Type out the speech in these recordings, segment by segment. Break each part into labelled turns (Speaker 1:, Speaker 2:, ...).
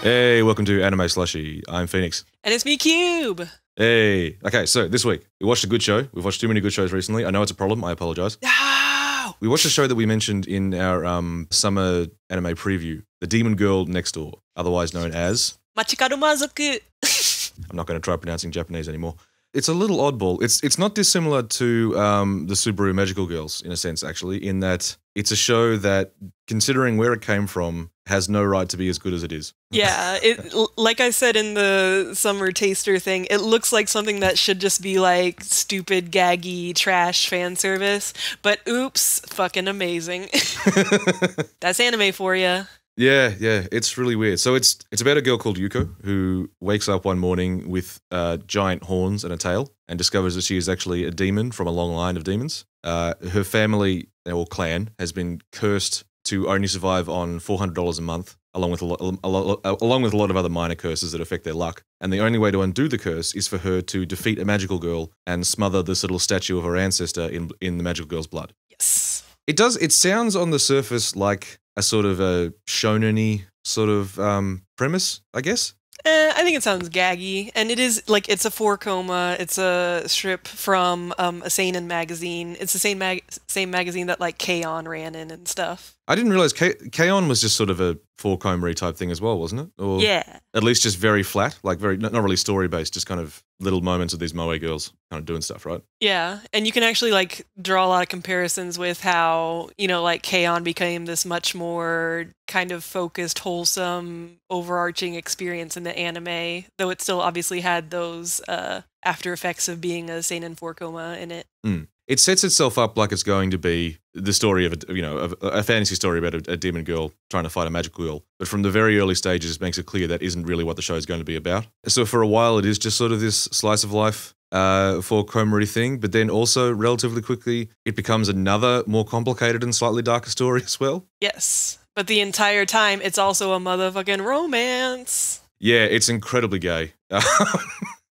Speaker 1: Hey, welcome to Anime Slushy. I'm Phoenix.
Speaker 2: And it's me, Cube.
Speaker 1: Hey. Okay, so this week, we watched a good show. We've watched too many good shows recently. I know it's a problem. I apologize.
Speaker 2: No!
Speaker 1: We watched a show that we mentioned in our summer anime preview, The Demon Girl Next Door, otherwise known as...
Speaker 2: Machikado Mazoku.
Speaker 1: I'm not going to try pronouncing Japanese anymore. It's a little oddball. It's not dissimilar to the Subaru Magical Girls, in a sense, actually, in that it's a show that, considering where it came from, has no right to be as good as it is.
Speaker 2: Yeah, like I said in the summer taster thing, it looks like something that should just be like stupid, gaggy, trash fan service. But oops, fucking amazing. That's anime for you.
Speaker 1: Yeah, it's really weird. So it's about a girl called Yuko who wakes up one morning with giant horns and a tail and discovers that she is actually a demon from a long line of demons. Her family or clan has been cursed to only survive on $400 a month, along with a lot of other minor curses that affect their luck. And the only way to undo the curse is for her to defeat a magical girl and smother this little statue of her ancestor in the magical girl's blood.
Speaker 2: Yes.
Speaker 1: It sounds on the surface like a sort of a shonen-y sort of premise, I guess.
Speaker 2: I think it sounds gaggy, and it is like it's a 4-coma. It's a strip from a seinen magazine. It's the same magazine that like K-On! Ran in and stuff.
Speaker 1: I didn't realize K-On! Was just sort of a 4-comery type thing as well, wasn't it? Or
Speaker 2: yeah. At
Speaker 1: least just very flat, like very not really story-based, just kind of little moments of these moe girls kind of doing stuff, right?
Speaker 2: Yeah, and you can actually like draw a lot of comparisons with how, like K-On! Became this much more kind of focused, wholesome, overarching experience in the anime, though it still obviously had those after effects of being a seinen 4-coma in it.
Speaker 1: It sets itself up like it's going to be the story of a fantasy story about a demon girl trying to fight a magical girl. But from the very early stages, it makes it clear that isn't really what the show is going to be about. So for a while, it is just sort of this slice of life 4-comery thing. But then also, relatively quickly, it becomes another more complicated and slightly darker story as well.
Speaker 2: Yes. But the entire time, it's also a motherfucking romance.
Speaker 1: Yeah, it's incredibly gay.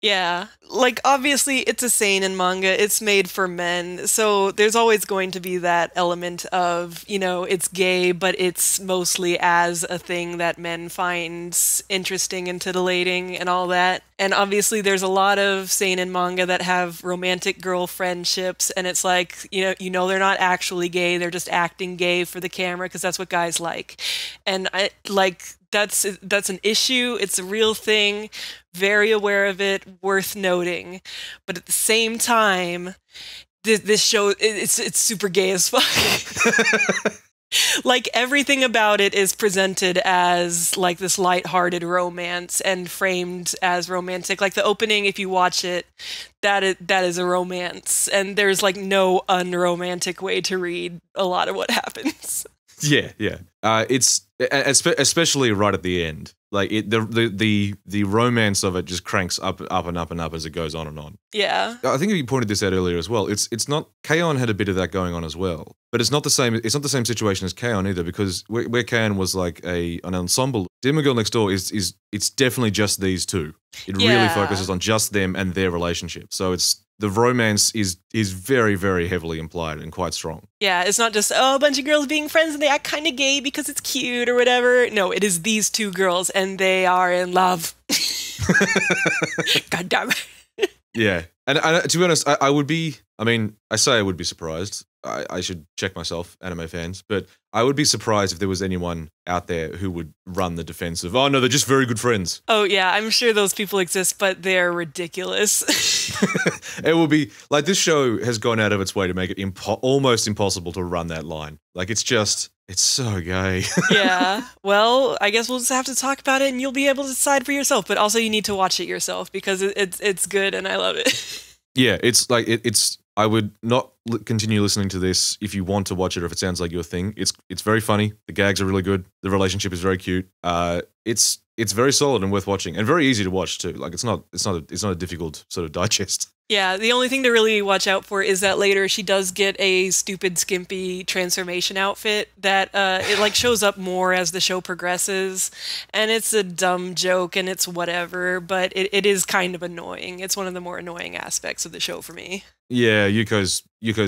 Speaker 2: Yeah, like obviously it's a seinen manga, it's made for men, so there's always going to be that element of, it's gay, but it's mostly as a thing that men find interesting and titillating and all that. And obviously there's a lot of seinen manga that have romantic girl friendships, and it's like, they're not actually gay, they're just acting gay for the camera because that's what guys like. And that's an issue. It's a real thing. Very aware of it. Worth noting. But at the same time, this show it's super gay as fuck. Like everything about it is presented as like this lighthearted romance and framed as romantic. Like the opening, if you watch it, that is a romance, and there's like no unromantic way to read a lot of what happens.
Speaker 1: Yeah. It's especially right at the end. Like the romance of it just cranks up and up and up as it goes on and on.
Speaker 2: Yeah.
Speaker 1: I think you pointed this out earlier as well. It's not K-On! Had a bit of that going on as well, but it's not the same. It's not the same situation as K-On! Either, because where K-On! Was like an ensemble, Demon Girl Next Door is it's definitely just these two. It really focuses on just them and their relationship. So the romance is very, very heavily implied and quite strong.
Speaker 2: Yeah, it's not just, a bunch of girls being friends and they act kind of gay because it's cute or whatever. No, it is these two girls and they are in love. God damn it.
Speaker 1: Yeah. And to be honest, I would be surprised. I should check myself, anime fans, but I would be surprised if there was anyone out there who would run the defense of, oh no, they're just very good friends.
Speaker 2: Oh yeah, I'm sure those people exist, but they're ridiculous.
Speaker 1: It will be, like, this show has gone out of its way to make it almost impossible to run that line. Like, it's so gay.
Speaker 2: Yeah, well, I guess we'll just have to talk about it and you'll be able to decide for yourself, but also you need to watch it yourself because it's good and I love it.
Speaker 1: Yeah, it's like, I would not continue listening to this if you want to watch it or if it sounds like your thing. It's very funny. The gags are really good. The relationship is very cute. It's very solid and worth watching, and very easy to watch too. Like it's not a difficult sort of digest.
Speaker 2: Yeah, the only thing to really watch out for is that later she does get a stupid, skimpy transformation outfit that it like shows up more as the show progresses, and it's a dumb joke and it's whatever, but it is kind of annoying. It's one of the more annoying aspects of the show for me.
Speaker 1: Yeah, Yuko's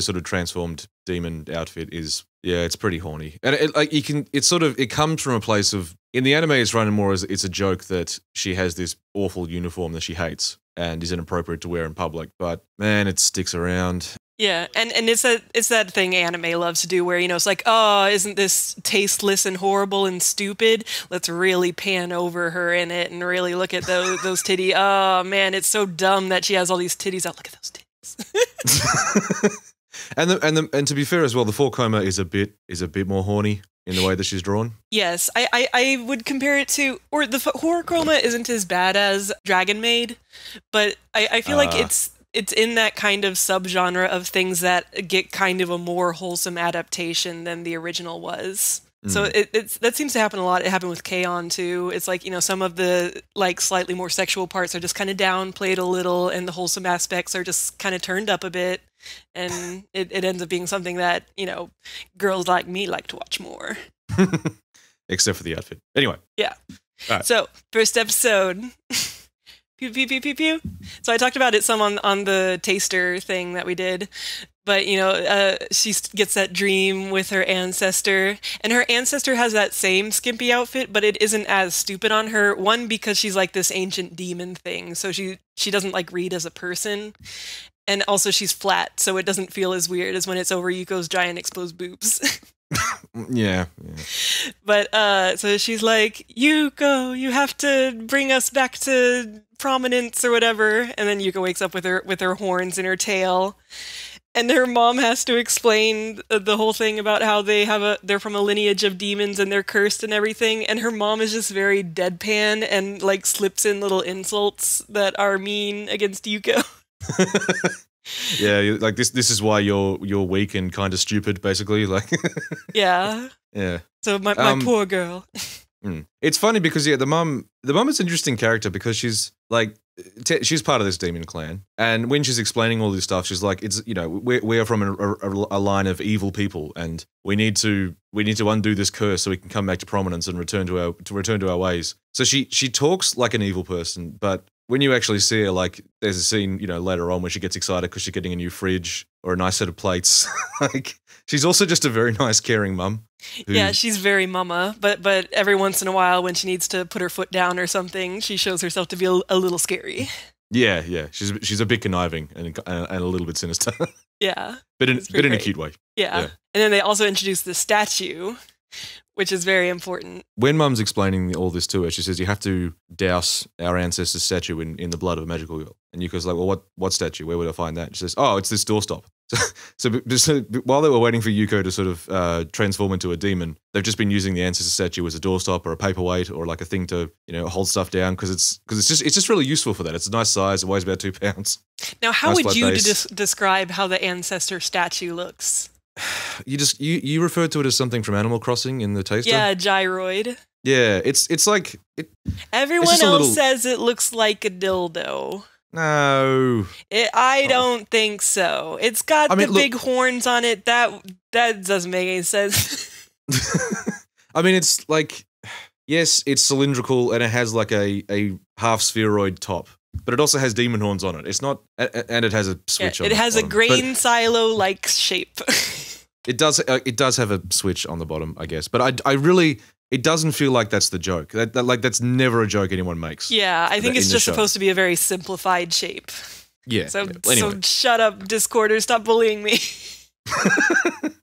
Speaker 1: sort of transformed demon outfit is, yeah, it's pretty horny, and it comes from a place of In the anime, it's running more as it's a joke that she has this awful uniform that she hates and is inappropriate to wear in public. But man, it sticks around.
Speaker 2: Yeah, and it's that thing anime loves to do where, it's like, oh, isn't this tasteless and horrible and stupid? Let's really pan over her in it and really look at those titties. Oh man, it's so dumb that she has all these titties out. Look at those titties.
Speaker 1: and to be fair as well, the Four-Koma is a bit more horny in the way that she's drawn.
Speaker 2: Yes, I would compare it to, or the Horror-Chroma isn't as bad as Dragon Maid, but I feel like it's in that kind of subgenre of things that get kind of a more wholesome adaptation than the original was. So that seems to happen a lot. It happened with K-On! Too. It's like, some of the like slightly more sexual parts are just kind of downplayed a little, and the wholesome aspects are just kind of turned up a bit, and it ends up being something that, girls like me like to watch more.
Speaker 1: Except for the outfit. Anyway.
Speaker 2: Yeah.
Speaker 1: All right.
Speaker 2: So, first episode. Pew, pew, pew, pew, pew. So I talked about it some on the taster thing that we did. But, she gets that dream with her ancestor. And her ancestor has that same skimpy outfit, but it isn't as stupid on her. One, because she's like this ancient demon thing. So she doesn't like read as a person. And also she's flat, so it doesn't feel as weird as when it's over Yuko's giant exposed boobs.
Speaker 1: Yeah.
Speaker 2: But so she's like, Yuko, you have to bring us back to prominence or whatever. And then Yuko wakes up with her horns in her tail. And her mom has to explain the whole thing about how they're from a lineage of demons and they're cursed and everything. And her mom is just very deadpan and like slips in little insults that are mean against Yuko.
Speaker 1: Yeah, like this is why you're weak and kind of stupid, basically. Like,
Speaker 2: yeah. So my poor girl.
Speaker 1: It's funny because the mum is an interesting character because she's like she's part of this demon clan, and when she's explaining all this stuff, she's like, it's we are from a line of evil people, and we need to undo this curse so we can come back to prominence and return to our ways. So she talks like an evil person, but when you actually see her, like, there's a scene, later on where she gets excited because she's getting a new fridge or a nice set of plates. Like, she's also just a very nice, caring mum.
Speaker 2: Yeah, she's very mama, but every once in a while when she needs to put her foot down or something, she shows herself to be a little scary. Yeah.
Speaker 1: She's a bit conniving and a little bit sinister.
Speaker 2: Yeah.
Speaker 1: But in a cute way.
Speaker 2: Yeah. And then they also introduced the statue, which is very important. When
Speaker 1: Mum's explaining all this to her, she says, you have to douse our ancestor's statue in the blood of a magical girl. And Yuko's like, well, what statue? Where would I find that? She says, oh, it's this doorstop. So while they were waiting for Yuko to sort of transform into a demon, they've just been using the ancestor statue as a doorstop or a paperweight or like a thing to hold stuff down because it's just really useful for that. It's a nice size. It weighs about 2 pounds.
Speaker 2: Now, how would you describe how the ancestor statue looks?
Speaker 1: You referred to it as something from Animal Crossing in the taster?
Speaker 2: Yeah, gyroid.
Speaker 1: Yeah, it's like
Speaker 2: everyone else says it looks like a dildo.
Speaker 1: No,
Speaker 2: I don't think so. It's got big horns on it. That doesn't make any sense.
Speaker 1: I mean, it's like, yes, it's cylindrical and it has like a half spheroid top. But it also has demon horns on it. It's not, and it has a switch on it. It has
Speaker 2: a grain silo-like shape.
Speaker 1: It does have a switch on the bottom, I guess. But I really, it doesn't feel like that's the joke. That's never a joke anyone makes.
Speaker 2: Yeah, I think it's just supposed to be a very simplified shape.
Speaker 1: Yeah.
Speaker 2: So shut up, Discorder. Stop bullying me.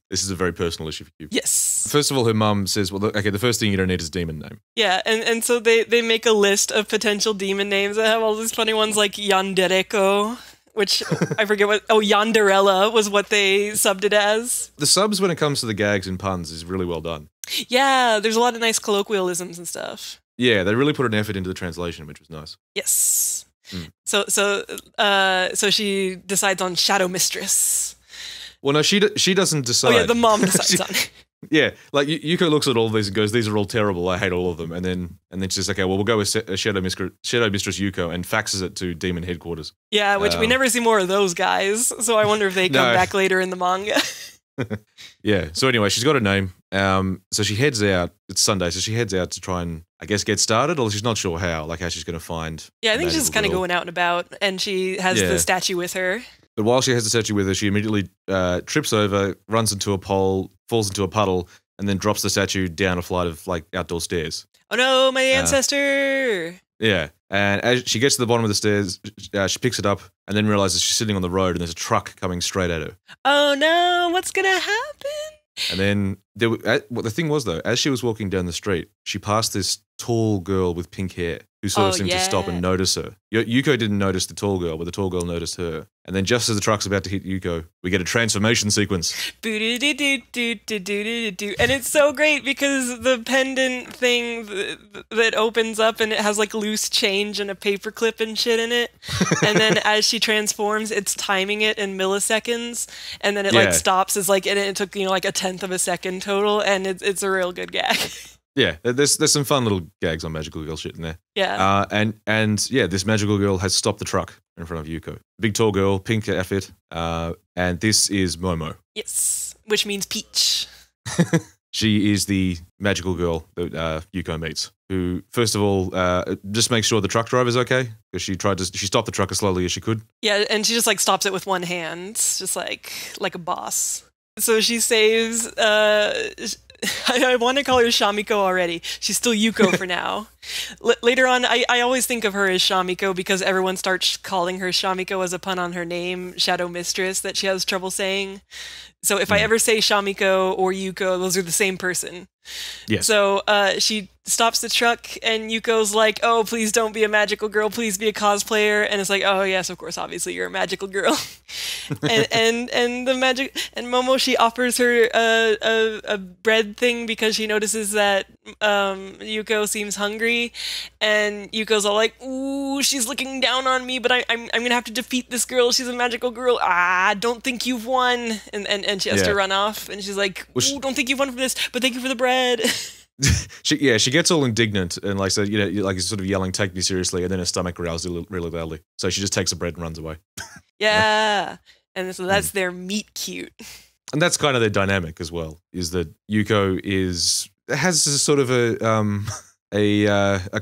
Speaker 1: This is a very personal issue for you.
Speaker 2: Yes.
Speaker 1: First of all, her mum says, well, okay, the first thing you don't need is demon name.
Speaker 2: Yeah, and so they make a list of potential demon names that have all these funny ones like Yandereko, which I forget Yanderella was what they subbed it as.
Speaker 1: The subs when it comes to the gags and puns is really well done.
Speaker 2: Yeah, there's a lot of nice colloquialisms and stuff.
Speaker 1: Yeah, they really put an effort into the translation, which was nice.
Speaker 2: Yes. So she decides on Shadow Mistress.
Speaker 1: Well, no, she doesn't decide.
Speaker 2: Oh yeah, the mom decides on it.
Speaker 1: Yeah, like Yuko looks at all these and goes, "These are all terrible. I hate all of them." And then she's like, "Okay, well, we'll go with Shadow Mistress Yuko," and faxes it to Demon Headquarters.
Speaker 2: Yeah, which we never see more of those guys. So I wonder if they come back later in the manga.
Speaker 1: Yeah. So anyway, she's got a name. So she heads out. It's Sunday, so she heads out to try and, I guess, get started. Or she's not sure how she's going to find.
Speaker 2: Yeah, I think she's kind of going out and about, and she has the statue with her.
Speaker 1: But while she has the statue with her, she immediately trips over, runs into a pole, falls into a puddle, and then drops the statue down a flight of like outdoor stairs.
Speaker 2: Oh no, my ancestor!
Speaker 1: Yeah. And as she gets to the bottom of the stairs, she picks it up and then realizes she's sitting on the road and there's a truck coming straight at her.
Speaker 2: Oh no, what's gonna happen?
Speaker 1: And then what the thing was though, as she was walking down the street, she passed this tall girl with pink hair who sort of seemed to stop and notice her. Yuko didn't notice the tall girl, but the tall girl noticed her. And then just as the truck's about to hit Yuko, we get a transformation sequence.
Speaker 2: And it's so great because the pendant thing that opens up and it has like loose change and a paperclip and shit in it. And then as she transforms, it's timing it in milliseconds. And then it like stops. It's like, and it took, like a 1/10 of a second total. And it's a real good gag.
Speaker 1: Yeah, there's some fun little gags on Magical Girl shit in there.
Speaker 2: Yeah.
Speaker 1: And yeah, this Magical Girl has stopped the truck in front of Yuko. Big tall girl, pink outfit, and this is Momo.
Speaker 2: Yes, which means peach.
Speaker 1: She is the magical girl that Yuko meets, who first of all just makes sure the truck driver's okay because she stopped the truck as slowly as she could.
Speaker 2: Yeah, and she just like stops it with one hand, just like a boss. So she saves. I want to call her Shamiko already. She's still Yuko for now. Later on, I always think of her as Shamiko because everyone starts calling her Shamiko as a pun on her name, Shadow Mistress, that she has trouble saying. So if I ever say Shamiko or Yuko, those are the same person.
Speaker 1: Yes.
Speaker 2: So she stops the truck and Yuko's like, oh, please don't be a magical girl. Please be a cosplayer. And it's like, oh, yes, of course. Obviously, you're a magical girl. and Momo, she offers her a bread thing because she notices that Yuko seems hungry. And Yuko's all like, ooh, she's looking down on me, but I'm going to have to defeat this girl. She's a magical girl. Don't think you've won. And she has to run off. And she's like, ooh, don't think you've won from this, but thank you for the bread.
Speaker 1: She gets all indignant and like so like sort of yelling, "Take me seriously!" And then her stomach growls really loudly. So she just takes the bread and runs away.
Speaker 2: Yeah, and so that's their meet cute.
Speaker 1: And that's kind of their dynamic as well. Is that Yuko has a sort of a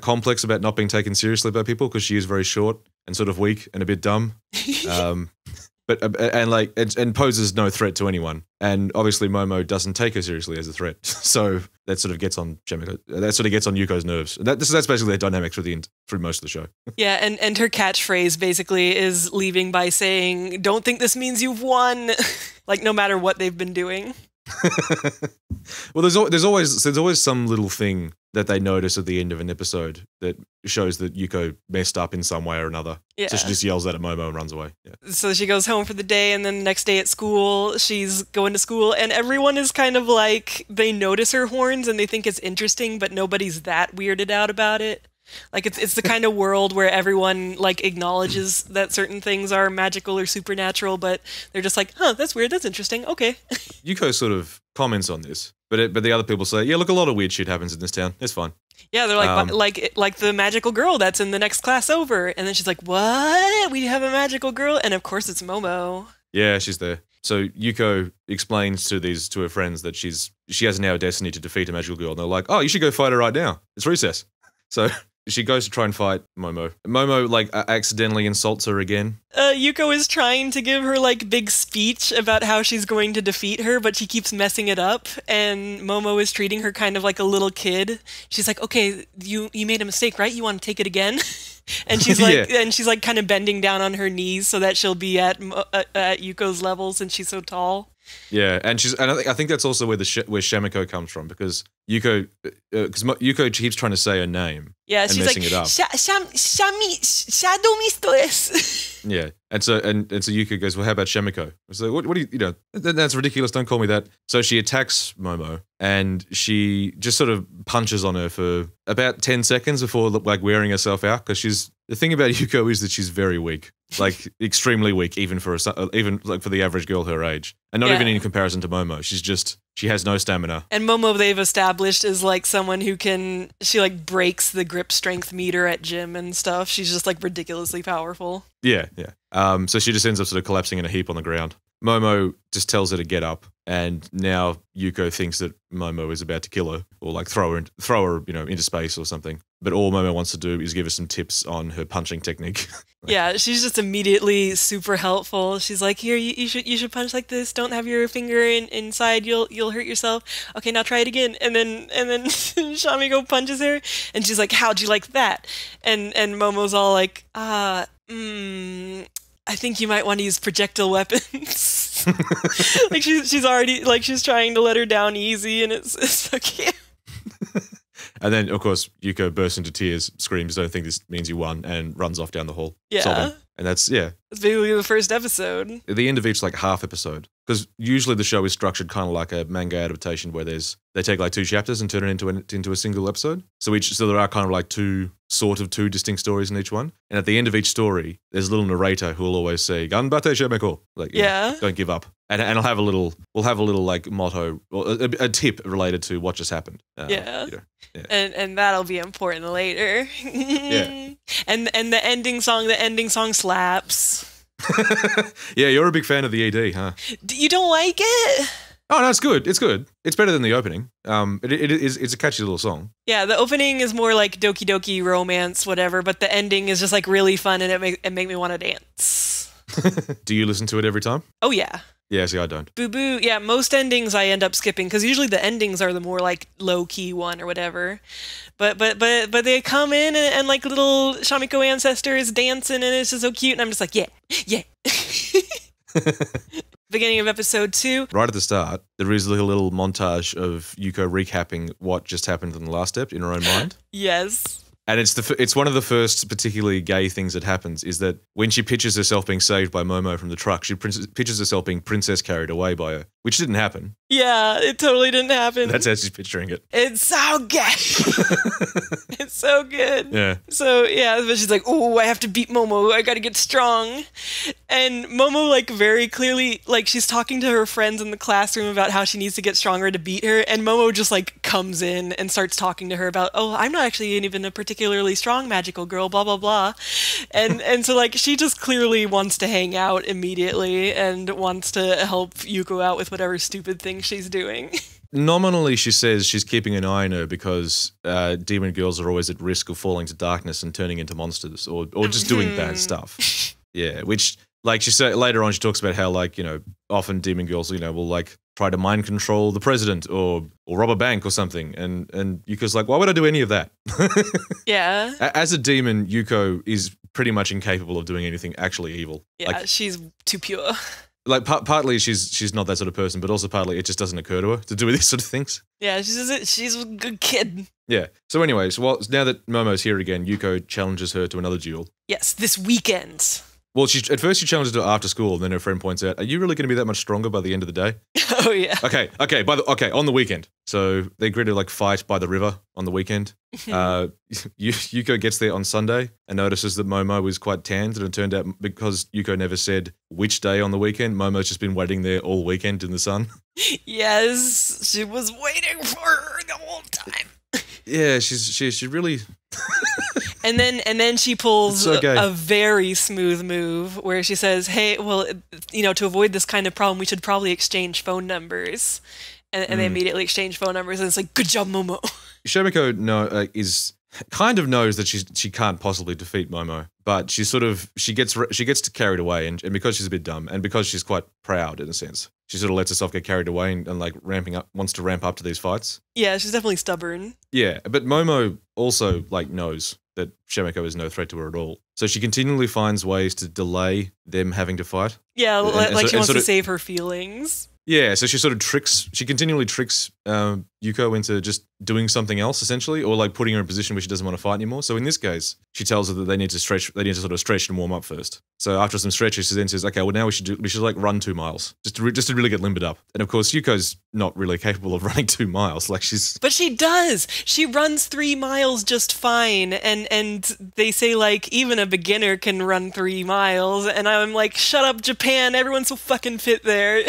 Speaker 1: complex about not being taken seriously by people because she is very short and sort of weak and a bit dumb. And poses no threat to anyone. And obviously Momo doesn't take her seriously as a threat. So that sort of gets on Yuko's nerves. That's basically their dynamic through most of the show. Yeah,
Speaker 2: and her catchphrase basically is leaving by saying, "Don't think this means you've won." Like no matter what they've been doing.
Speaker 1: Well, there's always some little thing that they notice at the end of an episode that shows that Yuko messed up in some way or another. Yeah. So she just yells at Momo and runs away. Yeah.
Speaker 2: So she goes home for the day, and then the next day at school, she's going to school, and everyone is kind of like, they notice her horns and they think it's interesting, but nobody's that weirded out about it. Like it's the kind of world where everyone like acknowledges that certain things are magical or supernatural, but they're just like, huh, that's weird, that's interesting, okay.
Speaker 1: Yuko sort of comments on this, but the other people say, yeah, look, a lot of weird shit happens in this town. It's fine.
Speaker 2: Yeah, they're like like the magical girl that's in the next class over, and then she's like, what? We have a magical girl, and of course it's Momo.
Speaker 1: Yeah, she's there. So Yuko explains to her friends that she has now a destiny to defeat a magical girl, and they're like, oh, you should go fight her right now. It's recess. So she goes to try and fight Momo. Momo, like, accidentally insults her again.
Speaker 2: Yuko is trying to give her, like, big speech about how she's going to defeat her, but she keeps messing it up, and Momo is treating her kind of like a little kid. She's like, okay, you made a mistake, right? You want to take it again? And she's like, and she's like kind of bending down on her knees so that she'll be at Yuko's level since she's so tall.
Speaker 1: Yeah, and I think that's also where where Shamiko comes from, because Yuko keeps trying to say her name.
Speaker 2: Yeah,
Speaker 1: and
Speaker 2: she's
Speaker 1: messing
Speaker 2: like,
Speaker 1: it up.
Speaker 2: Shadow Mistress.
Speaker 1: Yeah, and so Yuko goes, well, how about Shamiko? So what do you that's ridiculous. Don't call me that. So she attacks Momo, and she just sort of punches on her for about 10 seconds before like wearing herself out, because the thing about Yuko is that she's very weak, like extremely weak, even for the average girl her age, and not even in comparison to Momo. She has no stamina.
Speaker 2: And Momo, they've established, is like someone who she like breaks the grip strength meter at gym and stuff. She's just like ridiculously powerful.
Speaker 1: Yeah. So she just ends up sort of collapsing in a heap on the ground. Momo just tells her to get up, and now Yuko thinks that Momo is about to kill her or like throw her into space or something. but all Momo wants to do is give her some tips on her punching technique.
Speaker 2: Yeah, she's just immediately super helpful. She's like, "Here, you should punch like this. Don't have your finger inside. You'll hurt yourself. Okay, now try it again." And then Shamiko punches her, and she's like, "How'd you like that?" And Momo's all like, I think you might want to use projectile weapons." Like she's already like she's trying to let her down easy, and it's so cute.
Speaker 1: And then, of course, Yuko bursts into tears, screams, "Don't think this means you won," and runs off down the hall, sobbing. And that's
Speaker 2: It's basically the first episode.
Speaker 1: At the end of each like half episode, because usually the show is structured kind of like a manga adaptation where they take like 2 chapters and turn it into a single episode. So there are kind of like two distinct stories in each one. And at the end of each story, there's a little narrator who will always say "Ganbatte Shemeko," like don't give up. And we'll have a little like motto or a tip related to what just happened.
Speaker 2: Yeah. And that'll be important later.
Speaker 1: Yeah.
Speaker 2: And the ending song slaps.
Speaker 1: Yeah, you're a big fan of the ED, huh?
Speaker 2: You don't like it?
Speaker 1: Oh no, it's good. It's good. It's better than the opening. It's a catchy little song.
Speaker 2: Yeah, the opening is more like Doki Doki romance, whatever, but the ending is just like really fun and it make me want to dance.
Speaker 1: Do you listen to it every time?
Speaker 2: Oh yeah.
Speaker 1: Yeah, see, I don't.
Speaker 2: Boo boo. Yeah, most endings I end up skipping because usually the endings are the more like low key one or whatever. But they come in and like little Shamiko ancestors dancing and it's just so cute and I'm just like yeah. Beginning of episode 2.
Speaker 1: Right at the start, there is like a little montage of Yuko recapping what just happened in the last step in her own mind.
Speaker 2: Yes.
Speaker 1: And it's one of the first particularly gay things that happens is that when she pictures herself being saved by Momo from the truck, she pictures herself being princess carried away by her, which didn't happen.
Speaker 2: Yeah, it totally didn't happen.
Speaker 1: That's how she's picturing it.
Speaker 2: It's so gay. It's so good.
Speaker 1: Yeah.
Speaker 2: So, yeah, but she's like, "Oh, I have to beat Momo. I gotta get strong." And Momo, like, very clearly, like, she's talking to her friends in the classroom about how she needs to get stronger to beat her. And Momo just, like, comes in and starts talking to her about, "Oh, I'm not actually even a particularly strong magical girl, blah, blah, blah." And so, like, she just clearly wants to hang out immediately and wants to help Yuko out with whatever stupid thing she's doing.
Speaker 1: Nominally, she says she's keeping an eye on her because demon girls are always at risk of falling to darkness and turning into monsters or just doing bad stuff. Yeah, which, like she said later on, she talks about how, like, you know, often demon girls, you know, will like try to mind control the president or rob a bank or something. And Yuko's like, why would I do any of that?
Speaker 2: Yeah.
Speaker 1: As a demon, Yuko is pretty much incapable of doing anything actually evil.
Speaker 2: Yeah,
Speaker 1: like,
Speaker 2: she's too pure.
Speaker 1: Like partly she's not that sort of person, but also partly it just doesn't occur to her to do these sort of things.
Speaker 2: Yeah, she's a good kid.
Speaker 1: Yeah. So anyways, now that Momo's here again, Yuko challenges her to another duel.
Speaker 2: Yes, this weekend.
Speaker 1: Well, at first she challenges her after school, and then her friend points out, "Are you really going to be that much stronger by the end of the day?"
Speaker 2: Oh yeah.
Speaker 1: Okay, on the weekend. So they agreed to like fight by the river on the weekend. Yuko gets there on Sunday and notices that Momo was quite tanned, and it turned out because Yuko never said which day on the weekend, Momo's just been waiting there all weekend in the sun.
Speaker 2: Yes, she was waiting for her the whole time.
Speaker 1: Yeah, she really.
Speaker 2: And then she pulls
Speaker 1: so
Speaker 2: a very smooth move where she says, "Hey, well, you know, to avoid this kind of problem, we should probably exchange phone numbers." And they immediately exchange phone numbers, and it's like, "Good job, Momo."
Speaker 1: Shomiko kind of knows that she can't possibly defeat Momo, but she gets carried away, and because she's a bit dumb, and because she's quite proud in a sense, she sort of lets herself get carried away and like wants to ramp up to these fights.
Speaker 2: Yeah, she's definitely stubborn.
Speaker 1: Yeah, but Momo also like knows that Shomiko is no threat to her at all, so she continually finds ways to delay them having to fight.
Speaker 2: Yeah, like she wants to save her feelings.
Speaker 1: Yeah, so she continually tricks Yuko into just doing something else, essentially, or like putting her in a position where she doesn't want to fight anymore. So in this case, she tells her that they need to sort of stretch and warm up first. So after some stretches, she then says, "Okay, well now we should like run 2 miles just to really get limbered up." And of course, Yuko's not really capable of running 2 miles. But
Speaker 2: she does. She runs 3 miles just fine, and they say like even a beginner can run 3 miles, and I'm like, shut up, Japan! Everyone's so fucking fit there.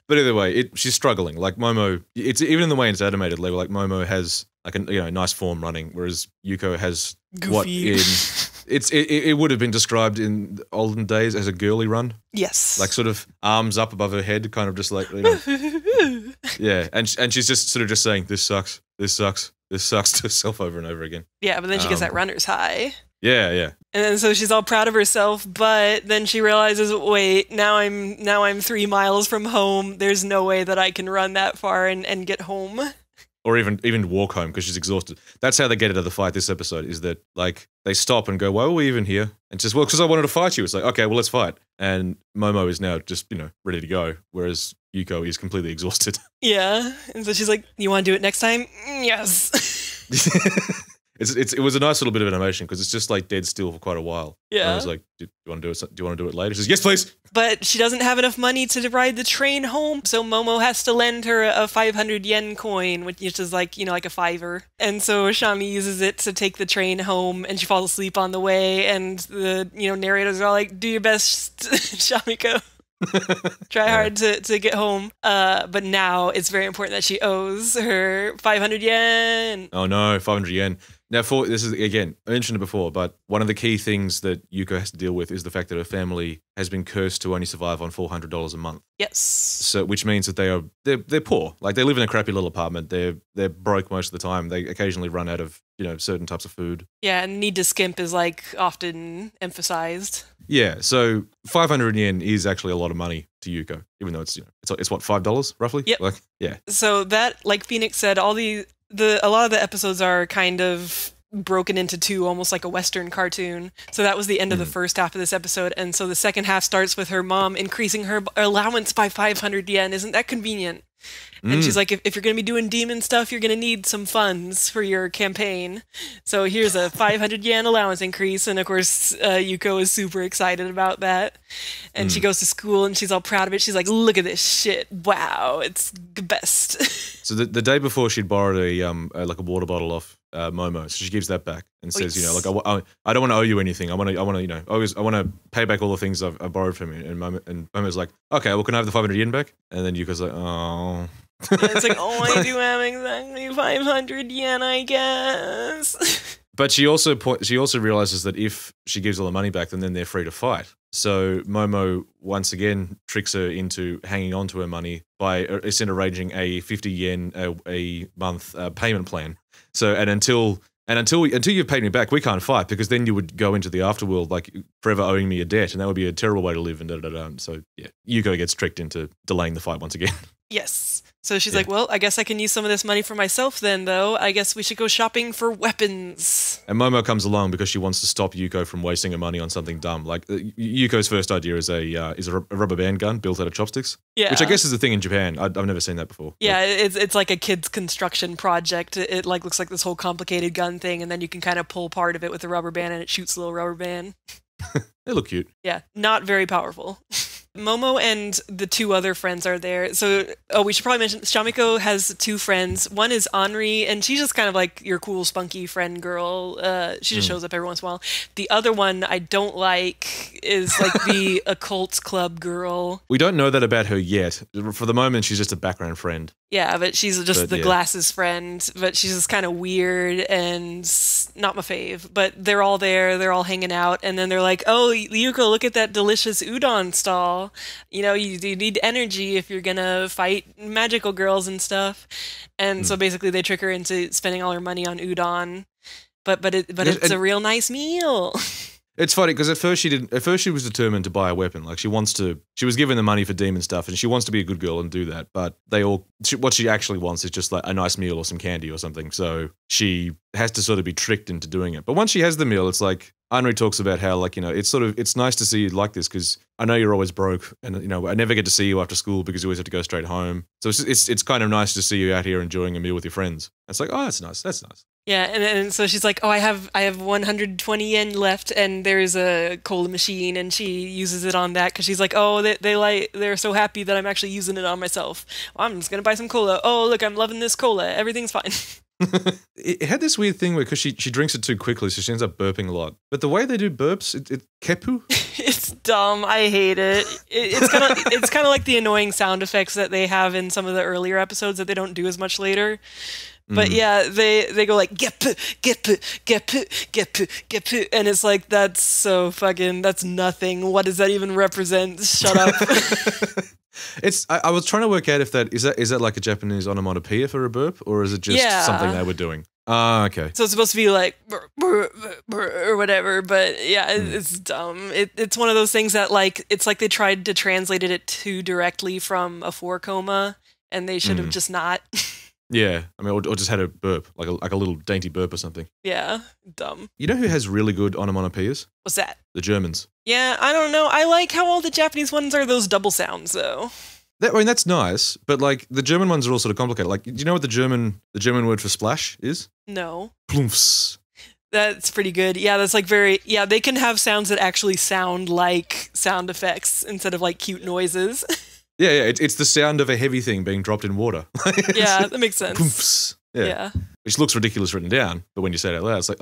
Speaker 1: But either way, she's struggling. Like Momo, it's even in the way it's animated. Like Momo has like a nice form running, whereas Yuko has
Speaker 2: goofy.
Speaker 1: It would have been described in the olden days as a girly run.
Speaker 2: Yes,
Speaker 1: like sort of arms up above her head, kind of just like yeah, and she's just sort of just saying, "This sucks, this sucks." This sucks to herself over and over again.
Speaker 2: Yeah, but then she gets that runner's high.
Speaker 1: Yeah.
Speaker 2: And then so she's all proud of herself, but then she realizes, wait, now I'm 3 miles from home. There's no way that I can run that far and get home.
Speaker 1: Or even walk home because she's exhausted. That's how they get out of the fight this episode, is that, like, they stop and go, why were we even here? And just, well, because I wanted to fight you. It's like, okay, well, let's fight. And Momo is now just, ready to go, whereas Yuko is completely exhausted.
Speaker 2: Yeah. And so she's like, you want to do it next time? Yes.
Speaker 1: It was a nice little bit of an emotion because it's just like dead still for quite a while.
Speaker 2: Yeah.
Speaker 1: And I was like, do you want to do it? Do you want to do it later? She says, yes, please.
Speaker 2: But she doesn't have enough money to ride the train home, so Momo has to lend her a 500 yen coin, which is like, like a $5. And so Shami uses it to take the train home, and she falls asleep on the way, and the, narrators are all like, do your best, Shamiko. Try hard to get home. But now it's very important that she owes her 500 yen.
Speaker 1: Oh no, 500 yen. Now, this is, again, I mentioned it before, but one of the key things that Yuko has to deal with is the fact that her family has been cursed to only survive on $400 a month.
Speaker 2: Yes.
Speaker 1: So, which means that they're poor. Like, they live in a crappy little apartment. They're broke most of the time. They occasionally run out of, certain types of food.
Speaker 2: Yeah, and need to skimp is like often emphasized.
Speaker 1: Yeah, so 500 yen is actually a lot of money to Yuko, even though it's what, $5 roughly?
Speaker 2: Yep.
Speaker 1: Like, yeah.
Speaker 2: So that, like Phoenix said, a lot of the episodes are kind of broken into two, almost like a Western cartoon. So that was the end of the first half of this episode. And so the second half starts with her mom increasing her allowance by 500 yen. Isn't that convenient? And she's like, if you're going to be doing demon stuff, you're going to need some funds for your campaign. So here's a 500 yen allowance increase. And of course, Yuko is super excited about that. And she goes to school and she's all proud of it. She's like, look at this shit. Wow, it's the best.
Speaker 1: So the day before, she'd borrowed a water bottle off Momo. So she gives that back and says, I don't want to owe you anything. I want to pay back all the things I borrowed from you. And Momo's like, okay, well, can I have the 500 yen back? And then Yuko's like, oh.
Speaker 2: And it's like, oh, I do have exactly 500 yen, I guess.
Speaker 1: But she also realizes that if she gives all the money back, then they're free to fight. So Momo once again tricks her into hanging on to her money by arranging a 50 yen a month payment plan. So until you've paid me back, we can't fight, because then you would go into the afterworld like forever owing me a debt, and that would be a terrible way to live. And so yeah, Yuko gets tricked into delaying the fight once again.
Speaker 2: Yes. So she's like, well, I guess I can use some of this money for myself then, though. I guess we should go shopping for weapons. And
Speaker 1: Momo comes along because she wants to stop Yuko from wasting her money on something dumb. Like, Yuko's first idea is a rubber band gun built out of chopsticks. Yeah. Which I guess is a thing in Japan. I've never seen that before.
Speaker 2: Yeah, it's like a kid's construction project. It like looks like this whole complicated gun thing, and then you can kind of pull part of it with a rubber band, and it shoots a little rubber band.
Speaker 1: They look cute.
Speaker 2: Yeah, not very powerful. Momo and the two other friends are there. So, we should probably mention Shamiko has two friends. One is Henri, and she's just kind of like your cool, spunky friend girl. She just shows up every once in a while. The other one I don't like is like the occult club girl.
Speaker 1: We don't know that about her yet. For the moment, she's just a background friend.
Speaker 2: Yeah, but she's just the glasses friend. But she's just kind of weird and not my fave. But they're all there. They're all hanging out. And then they're like, oh, Yuko, look at that delicious udon stall. You need energy if you're gonna fight magical girls and stuff. And so basically they trick her into spending all her money on udon. But it's a real nice meal.
Speaker 1: It's funny because at first she was determined to buy a weapon. Like, she was given the money for demon stuff, and she wants to be a good girl and do that. But what she actually wants is just like a nice meal or some candy or something. So she has to sort of be tricked into doing it. But once she has the meal, it's like, Henri talks about how, like, it's nice to see you like this, because I know you're always broke, and I never get to see you after school because you always have to go straight home. So it's kind of nice to see you out here enjoying a meal with your friends. It's like, oh, that's nice. That's nice.
Speaker 2: Yeah, and so she's like, oh, I have 120 yen left, and there's a cola machine, and she uses it on that because she's like, oh, they're so happy that I'm actually using it on myself. Well, I'm just gonna buy some cola. Oh, look, I'm loving this cola. Everything's fine.
Speaker 1: It had this weird thing where, because she drinks it too quickly, so she ends up burping a lot. But the way they do burps, it kepu.
Speaker 2: It's dumb. I hate it. It's kind of like the annoying sound effects that they have in some of the earlier episodes that they don't do as much later. But yeah, they go like gep, and it's like, that's nothing. What does that even represent? Shut up.
Speaker 1: I was trying to work out if is that like a Japanese onomatopoeia for a burp, or is it just something they were doing? Ah, okay.
Speaker 2: So it's supposed to be like brr, brr, brr, or whatever, but yeah, it's dumb. It's one of those things that like it's like they tried to translate it too directly from a 4 coma, and they should have just not.
Speaker 1: Yeah, I mean, or just had a burp, like a little dainty burp or something.
Speaker 2: Yeah, dumb.
Speaker 1: You know who has really good onomatopoeias?
Speaker 2: What's that?
Speaker 1: The Germans.
Speaker 2: Yeah, I don't know. I like how all the Japanese ones are those double sounds, though.
Speaker 1: I mean, that's nice, but like the German ones are all sort of complicated. Like, do you know what the German word for splash is?
Speaker 2: No.
Speaker 1: Plumpfs.
Speaker 2: That's pretty good. Yeah, that's like yeah, they can have sounds that actually sound like sound effects instead of like cute noises.
Speaker 1: Yeah, it's the sound of a heavy thing being dropped in water.
Speaker 2: Yeah, that makes sense.
Speaker 1: Plumpfs. Yeah. Which looks ridiculous written down, but when you say it out loud, it's like,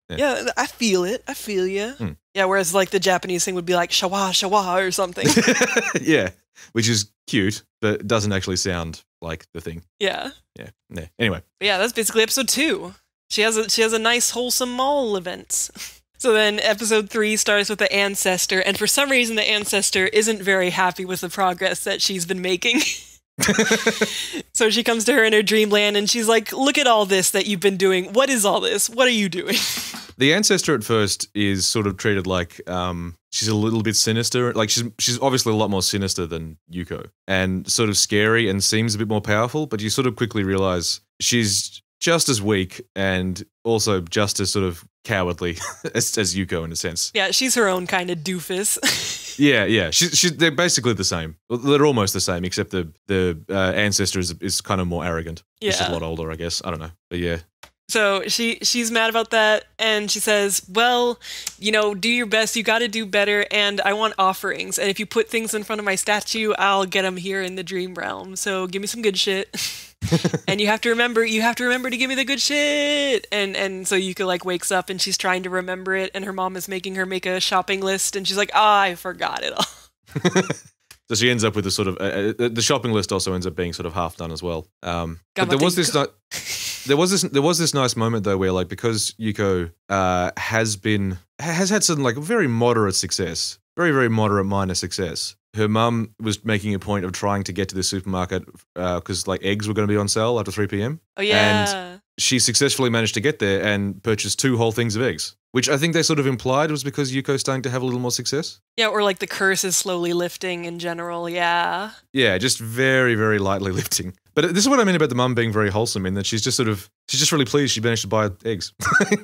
Speaker 2: Yeah, I feel it. I feel you. Yeah, whereas like the Japanese thing would be like shawa, shawa or something.
Speaker 1: Yeah, which is cute, but doesn't actually sound like the thing.
Speaker 2: Yeah.
Speaker 1: Yeah. Anyway.
Speaker 2: But yeah, that's basically episode 2. She has a nice wholesome mall event. So then episode 3 starts with the ancestor, and for some reason the ancestor isn't very happy with the progress that she's been making. So she comes to her in her dreamland and she's like, look at all this that you've been doing. What is all this? What are you doing?
Speaker 1: The ancestor at first is sort of treated like she's a little bit sinister. Like she's obviously a lot more sinister than Yuko and sort of scary and seems a bit more powerful, but you sort of quickly realize she's just as weak and also just as sort of cowardly as Yuko in a sense.
Speaker 2: Yeah, she's her own kind of doofus.
Speaker 1: Yeah. They're basically the same. They're almost the same, except the ancestor is kind of more arrogant.
Speaker 2: Yeah.
Speaker 1: She's a lot older, I guess. I don't know. But yeah.
Speaker 2: So she's mad about that, and she says, well, do your best, you gotta do better, and I want offerings, and if you put things in front of my statue, I'll get them here in the dream realm, so give me some good shit. And you have to remember to give me the good shit. And so Yuka like wakes up and she's trying to remember it, and her mom is making her make a shopping list, and she's like, I forgot it all.
Speaker 1: So she ends up with a sort of the shopping list also ends up being sort of half done as well. But there was this nice moment though where like because Yuko has had some like very moderate success, very very moderate minor success. Her mum was making a point of trying to get to the supermarket because like eggs were going to be on sale after 3 p.m.
Speaker 2: Oh yeah.
Speaker 1: And she successfully managed to get there and purchase 2 whole things of eggs, which I think they sort of implied was because Yuko's starting to have a little more success.
Speaker 2: Yeah, or like the curse is slowly lifting in general, yeah.
Speaker 1: Yeah, just very, very lightly lifting. But this is what I mean about the mum being very wholesome in that she's just really pleased she managed to buy eggs.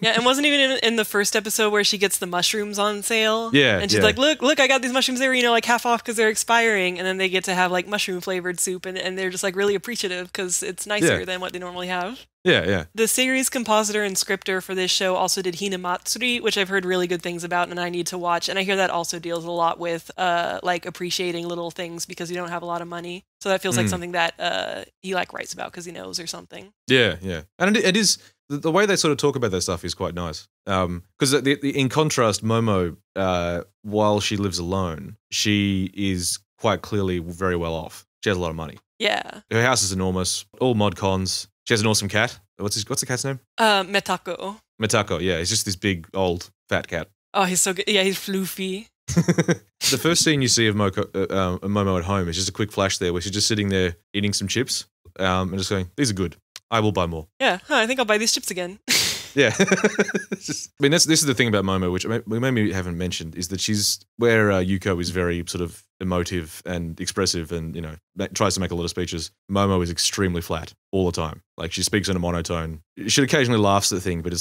Speaker 2: Yeah, and wasn't even in the first episode where she gets the mushrooms on sale.
Speaker 1: Yeah.
Speaker 2: And she's like, look, I got these mushrooms. They were, like half off because they're expiring. And then they get to have like mushroom flavored soup and they're just like really appreciative because it's nicer than what they normally have.
Speaker 1: Yeah.
Speaker 2: The series compositor and scripter for this show also did Hinamatsuri, which I've heard really good things about and I need to watch. And I hear that also deals a lot with like appreciating little things because you don't have a lot of money. So that feels like something that he like writes about because he knows or something.
Speaker 1: Yeah. And it is the way they sort of talk about that stuff is quite nice. Because in contrast, Momo, while she lives alone, she is quite clearly very well off. She has a lot of money.
Speaker 2: Yeah.
Speaker 1: Her house is enormous. All mod cons. She has an awesome cat. What's the cat's name?
Speaker 2: Metako.
Speaker 1: Metako, yeah. He's just this big, old, fat cat.
Speaker 2: Oh, he's so good. Yeah, he's floofy.
Speaker 1: The first scene you see of Momo at home is just a quick flash there where she's just sitting there eating some chips and just going, these are good. I will buy more.
Speaker 2: Yeah, I think I'll buy these chips again.
Speaker 1: Yeah. This is the thing about Momo, which we maybe haven't mentioned, is that she's where Yuko is very sort of emotive and expressive and, tries to make a lot of speeches. Momo is extremely flat all the time. Like she speaks in a monotone. She occasionally laughs at things, but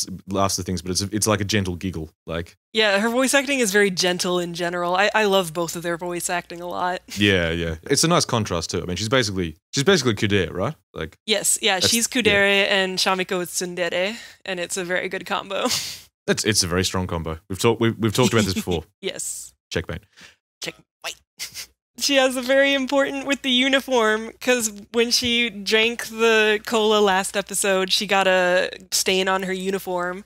Speaker 1: it's like a gentle giggle. Like
Speaker 2: yeah, her voice acting is very gentle in general. I love both of their voice acting a lot.
Speaker 1: Yeah. It's a nice contrast too. I mean, she's basically Kudere, right? Like
Speaker 2: yes, yeah, she's Kudere and Shamiko is Tsundere, and it's a very good combo.
Speaker 1: It's a very strong combo. We've talked about this before.
Speaker 2: Yes.
Speaker 1: Checkmate.
Speaker 2: She has a very important with the uniform because when she drank the cola last episode, she got a stain on her uniform.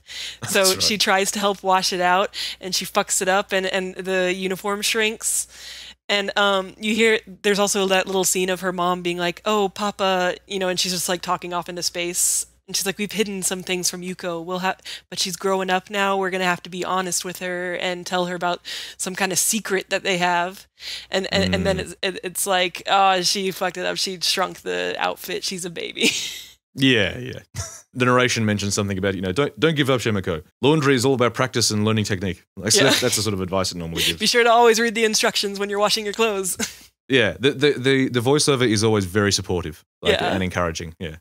Speaker 2: So right. She tries to help wash it out and she fucks it up and the uniform shrinks. And you hear there's also that little scene of her mom being like, oh, Papa, and she's just like talking off into space. And she's like, we've hidden some things from Yuko. But she's growing up now. We're going to have to be honest with her and tell her about some kind of secret that they have. And then it's like, oh, she fucked it up. She shrunk the outfit. She's a baby.
Speaker 1: Yeah. the narration mentions something about, don't give up, Shemiko. Laundry is all about practice and learning technique. Like, so that's the sort of advice it normally gives.
Speaker 2: Be sure to always read the instructions when you're washing your clothes.
Speaker 1: Yeah, the voiceover is always very supportive and encouraging. Yeah.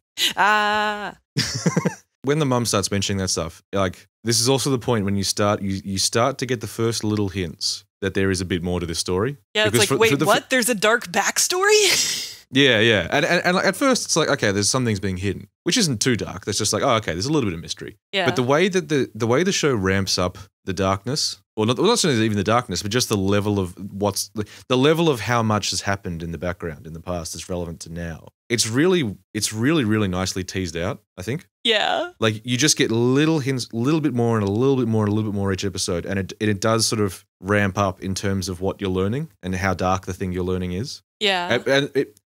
Speaker 1: When the mum starts mentioning that stuff, like, this is also the point when you start to get the first little hints that there is a bit more to this story.
Speaker 2: Yeah, because it's like, wait, what? There's a dark backstory?
Speaker 1: Yeah. And like, at first it's like, okay, there's something's being hidden, which isn't too dark. That's just like, oh, okay, there's a little bit of mystery.
Speaker 2: Yeah.
Speaker 1: But the way that the way the show ramps up the darkness, or not even the darkness, but just the level of the level of how much has happened in the background in the past that's relevant to now. It's really, really nicely teased out, I think.
Speaker 2: Yeah.
Speaker 1: Like, you just get little hints, a little bit more and a little bit more and a little bit more each episode. And it does sort of ramp up in terms of what you're learning and how dark the thing you're learning is.
Speaker 2: Yeah.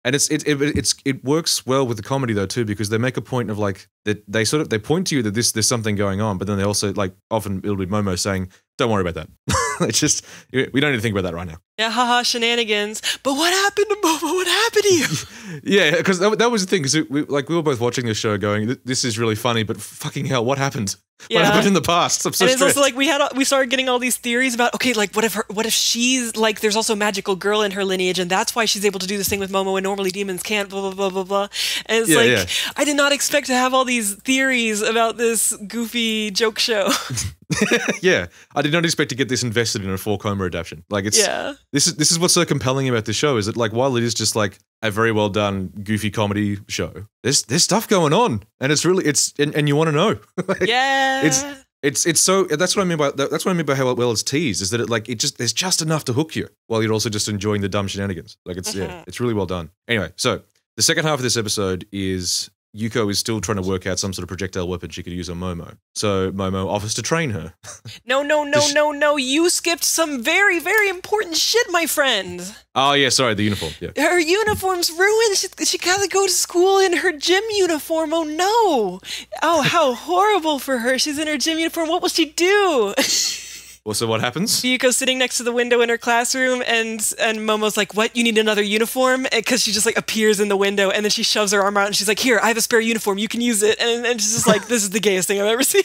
Speaker 1: And it works well with the comedy though too, because they make a point of like that they point to you that there's something going on, but then they also, like, often it'll be Momo saying, "Don't worry about that." It's just, we don't need to think about that right now.
Speaker 2: Yeah, haha, shenanigans. But what happened to Momo? What happened to you?
Speaker 1: Yeah, because that was the thing. Because we were both watching this show, going, "This is really funny," but fucking hell, what happened? What happened in the past? I'm so
Speaker 2: and it's
Speaker 1: stressed.
Speaker 2: also like we started getting all these theories about, okay, like, what if she's like, there's also a magical girl in her lineage, and that's why she's able to do this thing with Momo and normally demons can't, blah blah blah blah blah. And it's I did not expect to have all these theories about this goofy joke show.
Speaker 1: Yeah, I did not expect to get this invested in a 4-Coma adaptation. Like, it's this is what's so compelling about this show, is that, like, while it is just like a very well done goofy comedy show, there's stuff going on, and and you want to know. Like, it's so, that's what I mean by how well it's teased, is that there's just enough to hook you while you're also just enjoying the dumb shenanigans. Like, it's really well done. Anyway, so the second half of this episode is Yuko is still trying to work out some sort of projectile weapon she could use on Momo. So Momo offers to train her.
Speaker 2: No. You skipped some very, very important shit, my friend.
Speaker 1: Oh, yeah, sorry, the uniform. Yeah.
Speaker 2: Her uniform's ruined. She gotta go to school in her gym uniform. Oh, no. Oh, how horrible for her. She's in her gym uniform. What will she do?
Speaker 1: Well, so what happens?
Speaker 2: Yuko's sitting next to the window in her classroom, and Momo's like, "What? You need another uniform?" Because she just, like, appears in the window, and then she shoves her arm out, and she's like, "Here, I have a spare uniform. You can use it." And she's just like, "This is the gayest thing I've ever seen."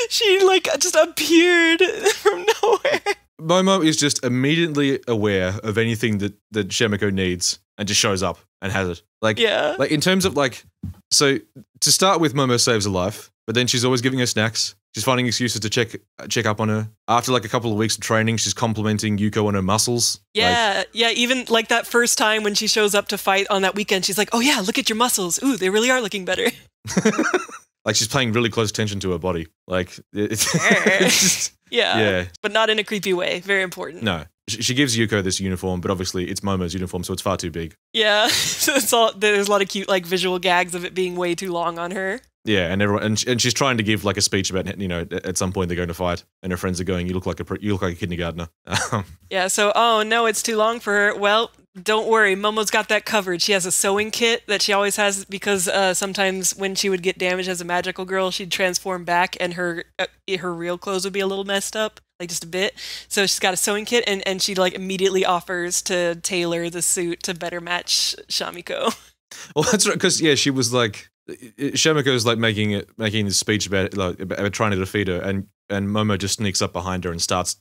Speaker 2: She, like, just appeared from nowhere.
Speaker 1: Momo is just immediately aware of anything that Shemiko needs and just shows up and has it. Like, like, in terms of, like, so to start with, Momo saves her life, but then she's always giving her snacks. She's finding excuses to check up on her. After, like, a couple of weeks of training, she's complimenting Yuko on her muscles.
Speaker 2: Yeah, even, like, that first time when she shows up to fight on that weekend, she's like, "Oh yeah, look at your muscles. Ooh, they really are looking better."
Speaker 1: Like, she's paying really close attention to her body. Like, it's just,
Speaker 2: but not in a creepy way. Very important.
Speaker 1: No. She gives Yuko this uniform, but obviously it's Momo's uniform, so it's far too big.
Speaker 2: Yeah, so there's a lot of cute, like, visual gags of it being way too long on her.
Speaker 1: Yeah, and she's trying to give, like, a speech about, you know, at some point they're going to fight, and her friends are going, you look like a kindergartner.
Speaker 2: Yeah, so, oh no, it's too long for her. Well, don't worry, Momo's got that covered. She has a sewing kit that she always has, because sometimes when she would get damaged as a magical girl, she'd transform back, and her real clothes would be a little messed up, like just a bit. So she's got a sewing kit, and she, like, immediately offers to tailor the suit to better match Shamiko.
Speaker 1: Well, that's right, because she was like, Shamiko's like making this speech about trying to defeat her, and Momo just sneaks up behind her and starts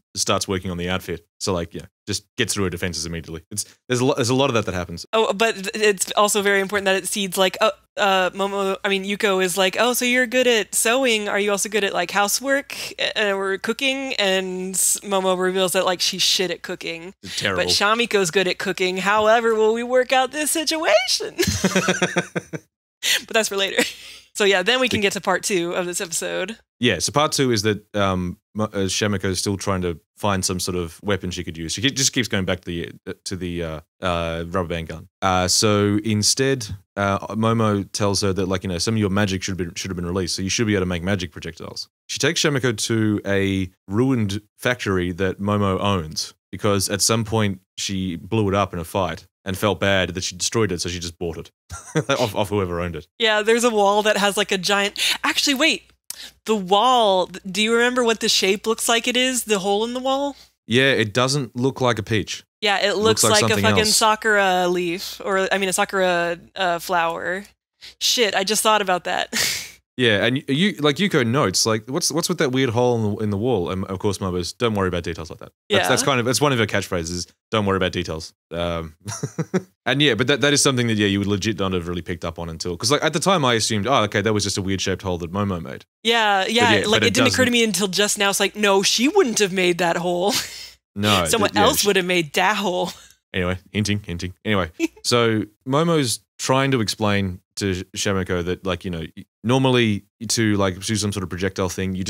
Speaker 1: working on the outfit. So, like, just gets through her defenses immediately. There's a lot of that happens. Oh,
Speaker 2: but it's also very important that it seeds, like, Yuko is like, "Oh, so you're good at sewing? Are you also good at, like, housework or cooking?" And Momo reveals that, like, she's shit at cooking.
Speaker 1: It's terrible.
Speaker 2: But Shamiko's good at cooking. However, will we work out this situation? But that's for later. So yeah, then we can get to part 2 of this episode.
Speaker 1: Yeah, so part 2 is that Shamiko is still trying to find some sort of weapon she could use. She just keeps going back to the rubber band gun. So instead, Momo tells her that, like, you know, some of your magic should have been released, so you should be able to make magic projectiles. She takes Shamiko to a ruined factory that Momo owns, because at some point she blew it up in a fight and felt bad that she destroyed it, so she just bought it off whoever owned it.
Speaker 2: Yeah, there's a wall that has, like, a giant... Actually, wait. The wall, do you remember what the shape looks like it is? The hole in the wall?
Speaker 1: Yeah, it doesn't look like a peach.
Speaker 2: Yeah, it looks like a fucking sakura leaf, or, I mean, a sakura flower. Shit, I just thought about that.
Speaker 1: Yeah, and you like Yuko notes like what's with that weird hole in the wall? And of course, Momo's don't worry about details like that. That's
Speaker 2: Yeah.
Speaker 1: that's one of her catchphrases. Don't worry about details. And yeah, but that is something that you would legit not have really picked up on until because like at the time I assumed okay that was just a weird shaped hole that Momo made.
Speaker 2: Yeah, like
Speaker 1: but
Speaker 2: it didn't occur to me until just now. It's like no, she wouldn't have made that hole.
Speaker 1: No,
Speaker 2: someone else would have made that hole.
Speaker 1: Anyway, hinting. Anyway, so Momo's trying to explain to Shamiko that, like, you know, normally to like do some sort of projectile thing, you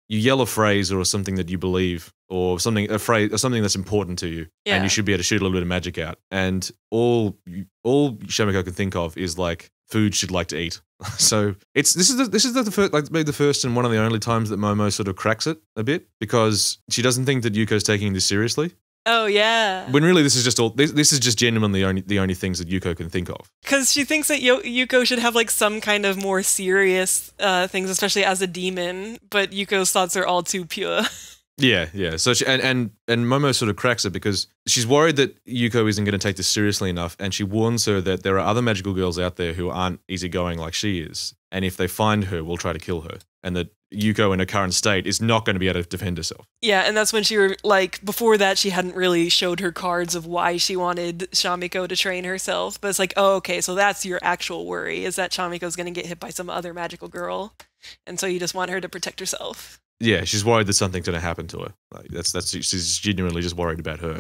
Speaker 1: yell a phrase or something that you believe or a phrase or something that's important to you, and you should be able to shoot a little bit of magic out. And all Shamiko can think of is like food she'd like to eat. So this is the first, like maybe the first and one of the only times that Momo sort of cracks it a bit because she doesn't think that Yuko's taking this seriously.
Speaker 2: Oh yeah.
Speaker 1: When really this is just genuinely the only things that Yuko can think of.
Speaker 2: Because she thinks that Yuko should have like some kind of more serious things, especially as a demon. But Yuko's thoughts are all too pure.
Speaker 1: Yeah. So she, and Momo sort of cracks it because she's worried that Yuko isn't going to take this seriously enough, and she warns her that there are other magical girls out there who aren't easygoing like she is, and if they find her, will try to kill her, and that Yuko in her current state is not going to be able to defend herself. Yeah,
Speaker 2: and that's when before that she hadn't really showed her cards of why she wanted Shamiko to train herself, but it's like, oh, okay, so that's your actual worry, is that Shamiko's going to get hit by some other magical girl, and so you just want her to protect herself.
Speaker 1: Yeah, she's worried that something's going to happen to her. Like she's genuinely just worried about her.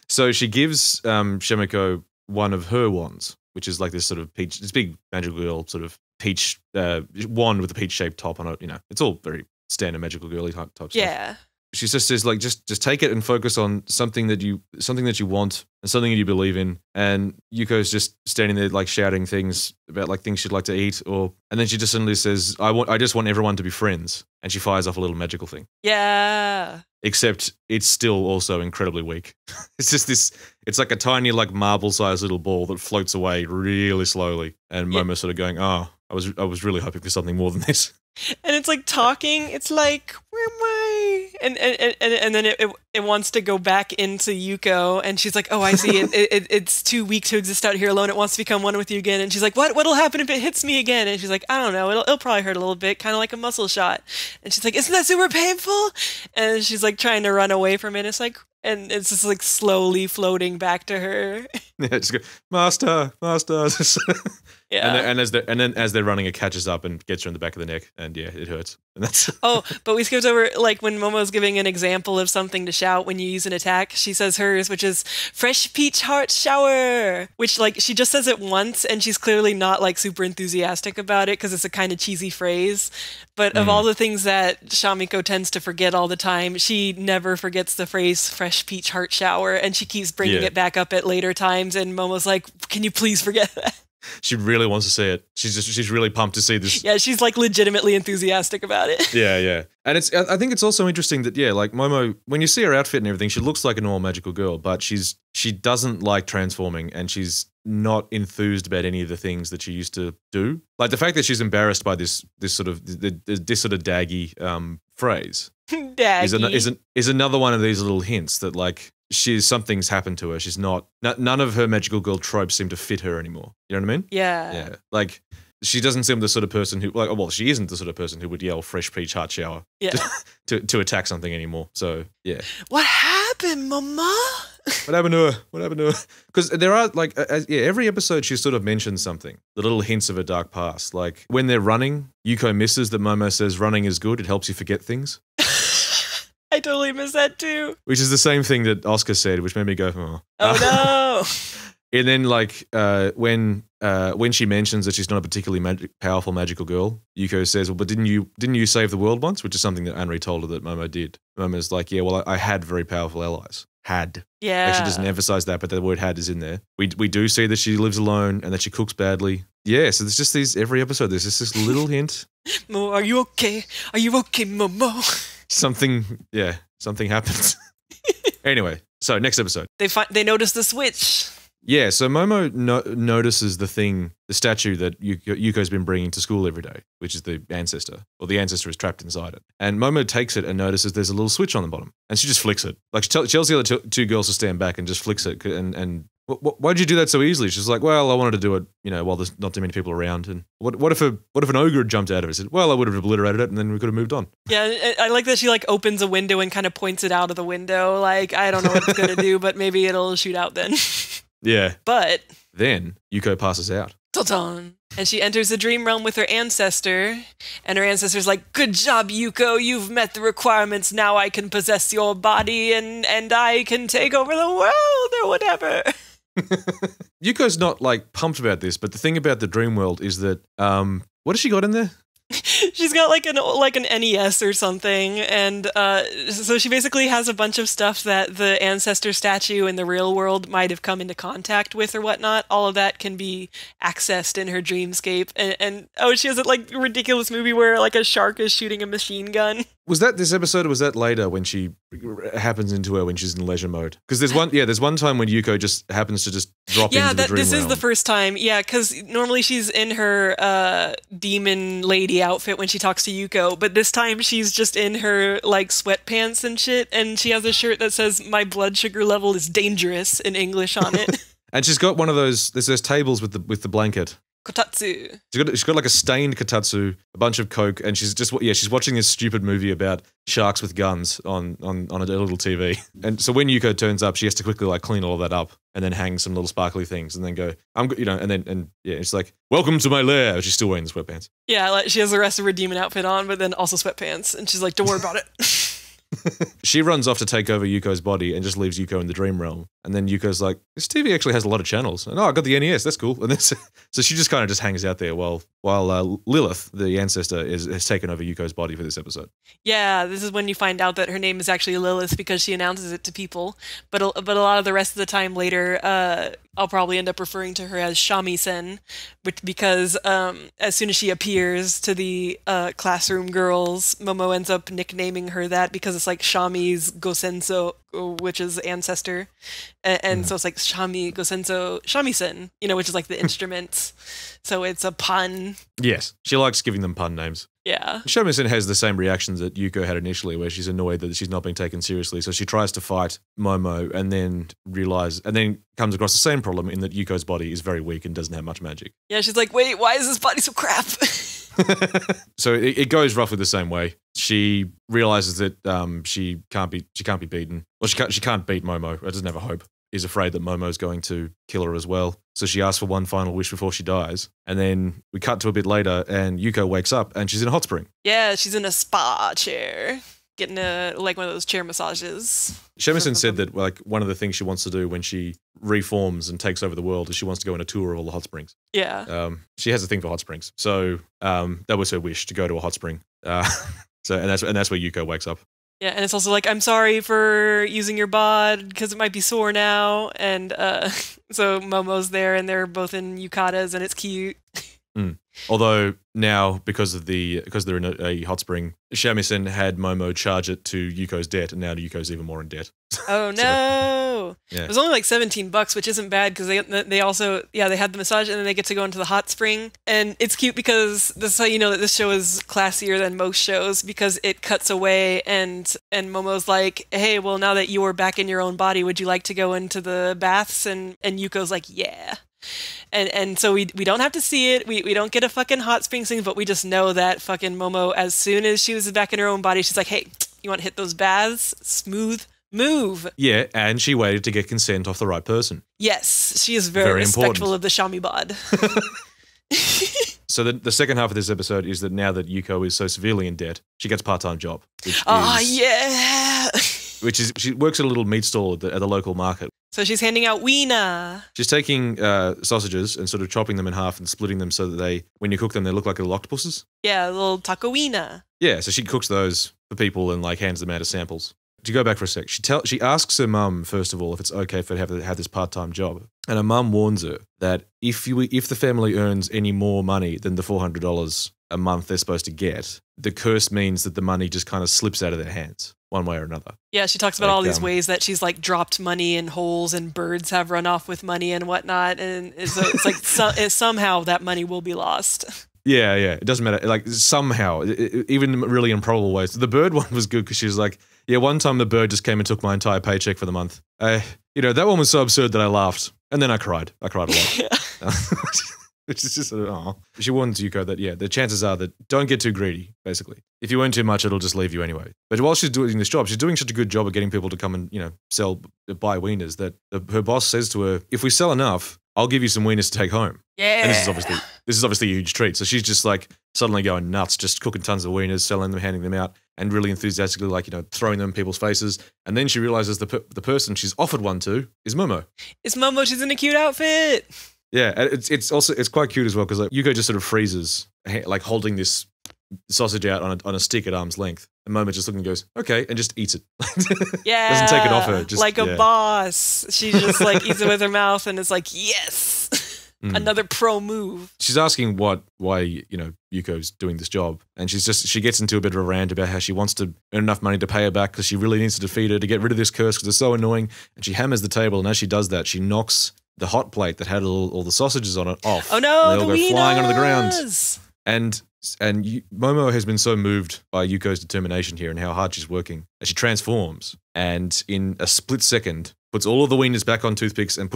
Speaker 1: So she gives Shamiko one of her wands, which is like this sort of peach, this big magical girl sort of peach wand with a peach-shaped top on it. You know, it's all very standard magical girly type stuff.
Speaker 2: Yeah.
Speaker 1: She just says like, just take it and focus on something that you want and something that you believe in. And Yuko's just standing there like shouting things about like things she'd like to eat, and then she just suddenly says, I just want everyone to be friends, and she fires off a little magical thing.
Speaker 2: Yeah.
Speaker 1: Except it's still also incredibly weak. It's just it's like a tiny like marble-sized little ball that floats away really slowly, and Momo's sort of going, oh, I was really hoping for something more than this.
Speaker 2: And it's like talking. It's like, where am I? And then it wants to go back into Yuko, and she's like, oh, I see. It's too weak to exist out here alone. It wants to become one with you again. And she's like, what'll happen if it hits me again? And she's like, I don't know. It'll probably hurt a little bit, kind of like a muscle shot. And she's like, isn't that super painful? And she's like trying to run away from it. It's like, and it's just like slowly floating back to her.
Speaker 1: Yeah, just go, master.
Speaker 2: Yeah.
Speaker 1: And then as they're running, it catches up and gets her in the back of the neck, and yeah, it hurts. And that's
Speaker 2: but we skipped over like when Momo's giving an example of something to shout when you use an attack. She says hers, which is fresh peach heart shower, which like she just says it once, and she's clearly not like super enthusiastic about it because it's a kind of cheesy phrase. But of all the things that Shamiko tends to forget all the time, she never forgets the phrase fresh peach heart shower, and she keeps bringing it back up at later times. And Momo's like, can you please forget that?
Speaker 1: She really wants to see it. She's really pumped to see this.
Speaker 2: Yeah, she's like legitimately enthusiastic about it.
Speaker 1: Yeah. And I think it's also interesting that like Momo, when you see her outfit and everything, she looks like a normal magical girl, but she doesn't like transforming, and she's not enthused about any of the things that she used to do. Like the fact that she's embarrassed by this sort of daggy phrase is another one of these little hints that like something's happened to her. She's none of her magical girl tropes seem to fit her anymore. You know what I mean?
Speaker 2: Yeah.
Speaker 1: Like she doesn't seem the sort of person who she isn't the sort of person who would yell fresh peach heart shower to attack something anymore. So yeah.
Speaker 2: What happened, Mama?
Speaker 1: What happened to her? Because there are like every episode she sort of mentions something, the little hints of a dark past. Like when they're running, Yuko misses that Momo says running is good. It helps you forget things.
Speaker 2: I totally missed that too.
Speaker 1: Which is the same thing that Oscar said, which made me go, oh.
Speaker 2: Oh
Speaker 1: no. And then like when she mentions that she's not a particularly powerful magical girl, Yuko says, well, but didn't you save the world once? Which is something that Anri told her that Momo did. Momo's like, yeah, well, I had very powerful allies. Had.
Speaker 2: Yeah.
Speaker 1: Like she doesn't emphasize that, but the word had is in there. We do see that she lives alone and that she cooks badly. Yeah, so there's just every episode, there's just this little hint.
Speaker 2: Mo, are you okay? Are you okay, Momo?
Speaker 1: Something happens. Anyway, so next episode.
Speaker 2: They notice the switch.
Speaker 1: Yeah, so Momo notices the statue that Yuko's been bringing to school every day, which is the ancestor, or the ancestor is trapped inside it. And Momo takes it and notices there's a little switch on the bottom, and she just flicks it. Like she tells the other two girls to stand back and just flicks it, and Why'd you do that so easily? She's like, well, I wanted to do it, while there's not too many people around. And what if an ogre had jumped out of it? I said, well, I would have obliterated it, and then we could have moved on.
Speaker 2: Yeah, I like that she like opens a window and kind of points it out of the window. Like, I don't know what it's gonna do, but maybe it'll shoot out then.
Speaker 1: Yeah.
Speaker 2: But
Speaker 1: then Yuko passes out.
Speaker 2: Ta-da. And she enters the dream realm with her ancestor, and her ancestor's like, good job, Yuko, you've met the requirements, now I can possess your body and I can take over the world or whatever.
Speaker 1: Yuko's not like pumped about this, but the thing about the dream world is that what has she got in there?
Speaker 2: She's got like an NES or something, and so she basically has a bunch of stuff that the ancestor statue in the real world might have come into contact with or whatnot. All of that can be accessed in her dreamscape, and she has a like ridiculous movie where like a shark is shooting a machine gun.
Speaker 1: Was that this episode, or was that later when she happens into her when she's in leisure mode? Because there's one time when Yuko just happens to just drop into the dream
Speaker 2: this
Speaker 1: realm.
Speaker 2: is the first time. Yeah, because normally she's in her demon lady outfit when she talks to Yuko, but this time she's just in her like sweatpants and shit, and she has a shirt that says "My blood sugar level is dangerous" in English on it.
Speaker 1: And she's got one of those. There's those tables with the blanket.
Speaker 2: Kotatsu.
Speaker 1: She's got like a stained kotatsu, a bunch of coke, and she's watching this stupid movie about sharks with guns on a little TV. And so when Yuko turns up, she has to quickly like clean all of that up and then hang some little sparkly things and then go, it's like, welcome to my lair. She's still wearing the sweatpants.
Speaker 2: Yeah, like she has the rest of her demon outfit on, but then also sweatpants, and she's like, don't worry about it.
Speaker 1: She runs off to take over Yuko's body and just leaves Yuko in the dream realm. And then Yuko's like, this TV actually has a lot of channels. And I got the NES, that's cool. And then, so she just kind of just hangs out there while Lilith, the ancestor, has taken over Yuko's body for this episode.
Speaker 2: Yeah, this is when you find out that her name is actually Lilith because she announces it to people. But a lot of the rest of the time later, I'll probably end up referring to her as Shami-sen, because as soon as she appears to the classroom girls, Momo ends up nicknaming her that because it's like Shami's Gosenso, which is ancestor. And so it's like Shami Gosenso Shami-sen, which is like the instruments. So it's a pun.
Speaker 1: Yes, she likes giving them pun names.
Speaker 2: Yeah.
Speaker 1: Shami-sen has the same reactions that Yuko had initially, where she's annoyed that she's not being taken seriously. So she tries to fight Momo and then comes across the same problem in that Yuko's body is very weak and doesn't have much magic.
Speaker 2: Yeah, she's like, wait, why is this body so crap?
Speaker 1: So it goes roughly the same way. She realizes that she can't be beaten. Well, she can't beat Momo. It doesn't have a hope. Is afraid that Momo's going to kill her as well. So she asks for one final wish before she dies. And then we cut to a bit later and Yuko wakes up and she's in a hot spring.
Speaker 2: Yeah, she's in a spa chair, getting one of those chair massages.
Speaker 1: Shami-sen said that like one of the things she wants to do when she reforms and takes over the world is she wants to go on a tour of all the hot springs.
Speaker 2: Yeah.
Speaker 1: She has a thing for hot springs. So that was her wish, to go to a hot spring. And that's where Yuko wakes up.
Speaker 2: Yeah, and it's also like, I'm sorry for using your bod because it might be sore now. And so Momo's there and they're both in yukatas and it's cute.
Speaker 1: Although now, because they're in a hot spring, Shami-sen had Momo charge it to Yuko's debt, and now Yuko's even more in debt.
Speaker 2: Oh no!
Speaker 1: Yeah.
Speaker 2: It was only like $17, which isn't bad because they also they had the massage and then they get to go into the hot spring, and it's cute because this is how you know that this show is classier than most shows because it cuts away and Momo's like, hey, well now that you're back in your own body, would you like to go into the baths? And Yuko's like, yeah. And so we don't have to see it. We don't get a fucking hot spring scene, but we just know that fucking Momo, as soon as she was back in her own body, she's like, hey, you want to hit those baths? Smooth move.
Speaker 1: Yeah, and she waited to get consent off the right person.
Speaker 2: Yes, she is very respectful of the Shami bod.
Speaker 1: So the second half of this episode is that now that Yuko is so severely in debt, she gets a part-time job.
Speaker 2: Yeah.
Speaker 1: Which is, she works at a little meat stall at the local market.
Speaker 2: So she's handing out wiener.
Speaker 1: She's taking sausages and sort of chopping them in half and splitting them so that when you cook them, they look like little octopuses.
Speaker 2: Yeah, a little taco wiener.
Speaker 1: Yeah, so she cooks those for people and like hands them out as samples. To go back for a sec, she asks her mum first of all if it's okay for her to have this part-time job, and her mum warns her that if the family earns any more money than the $400 a month they're supposed to get, the curse means that the money just kind of slips out of their hands one way or another.
Speaker 2: Yeah, she talks about all these ways that she's like dropped money in holes and birds have run off with money and whatnot, and it's like somehow that money will be lost. Yeah,
Speaker 1: it doesn't matter. Like somehow, even really improbable ways. The bird one was good because she was like, Yeah, one time the bird just came and took my entire paycheck for the month. That one was so absurd that I laughed. And then I cried. I cried a lot. Which is just sort of, oh. She warns Yuko that, the chances are that don't get too greedy, basically. If you earn too much, it'll just leave you anyway. But while she's doing this job, she's doing such a good job of getting people to come and, buy wieners that her boss says to her, if we sell enough, I'll give you some wieners to take home.
Speaker 2: Yeah.
Speaker 1: And this is obviously a huge treat. So she's just like suddenly going nuts, just cooking tons of wieners, selling them, handing them out, and really enthusiastically throwing them in people's faces. And then she realizes the person she's offered one to is Momo.
Speaker 2: It's Momo. She's in a cute outfit.
Speaker 1: Yeah, it's quite cute as well because Yuko just sort of freezes, like holding this sausage out on a stick at arm's length. And Momo just looking and goes, okay, and just eats it.
Speaker 2: Yeah.
Speaker 1: Doesn't take it off her. Just,
Speaker 2: like a boss. She just eats it with her mouth and it's like, yes, another pro move.
Speaker 1: She's asking why Yuko's doing this job. And she gets into a bit of a rant about how she wants to earn enough money to pay her back because she really needs to defeat her to get rid of this curse because it's so annoying. And she hammers the table, and as she does that, she knocks the hot plate that had all the sausages on it off.
Speaker 2: Oh no,
Speaker 1: and they all go flying onto the ground. And Momo has been so moved by Yuko's determination here and how hard she's working that she transforms and in a split second puts all of the wieners back on toothpicks and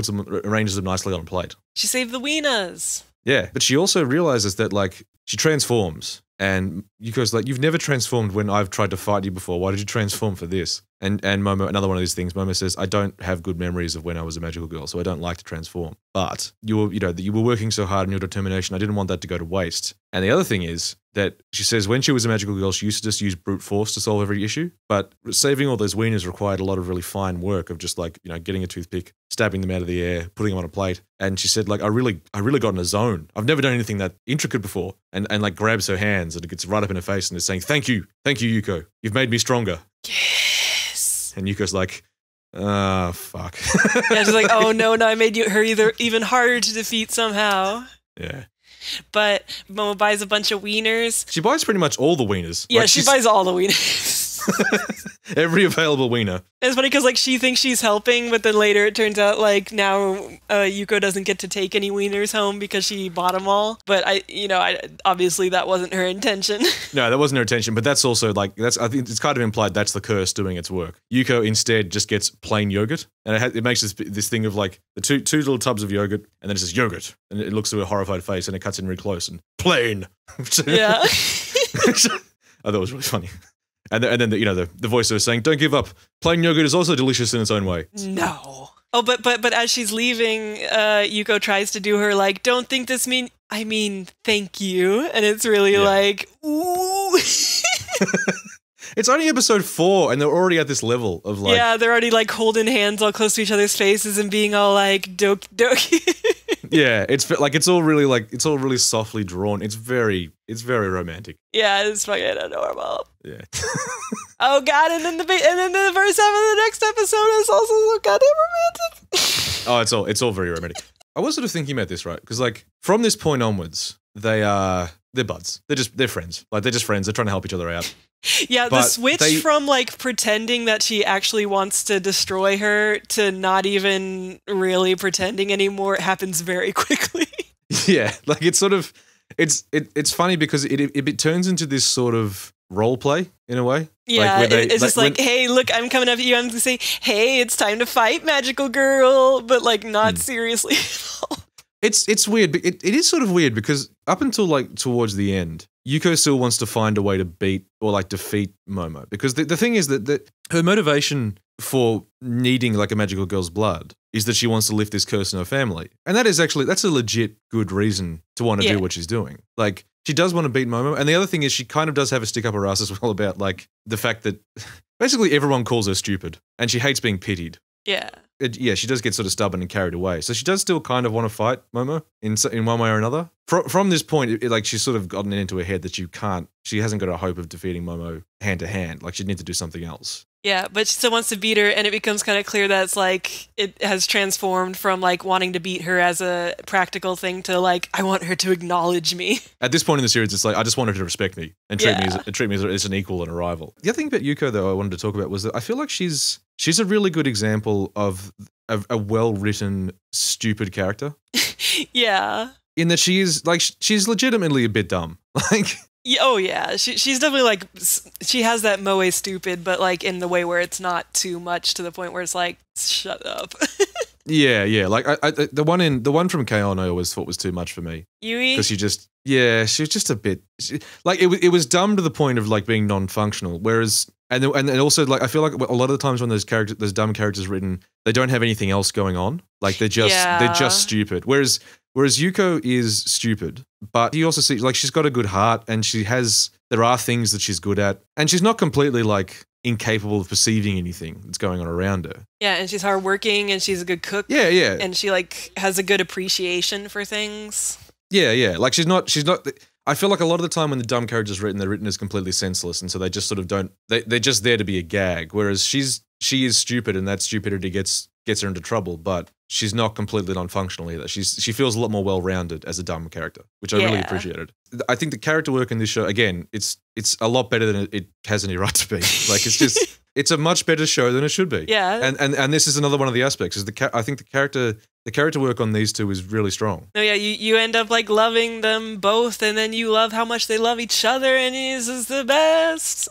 Speaker 1: arranges them nicely on a plate.
Speaker 2: She saved the wieners.
Speaker 1: Yeah, but she also realizes that she transforms and Yuko's like, you've never transformed when I've tried to fight you before. Why did you transform for this? And Momo, another one of these things, Momo says, I don't have good memories of when I was a magical girl, so I don't like to transform. But you were working so hard in your determination, I didn't want that to go to waste. And the other thing is that she says when she was a magical girl, she used to just use brute force to solve every issue. But saving all those wieners required a lot of really fine work of just getting a toothpick, stabbing them out of the air, putting them on a plate. And she said, I really got in a zone. I've never done anything that intricate before. And grabs her hands and it gets right up in her face and is saying, thank you, Yuko. You've made me stronger.
Speaker 2: Yes.
Speaker 1: And Yuko's like, fuck.
Speaker 2: Yeah, she's like, oh no, I made her even harder to defeat somehow.
Speaker 1: Yeah.
Speaker 2: But Momo buys a bunch of wieners.
Speaker 1: She buys pretty much all the wieners.
Speaker 2: Yeah, she buys all the wieners.
Speaker 1: Every available wiener.
Speaker 2: It's funny because she thinks she's helping, but then later it turns out now Yuko doesn't get to take any wieners home because she bought them all. But I obviously that wasn't her intention.
Speaker 1: No, that wasn't her intention. But that's also I think it's kind of implied that's the curse doing its work. Yuko instead just gets plain yogurt, and it makes this thing of the two little tubs of yogurt, and then it says yogurt, and it looks to a horrified face, and it cuts in really close and plain.
Speaker 2: Yeah.
Speaker 1: I thought it was really funny. And then the voiceover saying, "Don't give up. Plain yogurt is also delicious in its own way."
Speaker 2: No. Oh, but as she's leaving, Yuko tries to do her don't think this I mean thank you, and it's really ooh.
Speaker 1: It's only episode 4, and they're already at this level of
Speaker 2: yeah, they're already holding hands all close to each other's faces and being all doki doki.
Speaker 1: Yeah, it's all really softly drawn. It's very romantic.
Speaker 2: Yeah, it's fucking adorable.
Speaker 1: Yeah.
Speaker 2: Oh god, and then the first half of the next episode is also so goddamn romantic.
Speaker 1: Oh, it's all very romantic. I was sort of thinking about this, right? Because from this point onwards, they're buds. They're friends. They're just friends. They're trying to help each other out.
Speaker 2: Yeah, the switch from pretending that she actually wants to destroy her to not even really pretending anymore happens very quickly.
Speaker 1: Yeah, it's funny because it turns into this sort of role play in a way.
Speaker 2: Yeah, it's just hey, look, I'm coming up at you. I'm gonna say, hey, it's time to fight, magical girl, but not seriously at all.
Speaker 1: It's weird, but it is sort of weird because up until towards the end, Yuko still wants to find a way to beat or defeat Momo. Because the thing is that her motivation for needing a magical girl's blood is that she wants to lift this curse in her family. And that's a legit good reason to want to do what she's doing. She does want to beat Momo. And the other thing is she kind of does have a stick up her ass as well about the fact that basically everyone calls her stupid and she hates being pitied.
Speaker 2: Yeah.
Speaker 1: She does get sort of stubborn and carried away. So she does still kind of want to fight Momo in one way or another. From this point, she's sort of gotten it into her head that she hasn't got a hope of defeating Momo hand to hand. She'd need to do something else.
Speaker 2: Yeah, but she still wants to beat her, and it becomes kind of clear that it's it has transformed from wanting to beat her as a practical thing to I want her to acknowledge me.
Speaker 1: At this point in the series, it's I just want her to respect me and treat me as an equal and a rival. The other thing about Yuko though I wanted to talk about was that I feel like she's a really good example of a well-written stupid character.
Speaker 2: Yeah.
Speaker 1: In that she is she's legitimately a bit dumb.
Speaker 2: Yeah, oh yeah, she's definitely like she has that moe stupid, but like in the way where it's not too much to the point where it's like shut up.
Speaker 1: Yeah, yeah. Like the one from K-On! I always thought was too much for me
Speaker 2: Yui?
Speaker 1: because she was just a bit like it was dumb to the point of like being non-functional. Whereas and also like I feel like a lot of the times when those dumb characters written, they don't have anything else going on. Like they're just stupid. Whereas Yuko is stupid, but you also see like she's got a good heart and there are things that she's good at, and she's not completely like incapable of perceiving anything that's going on around her.
Speaker 2: Yeah, and she's hardworking and she's a good cook.
Speaker 1: Yeah, yeah.
Speaker 2: And she like has a good appreciation for things.
Speaker 1: Yeah, yeah. Like she's not I feel like a lot of the time when the dumb character's written, they're written as completely senseless, and so they just sort of don't they're just there to be a gag. Whereas she is stupid, and that stupidity gets her into trouble, but she's not completely non-functional either. She feels a lot more well-rounded as a dumb character, which I really appreciated. I think the character work in this show, again, it's a lot better than it has any right to be. Like it's a much better show than it should be.
Speaker 2: Yeah.
Speaker 1: And this is another one of the aspects is I think the character work on these two is really strong.
Speaker 2: No, yeah, you end up like loving them both, and then you love how much they love each other, and this is the best.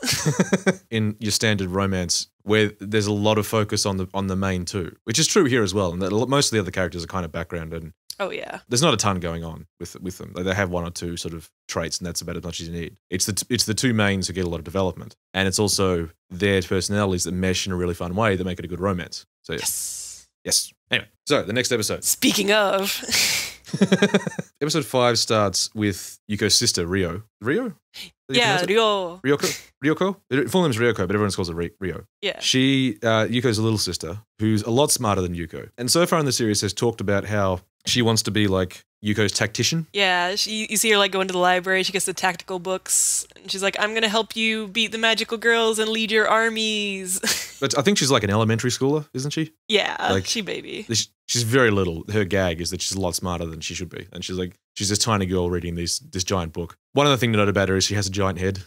Speaker 1: In your standard romance, where there's a lot of focus on the main two, which is true here as well, and that most of the other characters are kind of background, and
Speaker 2: oh yeah,
Speaker 1: there's not a ton going on with them. Like, they have one or two sort of traits, and that's about as much as you need. It's the two mains who get a lot of development, and it's also their personalities that mesh in a really fun way that make it a good romance. So yes. Anyway, so the next episode.
Speaker 2: Speaking of.
Speaker 1: Episode 5 starts with Yuko's sister, Rio. Rio?
Speaker 2: Yeah, Rio.
Speaker 1: Ryoko? Full name's Ryoko, but everyone calls her Rio.
Speaker 2: Yeah.
Speaker 1: Yuko's a little sister who's a lot smarter than Yuko. And so far in the series has talked about how she wants to be like Yuko's tactician.
Speaker 2: Yeah, you see her like going to the library, she gets the tactical books, and she's like, I'm gonna help you beat the magical girls and lead your armies.
Speaker 1: But I think she's like an elementary schooler, isn't she?
Speaker 2: Yeah,
Speaker 1: like,
Speaker 2: she baby.
Speaker 1: She's very little. Her gag is that she's a lot smarter than she should be. And she's this tiny girl reading this giant book. One other thing to note about her is she has a giant head.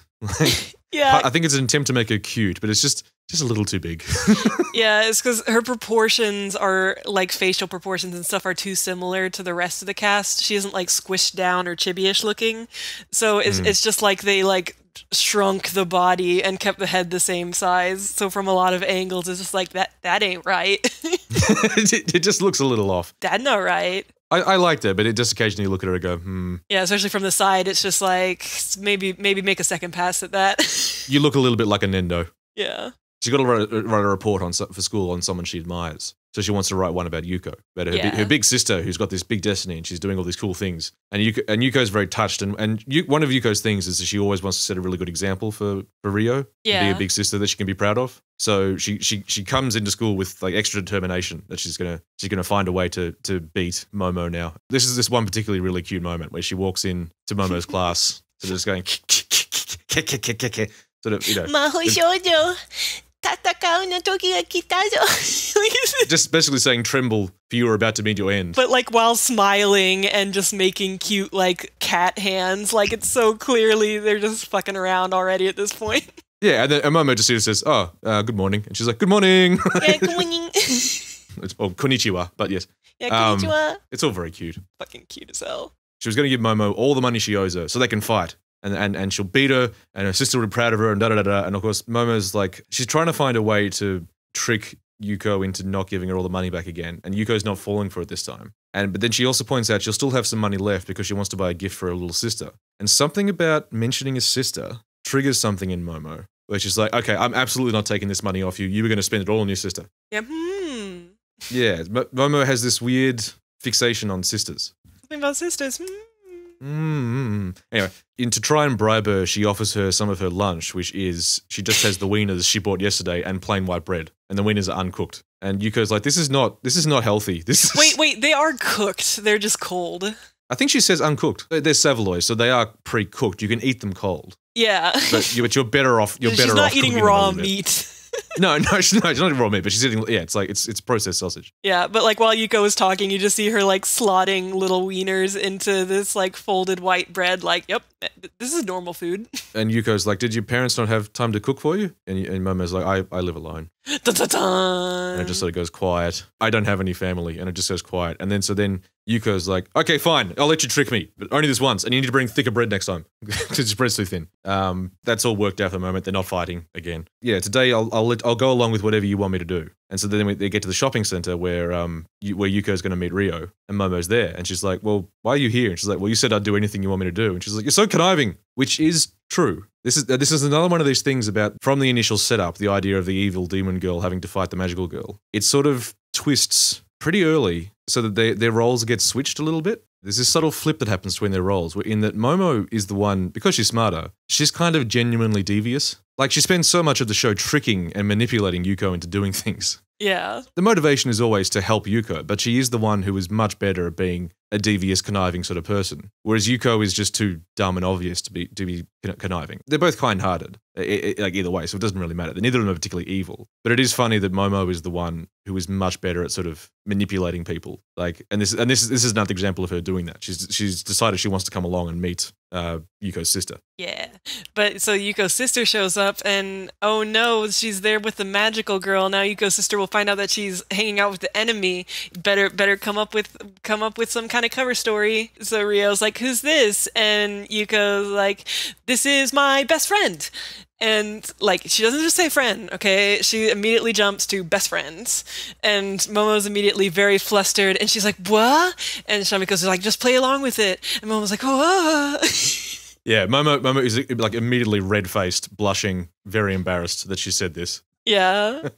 Speaker 2: Yeah.
Speaker 1: I think it's an attempt to make her cute, but it's just a little too big.
Speaker 2: Yeah, it's because her proportions are like facial proportions and stuff are too similar to the rest of the cast. She isn't like squished down or chibi-ish looking. So it's just like they like shrunk the body and kept the head the same size. So from a lot of angles, it's just like that ain't right.
Speaker 1: It just looks a little off.
Speaker 2: That not right.
Speaker 1: I liked it, but it just occasionally look at her and go,
Speaker 2: Yeah, especially from the side, it's just like maybe make a second pass at that.
Speaker 1: You look a little bit like a Nendo.
Speaker 2: Yeah.
Speaker 1: She's got to write a report for school on someone she admires. So she wants to write one about Yuko, about her big sister who's got this big destiny and she's doing all these cool things. And Yuko's very touched. And one of Yuko's things is that she always wants to set a really good example for Rio.
Speaker 2: Yeah.
Speaker 1: Be a big sister that she can be proud of. So she comes into school with like extra determination that she's gonna find a way to beat Momo now. This is this one particularly really cute moment where she walks in to Momo's class, sort of just going sort of, you know. Just basically saying tremble for you are about to meet your end.
Speaker 2: But like while smiling and just making cute like cat hands, like it's so clearly they're just fucking around already at this point.
Speaker 1: Yeah, and then Momo just says, good morning. And she's like, good morning.
Speaker 2: Yeah, good morning.
Speaker 1: It's konnichiwa, but yes.
Speaker 2: Yeah, konnichiwa.
Speaker 1: It's all very cute.
Speaker 2: Fucking cute as hell.
Speaker 1: She was going to give Momo all the money she owes her so they can fight. And she'll beat her, and her sister will be proud of her, and da-da-da-da. And of course, Momo's like, she's trying to find a way to trick Yuko into not giving her all the money back again. And Yuko's not falling for it this time. But then she also points out she'll still have some money left because she wants to buy a gift for her little sister. And something about mentioning a sister triggers something in Momo, where she's like, okay, I'm absolutely not taking this money off you. You were going to spend it all on your sister.
Speaker 2: Yeah.
Speaker 1: Yeah, Momo has this weird fixation on sisters.
Speaker 2: Something about sisters.
Speaker 1: Anyway, to try and bribe her, she offers her some of her lunch, which is she just has the wieners she bought yesterday and plain white bread, and the wieners are uncooked. And Yuko's like, this is not healthy.
Speaker 2: Wait, they are cooked. They're just cold.
Speaker 1: I think she says uncooked. They're saveloys, so they are pre-cooked. You can eat them cold.
Speaker 2: Yeah,
Speaker 1: but you're better off.
Speaker 2: She's not eating raw meat.
Speaker 1: No, she's not eating raw meat, but she's eating, it's like, it's processed sausage.
Speaker 2: Yeah, but like while Yuko is talking, you just see her like slotting little wieners into this like folded white bread, like, yep, this is normal food. And
Speaker 1: Yuko's like, did your parents not have time to cook for you? And Momo's like, I live alone. Dun, dun, dun. And it just sort of goes quiet. I don't have any family, and it just goes quiet. And then Yuko's like, okay, fine, I'll let you trick me, but only this once, and you need to bring thicker bread next time because his bread's too thin. That's all worked out for the moment. They're not fighting again. Yeah, today I'll go along with whatever you want me to do. And so then they get to the shopping center where Yuko's going to meet Rio, and Momo's there, and she's like, well, why are you here? And she's like, well, you said I'd do anything you want me to do. And she's like, you're so conniving, which is true. This is another one of these things about, from the initial setup, the idea of the evil demon girl having to fight the magical girl. It sort of twists pretty early so that their roles get switched a little bit. There's this subtle flip that happens between their roles, where in that Momo is the one, because she's smarter, she's kind of genuinely devious. Like, she spends so much of the show tricking and manipulating Yuko into doing things.
Speaker 2: Yeah.
Speaker 1: The motivation is always to help Yuko, but she is the one who is much better at being a devious, conniving sort of person. Whereas Yuko is just too dumb and obvious to be conniving. They're both kind-hearted, like either way, so it doesn't really matter. Neither of them are particularly evil. But it is funny that Momo is the one who is much better at sort of manipulating people. Like, and this is another example of her doing that. She's decided she wants to come along and meet Yuko's sister.
Speaker 2: Yeah. But so Yuko's sister shows up, and oh no, she's there with the magical girl. Now Yuko's sister will find out that she's hanging out with the enemy. Better come up with some kind of cover story. So Rio's like, who's this? And Yuko's like, this is my best friend. And, like, she doesn't just say friend, okay? She immediately jumps to best friends. And Momo's immediately very flustered. And she's like, what? And Shamiko's like, just play along with it. And Momo's like, oh.
Speaker 1: Yeah, Momo is, like, immediately red-faced, blushing, very embarrassed that she said this.
Speaker 2: Yeah.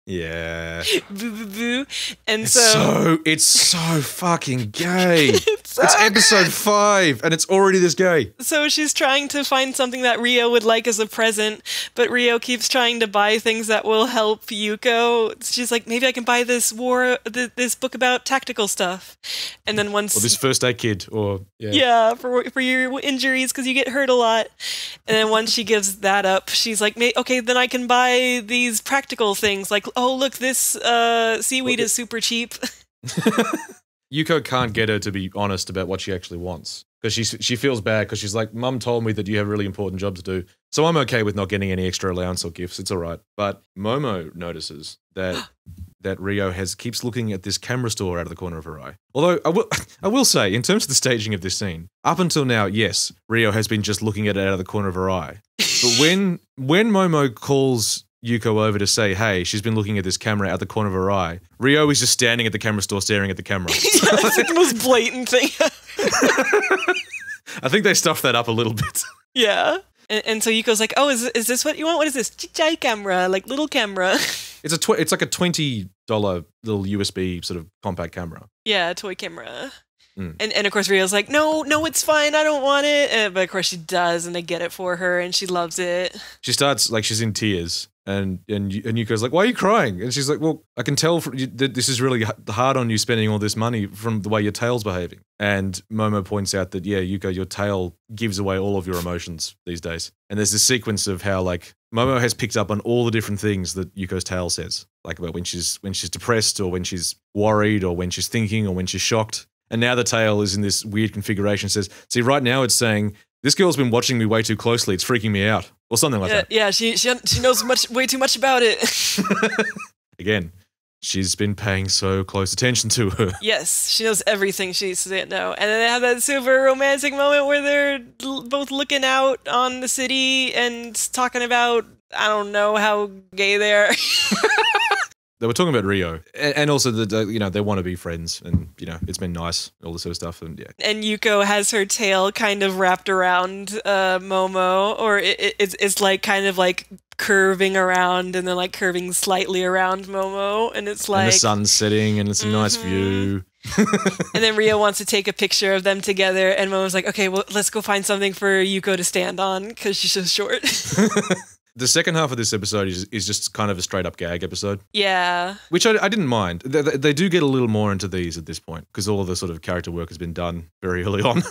Speaker 1: Yeah.
Speaker 2: Boo, boo, boo. And
Speaker 1: It's so fucking gay.
Speaker 2: It's
Speaker 1: episode 5 and it's already this gay.
Speaker 2: So she's trying to find something that Rio would like as a present, but Rio keeps trying to buy things that will help Yuko. She's like, maybe I can buy this book about tactical stuff. And then once...
Speaker 1: Or this first aid kit, or...
Speaker 2: Yeah, for your injuries, because you get hurt a lot. And then once she gives that up, she's like, okay, then I can buy these practical things, like, oh, look, this seaweed is super cheap.
Speaker 1: Yuko can't get her to be honest about what she actually wants. Because she feels bad, because she's like, Mum told me that you have a really important job to do. So I'm okay with not getting any extra allowance or gifts. It's all right. But Momo notices that Rio keeps looking at this camera store out of the corner of her eye. Although, I will say, in terms of the staging of this scene, up until now, yes, Rio has been just looking at it out of the corner of her eye. But when Momo calls Yuko over to say, hey, she's been looking at this camera out the corner of her eye, Rio is just standing at the camera store staring at the camera.
Speaker 2: Yeah, it's like the most blatant thing.
Speaker 1: I think they stuffed that up a little bit.
Speaker 2: Yeah. And so Yuko's like, oh, is this what you want? What is this? Chichai camera, like little camera.
Speaker 1: It's like a $20 little USB sort of compact camera.
Speaker 2: Yeah, toy camera. Mm. And of course Rio's like, no, it's fine, I don't want it. But of course she does, and they get it for her, and she loves it. She
Speaker 1: starts, like, she's in tears. And Yuko's like, why are you crying? And she's like, well, I can tell that this is really hard on you, spending all this money, from the way your tail's behaving. And Momo points out that, yeah, Yuko, your tail gives away all of your emotions these days. And there's this sequence of how, like, Momo has picked up on all the different things that Yuko's tail says, like about when she's depressed, or when she's worried, or when she's thinking, or when she's shocked. And now the tail is in this weird configuration. It says, see, right now it's saying, this girl's been watching me way too closely. It's freaking me out. Or something like that.
Speaker 2: Yeah, she knows way too much about it.
Speaker 1: Again, she's been paying so close attention to her.
Speaker 2: Yes, she knows everything she needs to know. And then they have that super romantic moment where they're both looking out on the city and talking about, I don't know how gay they are.
Speaker 1: They were talking about Rio, and also that they want to be friends, and it's been nice, all this sort of stuff, and yeah.
Speaker 2: And Yuko has her tail kind of wrapped around Momo, or it's like kind of like curving around, and then like curving slightly around Momo, and it's like,
Speaker 1: and the sun's setting, and it's a nice view.
Speaker 2: And then Rio wants to take a picture of them together, and Momo's like, okay, well, let's go find something for Yuko to stand on because she's so short.
Speaker 1: The second half of this episode is just kind of a straight-up gag episode.
Speaker 2: Yeah.
Speaker 1: Which I didn't mind. They do get a little more into these at this point, because all of the sort of character work has been done very early on.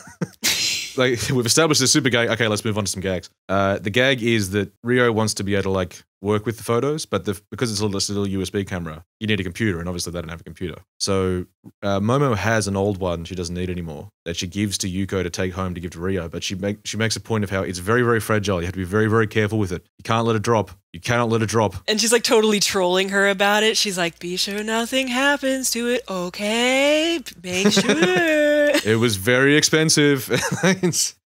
Speaker 1: like we've established a super gag. Okay, let's move on to some gags. The gag is that Rio wants to be able to like work with the photos, but because it's a little USB camera, you need a computer, and obviously they don't have a computer. So Momo has an old one she doesn't need anymore that she gives to Yuko to take home to give to Rio, but she makes a point of how it's very, very fragile. You have to be very, very careful with it. You can't let it drop. You cannot let it drop.
Speaker 2: And she's like totally trolling her about it. She's like, be sure nothing happens to it, okay? Make sure.
Speaker 1: It was very expensive.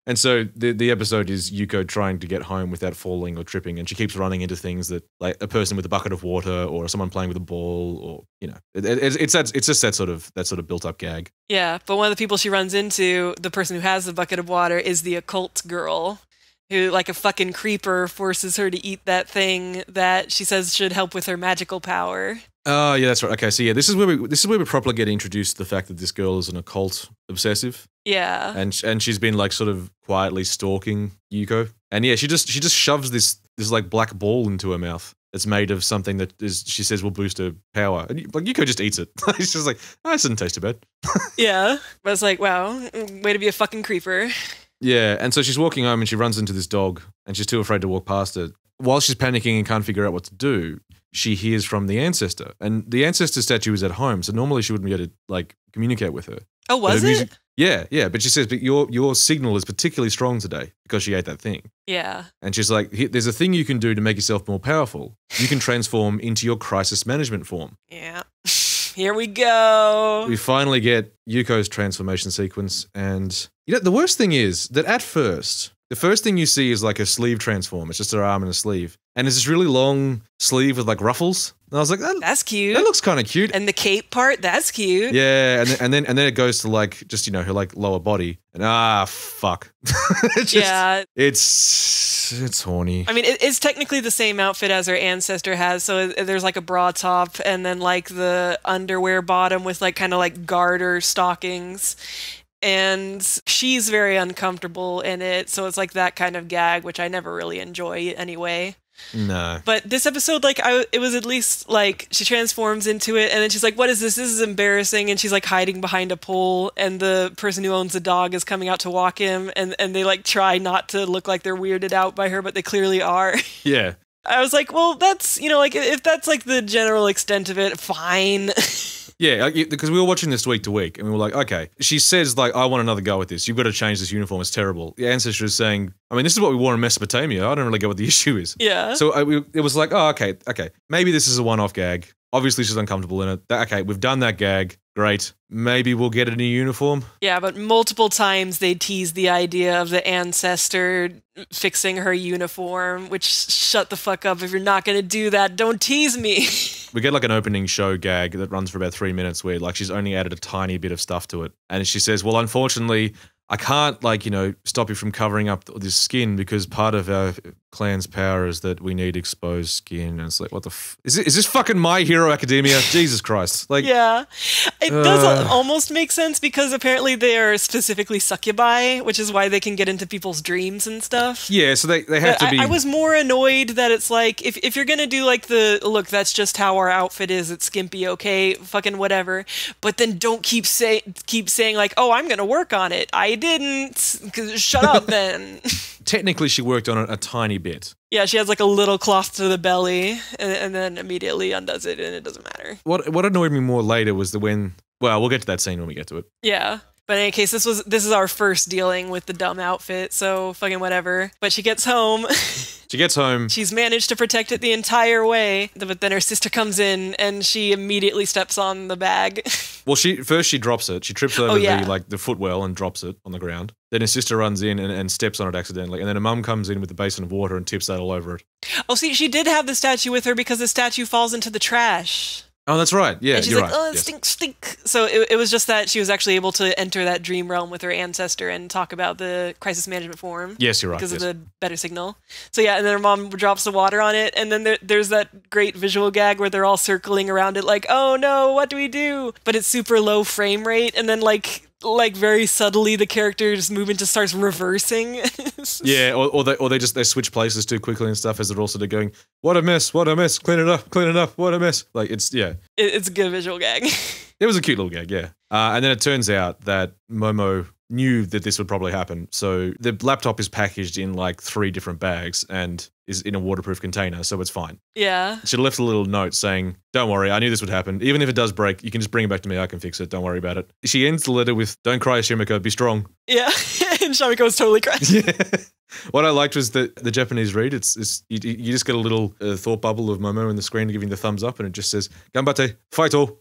Speaker 1: And so the episode is Yuko trying to get home without falling or tripping, and she keeps running into things that, like a person with a bucket of water or someone playing with a ball, or it's just that sort of built up gag.
Speaker 2: Yeah, but one of the people she runs into, the person who has the bucket of water, is the occult girl, who, like a fucking creeper, forces her to eat that thing that she says should help with her magical power.
Speaker 1: Oh, yeah, that's right. Okay, so yeah, this is where we properly get introduced to the fact that this girl is an occult obsessive.
Speaker 2: Yeah.
Speaker 1: And she's been like sort of quietly stalking Yuko. And yeah, she just shoves this like black ball into her mouth that's made of something that she says will boost her power. And like Yuko just eats it. She's just like, oh, this doesn't taste too bad.
Speaker 2: Yeah. But it's like, wow, way to be a fucking creeper.
Speaker 1: Yeah, and so she's walking home and she runs into this dog and she's too afraid to walk past it. While she's panicking and can't figure out what to do, she hears from the ancestor. And the ancestor statue is at home, so normally she wouldn't be able to like communicate with her.
Speaker 2: Oh, was it?
Speaker 1: Yeah, but she says, but your signal is particularly strong today because she ate that thing.
Speaker 2: Yeah.
Speaker 1: And she's like, there's a thing you can do to make yourself more powerful. You can transform into your crisis management form.
Speaker 2: Yeah. Here we go.
Speaker 1: We finally get Yuko's transformation sequence, and the worst thing is that at first, the first thing you see is like a sleeve transform. It's just her arm and a sleeve. And it's this really long sleeve with like ruffles. And I was like,
Speaker 2: that's cute.
Speaker 1: That looks kind of cute.
Speaker 2: And the cape part, that's cute.
Speaker 1: Yeah, and then it goes to like just her like lower body. And fuck. It's horny.
Speaker 2: I mean, it's technically the same outfit as her ancestor has. So there's like a bra top and then like the underwear bottom with like kind of like garter stockings. And she's very uncomfortable in it, so it's like that kind of gag, which I never really enjoy anyway.
Speaker 1: No.
Speaker 2: But this episode, like, it was at least, like, she transforms into it, and then she's like, what is this? This is embarrassing, and she's, like, hiding behind a pole, and the person who owns the dog is coming out to walk him, and they, like, try not to look like they're weirded out by her, but they clearly are.
Speaker 1: Yeah.
Speaker 2: I was like, well, that's, like, if that's, like, the general extent of it, fine.
Speaker 1: Yeah, because we were watching this week to week, and we were like, okay, she says, like, I want another go at this. You've got to change this uniform. It's terrible. The ancestor is saying, I mean, this is what we wore in Mesopotamia. I don't really get what the issue is.
Speaker 2: Yeah.
Speaker 1: So it was like, oh, okay. Maybe this is a one-off gag. Obviously, she's uncomfortable in it. Okay, we've done that gag. Great. Maybe we'll get a new uniform.
Speaker 2: Yeah, but multiple times they tease the idea of the ancestor fixing her uniform, which shut the fuck up. If you're not going to do that, don't tease me.
Speaker 1: We get like an opening show gag that runs for about 3 minutes where like she's only added a tiny bit of stuff to it. And she says, well, unfortunately, I can't stop you from covering up this skin because part of our clan's power is that we need exposed skin. And it's like, what the is this fucking My Hero Academia? Jesus Christ. Like,
Speaker 2: yeah. It does almost make sense because apparently they are specifically succubi, which is why they can get into people's dreams and stuff.
Speaker 1: Yeah, so they have to be...
Speaker 2: I was more annoyed that it's like, if you're going to do like look, that's just how our outfit is, it's skimpy, okay, fucking whatever. But then don't keep saying like, oh, I'm going to work on it. I didn't. Shut up then.
Speaker 1: Technically, she worked on it a tiny bit.
Speaker 2: Yeah, she has like a little cloth to the belly and then immediately undoes it and it doesn't matter.
Speaker 1: What annoyed me more later was we'll get to that scene when we get to it.
Speaker 2: Yeah. But in any case, this is our first dealing with the dumb outfit, so fucking whatever. But she gets home. She's managed to protect it the entire way, but then her sister comes in and she immediately steps on the bag.
Speaker 1: Well, she drops it. She trips over the footwell and drops it on the ground. Then her sister runs in and steps on it accidentally. And then her mum comes in with a basin of water and tips that all over it.
Speaker 2: Oh, see, she did have the statue with her because the statue falls into the trash.
Speaker 1: Oh, that's right. Yeah,
Speaker 2: and she's
Speaker 1: you're
Speaker 2: like,
Speaker 1: right.
Speaker 2: oh, it stink. So it was just that she was actually able to enter that dream realm with her ancestor and talk about the crisis management form.
Speaker 1: Yes, you're right.
Speaker 2: Because of the better signal. So yeah, and then her mom drops the water on it, and then there's that great visual gag where they're all circling around it like, oh no, what do we do? But it's super low frame rate, and then like very subtly the character just starts reversing.
Speaker 1: Yeah, or they switch places too quickly and stuff as they're also going, what a mess, clean it up, what a mess. Like it's a
Speaker 2: good visual gag.
Speaker 1: It was a cute little gag, yeah. And then it turns out that Momo knew that this would probably happen. So the laptop is packaged in like 3 different bags and is in a waterproof container, so it's fine.
Speaker 2: Yeah.
Speaker 1: She left a little note saying, "Don't worry, I knew this would happen. Even if it does break, you can just bring it back to me. I can fix it. Don't worry about it." She ends the letter with, "Don't cry, Shimiko. Be strong."
Speaker 2: Yeah. And Shamiko was totally crying.
Speaker 1: Yeah. What I liked was the Japanese read. It's you just get a little thought bubble of Momo on the screen giving the thumbs up, and it just says, "Ganbatte, fight all."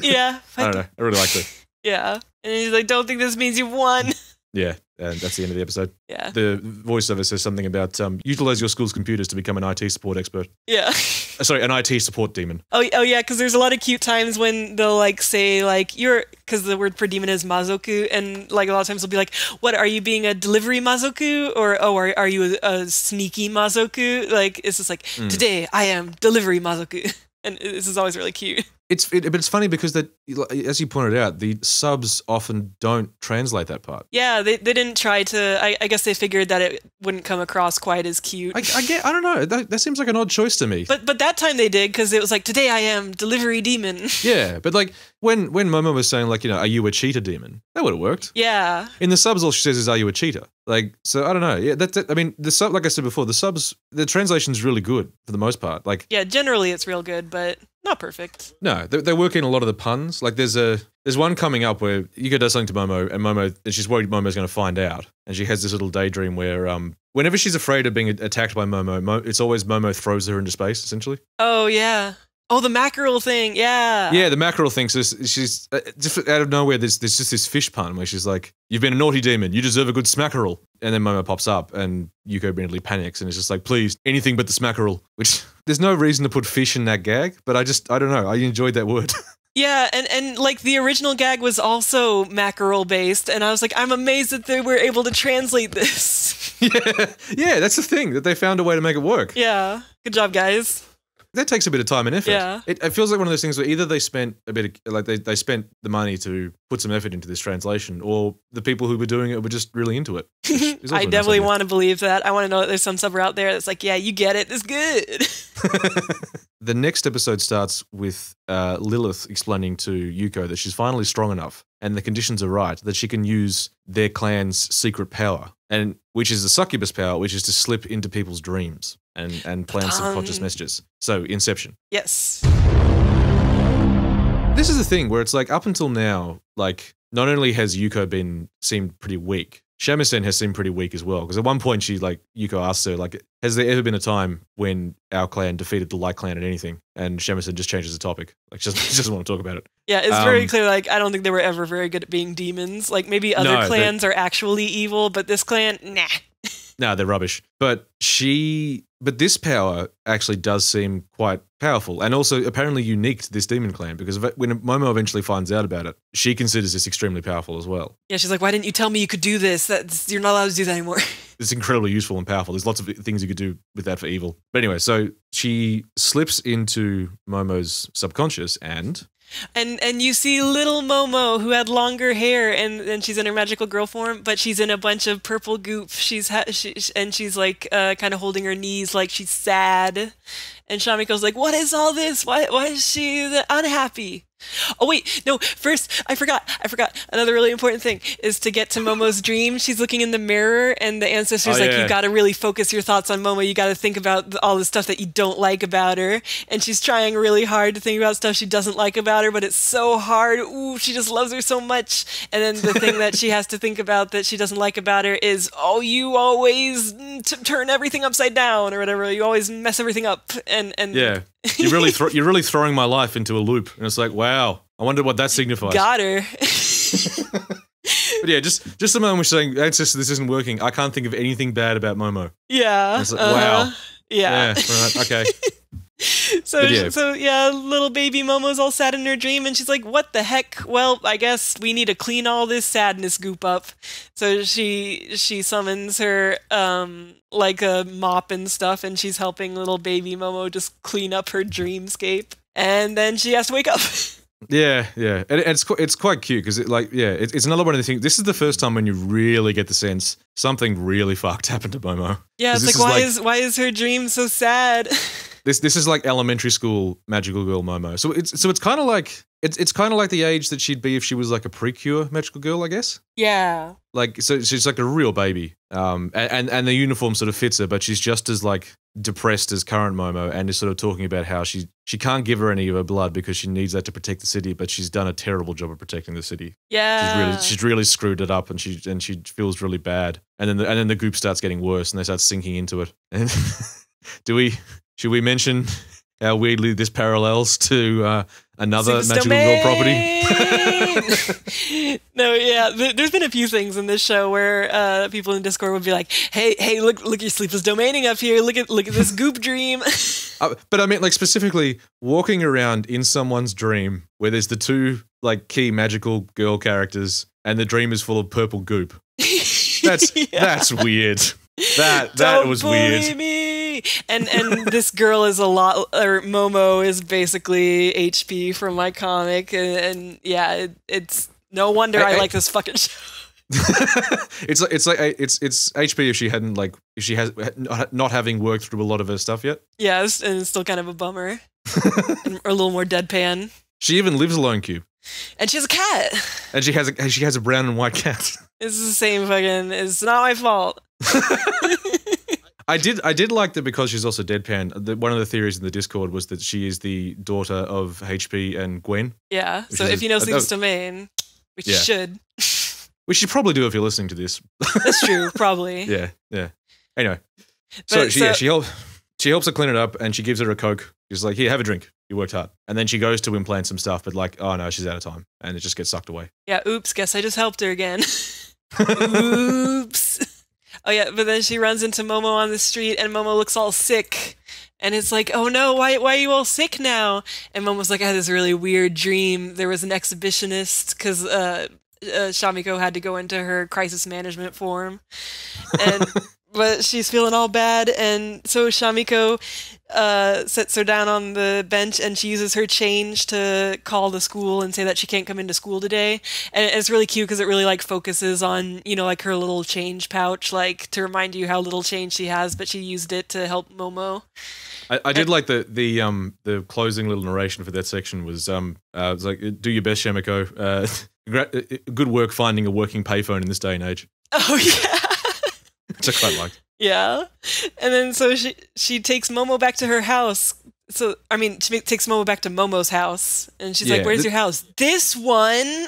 Speaker 2: Yeah.
Speaker 1: I don't know. I really liked it.
Speaker 2: Yeah. And he's like, "Don't think this means you've won."
Speaker 1: Yeah, and that's the end of the episode.
Speaker 2: Yeah.
Speaker 1: The voiceover says something about utilize your school's computers to become an IT support expert.
Speaker 2: Yeah.
Speaker 1: Sorry, an IT support demon.
Speaker 2: Oh yeah, because there's a lot of cute times when they'll like say like because the word for demon is Mazoku, and like a lot of times they'll be like, "What are you being a delivery Mazoku?" Or "Oh, are you a sneaky Mazoku?" Like it's just like today I am delivery Mazoku, and this is always really cute.
Speaker 1: But it's funny because that, as you pointed out, the subs often don't translate that part.
Speaker 2: Yeah, they didn't try to. I guess they figured that it wouldn't come across quite as cute.
Speaker 1: I don't know. That seems like an odd choice to me.
Speaker 2: But that time they did, because it was like, "Today I am delivery demon."
Speaker 1: Yeah, but like when Momo was saying like, are you a cheater demon? That would have worked.
Speaker 2: Yeah.
Speaker 1: In the subs, all she says is, "Are you a cheater?" Like, so I don't know. Yeah, that's it. I mean, the sub, like I said before, the translation's really good for the most part. Like,
Speaker 2: yeah, generally it's real good, but not perfect.
Speaker 1: No, they work in a lot of the puns. Like there's one coming up where Yuko does something to Momo, and she's worried Momo's going to find out, and she has this little daydream where whenever she's afraid of being attacked by Momo, it's always Momo throws her into space, essentially.
Speaker 2: Oh yeah. Oh, the mackerel thing, yeah.
Speaker 1: Yeah, the mackerel thing. So she's just out of nowhere. There's just this fish pun where she's like, "You've been a naughty demon. You deserve a good smackerel." And then Momo pops up, and Yuko immediately panics, and is just like, "Please, anything but the smackerel." Which there's no reason to put fish in that gag, but I don't know. I enjoyed that word.
Speaker 2: Yeah, and like the original gag was also mackerel based, and I was like, I'm amazed that they were able to translate this.
Speaker 1: Yeah, that's the thing, that they found a way to make it work.
Speaker 2: Yeah, good job, guys.
Speaker 1: That takes a bit of time and effort.
Speaker 2: Yeah.
Speaker 1: It feels like one of those things where either they spent a bit of, like they spent the money to put some effort into this translation, or the people who were doing it were just really into it.
Speaker 2: I definitely want to believe that. I want to know that there's some subber out there that's like, yeah, you get it. It's good.
Speaker 1: The next episode starts with Lilith explaining to Yuko that she's finally strong enough and the conditions are right that she can use their clan's secret power, and which is the succubus power, which is to slip into people's dreams and plant subconscious messages. So, Inception.
Speaker 2: Yes.
Speaker 1: This is the thing where it's like, up until now, like, not only has Yuko seemed pretty weak, Shamisen has seemed pretty weak as well. Because at one point, Yuko asks her, like, has there ever been a time when our clan defeated the Light Clan at anything? And Shamisen just changes the topic. Like, she doesn't want to talk about it.
Speaker 2: Yeah, it's very clear, like, I don't think they were ever very good at being demons. Like, maybe other clans are actually evil, but this clan, nah.
Speaker 1: No, they're rubbish. But this power actually does seem quite powerful, and also apparently unique to this demon clan, because when Momo eventually finds out about it, she considers this extremely powerful as well.
Speaker 2: Yeah, she's like, why didn't you tell me you could do this? You're not allowed to do that anymore.
Speaker 1: It's incredibly useful and powerful. There's lots of things you could do with that for evil. But anyway, so she slips into Momo's subconscious and
Speaker 2: you see little Momo, who had longer hair, and she's in her magical girl form, but she's in a bunch of purple goop. She's like kind of holding her knees like she's sad. And Shamiko's like, what is all this? Why is she unhappy? Oh wait, no, first, I forgot. Another really important thing is to get to Momo's dream. She's looking in the mirror and the ancestor's like, you gotta really focus your thoughts on Momo. You gotta think about all the stuff that you don't like about her. And she's trying really hard to think about stuff she doesn't like about her, but it's so hard. Ooh, she just loves her so much. And then the thing that she has to think about that she doesn't like about her is, oh, you always turn everything upside down or whatever. You always mess everything up. And
Speaker 1: yeah. You're really throwing my life into a loop, and it's like, wow, I wonder what that signifies.
Speaker 2: Got her.
Speaker 1: But yeah, just the moment we're saying, ancestor, this isn't working. I can't think of anything bad about Momo.
Speaker 2: Yeah.
Speaker 1: And it's like, wow.
Speaker 2: Yeah.
Speaker 1: Right. Okay.
Speaker 2: So little baby Momo's all sad in her dream, and she's like, what the heck? Well, I guess we need to clean all this sadness goop up. So she summons her like a mop and stuff, and she's helping little baby Momo just clean up her dreamscape. And then she has to wake up.
Speaker 1: Yeah. And it's quite cute because it's another one of the things. This is the first time when you really get the sense something really fucked happened to Momo.
Speaker 2: Yeah, it's like, why is her dream so sad?
Speaker 1: This is like elementary school magical girl Momo. So it's kind of like It's kind of like the age that she'd be if she was like a pre-cure magical girl, I guess.
Speaker 2: Yeah.
Speaker 1: Like, so she's like a real baby. And the uniform sort of fits her, but she's just as like depressed as current Momo, and is sort of talking about how she can't give her any of her blood because she needs that to protect the city, but she's done a terrible job of protecting the city.
Speaker 2: Yeah.
Speaker 1: She's really screwed it up, and she feels really bad. And then the goop starts getting worse, and they start sinking into it. And should we mention how weirdly this parallels to another magical girl property?
Speaker 2: No, yeah. There's been a few things in this show where people in Discord would be like, "Hey, look, your sleepless domaining up here. Look at this goop dream."
Speaker 1: But I mean, like, specifically walking around in someone's dream where there's the two like key magical girl characters, and the dream is full of purple goop. That's weird. That was weird.
Speaker 2: Me. And this girl is Momo is basically HP from my comic, and yeah, it's no wonder I like this fucking show.
Speaker 1: it's HP if she has not having worked through a lot of her stuff yet.
Speaker 2: Yes, and it's still kind of a bummer. And a little more deadpan.
Speaker 1: She even lives alone, Cube.
Speaker 2: And she has a cat.
Speaker 1: And she has a brown and white cat.
Speaker 2: It's the same fucking. It's not my fault.
Speaker 1: I did like that because she's also deadpan. One of the theories in the Discord was that she is the daughter of HP and Gwen.
Speaker 2: Yeah. So if you know Sleep's Domain, which you should.
Speaker 1: We should probably do if you're listening to this.
Speaker 2: That's true, probably.
Speaker 1: Yeah. Anyway, she helps her clean it up, and she gives her a Coke. She's like, "Here, have a drink. You worked hard." And then she goes to implant some stuff, but like, oh no, she's out of time, and it just gets sucked away.
Speaker 2: Yeah. Oops. Guess I just helped her again. Oops. Oh yeah, but then she runs into Momo on the street, and Momo looks all sick. And it's like, oh no, why are you all sick now? And Momo's like, I had this really weird dream. There was an exhibitionist, because Shamiko had to go into her crisis management form. But she's feeling all bad, and so Shamiko sets her down on the bench, and she uses her change to call the school and say that she can't come into school today. And it's really cute because it really like focuses on, like her little change pouch, like to remind you how little change she has, but she used it to help Momo.
Speaker 1: I did like the closing little narration for that section was it's like, do your best, Shamiko. Good work finding a working payphone in this day and age.
Speaker 2: Oh yeah.
Speaker 1: Which I quite like.
Speaker 2: Yeah. And then so she takes Momo back to her house. So, I mean, she takes Momo back to Momo's house. And she's like, where's your house? This one.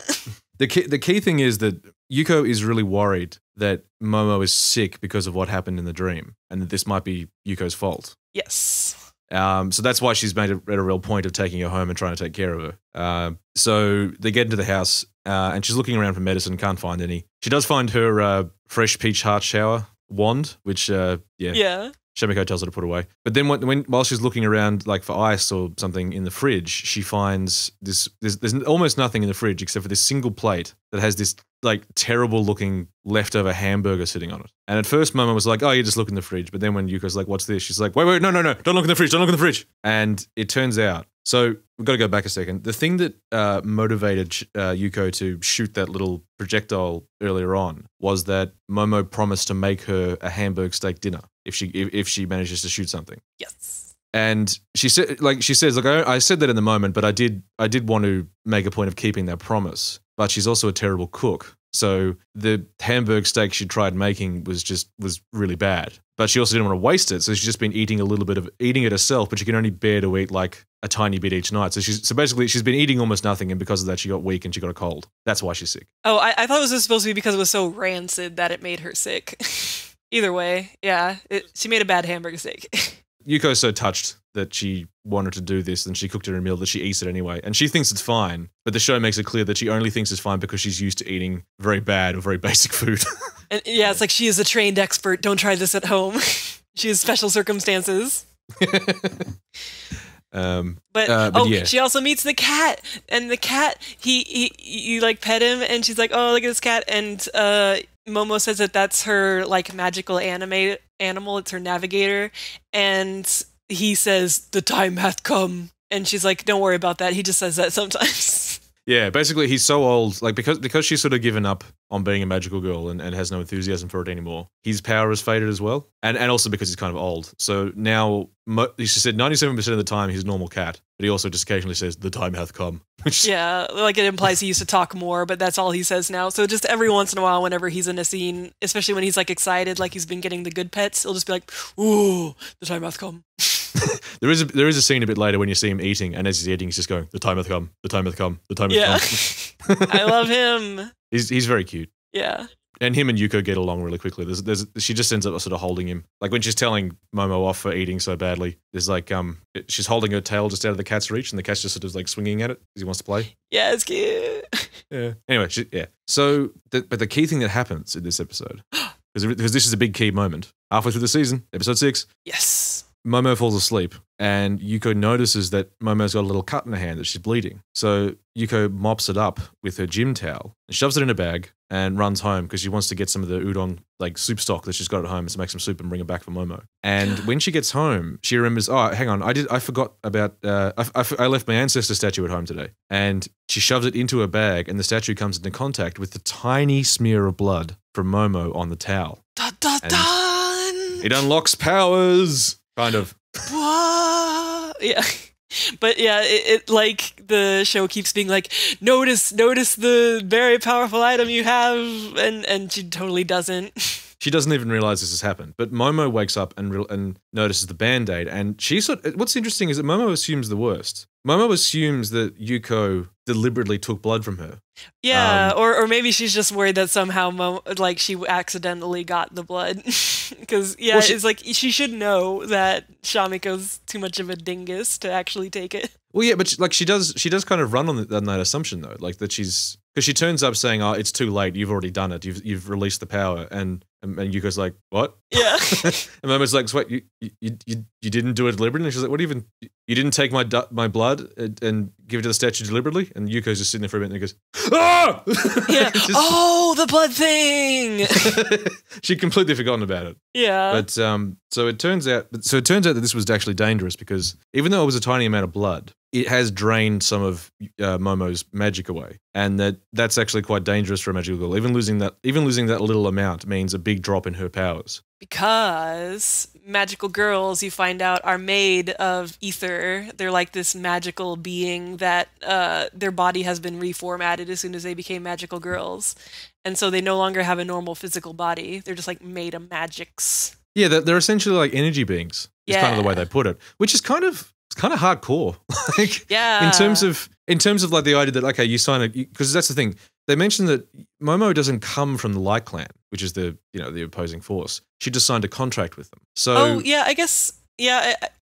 Speaker 1: The key thing is that Yuko is really worried that Momo is sick because of what happened in the dream, and that this might be Yuko's fault.
Speaker 2: Yes.
Speaker 1: So that's why she's made a real point of taking her home and trying to take care of her. So they get into the house, and she's looking around for medicine, can't find any. She does find her fresh peach heart shower wand, which Shamiko tells her to put away. But then while she's looking around like for ice or something in the fridge, she finds there's almost nothing in the fridge except for this single plate that has this like terrible looking leftover hamburger sitting on it. And at first Momo was like, oh, you just look in the fridge. But then when Yuko's like, what's this? She's like, wait, no, don't look in the fridge, don't look in the fridge. And it turns out, so we've got to go back a second. The thing that motivated Yuko to shoot that little projectile earlier on was that Momo promised to make her a hamburger steak dinner if she manages to shoot something.
Speaker 2: Yes.
Speaker 1: And she says, I said that in the moment, but I did want to make a point of keeping that promise. But she's also a terrible cook. So the hamburger steak she tried making was really bad. But she also didn't want to waste it, so she's just been eating it herself, but she can only bear to eat like a tiny bit each night. So basically she's been eating almost nothing, and because of that she got weak and she got a cold. That's why she's sick.
Speaker 2: Oh, I thought it was supposed to be because it was so rancid that it made her sick. Either way, yeah, she made a bad hamburger steak.
Speaker 1: Yuko's so touched that she wanted to do this and she cooked her a meal that she eats it anyway. And she thinks it's fine, but the show makes it clear that she only thinks it's fine because she's used to eating very bad or very basic food. And
Speaker 2: yeah, it's like she is a trained expert. Don't try this at home. She has special circumstances. But yeah. She also meets the cat, and the cat, he like pet him, and she's like, oh, look at this cat, and Momo says that that's her like magical animal. It's her navigator, and he says, the time hath come, and she's like, don't worry about that. He just says that sometimes.
Speaker 1: Yeah, basically he's so old, like because she's sort of given up on being a magical girl and has no enthusiasm for it anymore. His power has faded as well, and also because he's kind of old. So now she said 97% of the time he's a normal cat, but he also just occasionally says the time hath come.
Speaker 2: Yeah, like it implies he used to talk more, but that's all he says now. So just every once in a while, whenever he's in a scene, especially when he's like excited, like he's been getting the good pets, he'll just be like, "Ooh, the time hath come."
Speaker 1: There is a scene a bit later when you see him eating, and as he's eating, he's just going, "The time hath come, the time hath come, the time hath come."
Speaker 2: I love him.
Speaker 1: He's very cute.
Speaker 2: Yeah.
Speaker 1: And him and Yuko get along really quickly. She just ends up sort of holding him. Like when she's telling Momo off for eating so badly, there's like she's holding her tail just out of the cat's reach, and the cat's just sort of like swinging at it because he wants to play.
Speaker 2: Yeah, it's cute.
Speaker 1: Yeah. Anyway, yeah. So, but the key thing that happens in this episode, because this is a big key moment, halfway through the season, episode 6.
Speaker 2: Yes.
Speaker 1: Momo falls asleep, and Yuko notices that Momo's got a little cut in her hand that she's bleeding. So Yuko mops it up with her gym towel and shoves it in a bag and runs home because she wants to get some of the udon like soup stock that she's got at home to make some soup and bring it back for Momo. And when she gets home, she remembers, oh, hang on, I forgot about, I left my ancestor statue at home today. And she shoves it into a bag, and the statue comes into contact with the tiny smear of blood from Momo on the towel.
Speaker 2: Dun, dun, dun.
Speaker 1: It unlocks powers. Kind of.
Speaker 2: Yeah. But yeah, it like the show keeps being like, notice the very powerful item you have, and she totally doesn't. She
Speaker 1: doesn't even realize this has happened. But Momo wakes up and notices the Band-Aid, and what's interesting is that Momo assumes the worst. Momo assumes that Yuko deliberately took blood from her.
Speaker 2: Yeah, or maybe she's just worried that somehow she accidentally got the blood. Because it's like she should know that Shamiko's too much of a dingus to actually take it.
Speaker 1: Well, yeah, but she does kind of run on that assumption though, like that because she turns up saying, "Oh, it's too late. You've already done it. You've released the power." And Yuko's like, "What?"
Speaker 2: Yeah.
Speaker 1: And Momo's like, "Wait, you didn't do it deliberately?" And she's like, "What even? You didn't take my blood and give it to the statue deliberately?" And Yuko's just sitting there for a minute and he goes, "Ah!"
Speaker 2: Yeah. The blood thing.
Speaker 1: She'd completely forgotten about it.
Speaker 2: Yeah.
Speaker 1: But so it turns out that this was actually dangerous because even though it was a tiny amount of blood, it has drained some of Momo's magic away, and that's actually quite dangerous for a magical girl. Even losing that little amount means a big drop in her powers.
Speaker 2: Because magical girls, you find out, are made of ether. They're like this magical being that their body has been reformatted as soon as they became magical girls, and so they no longer have a normal physical body. They're just like made of magics. Yeah,
Speaker 1: they're essentially like energy beings. Is kind of the way they put it, which is kind of hardcore. In terms of like the idea that okay, you sign it because that's the thing. They mentioned that Momo doesn't come from the Light Clan, which is the opposing force. She just signed a contract with them. So
Speaker 2: I guess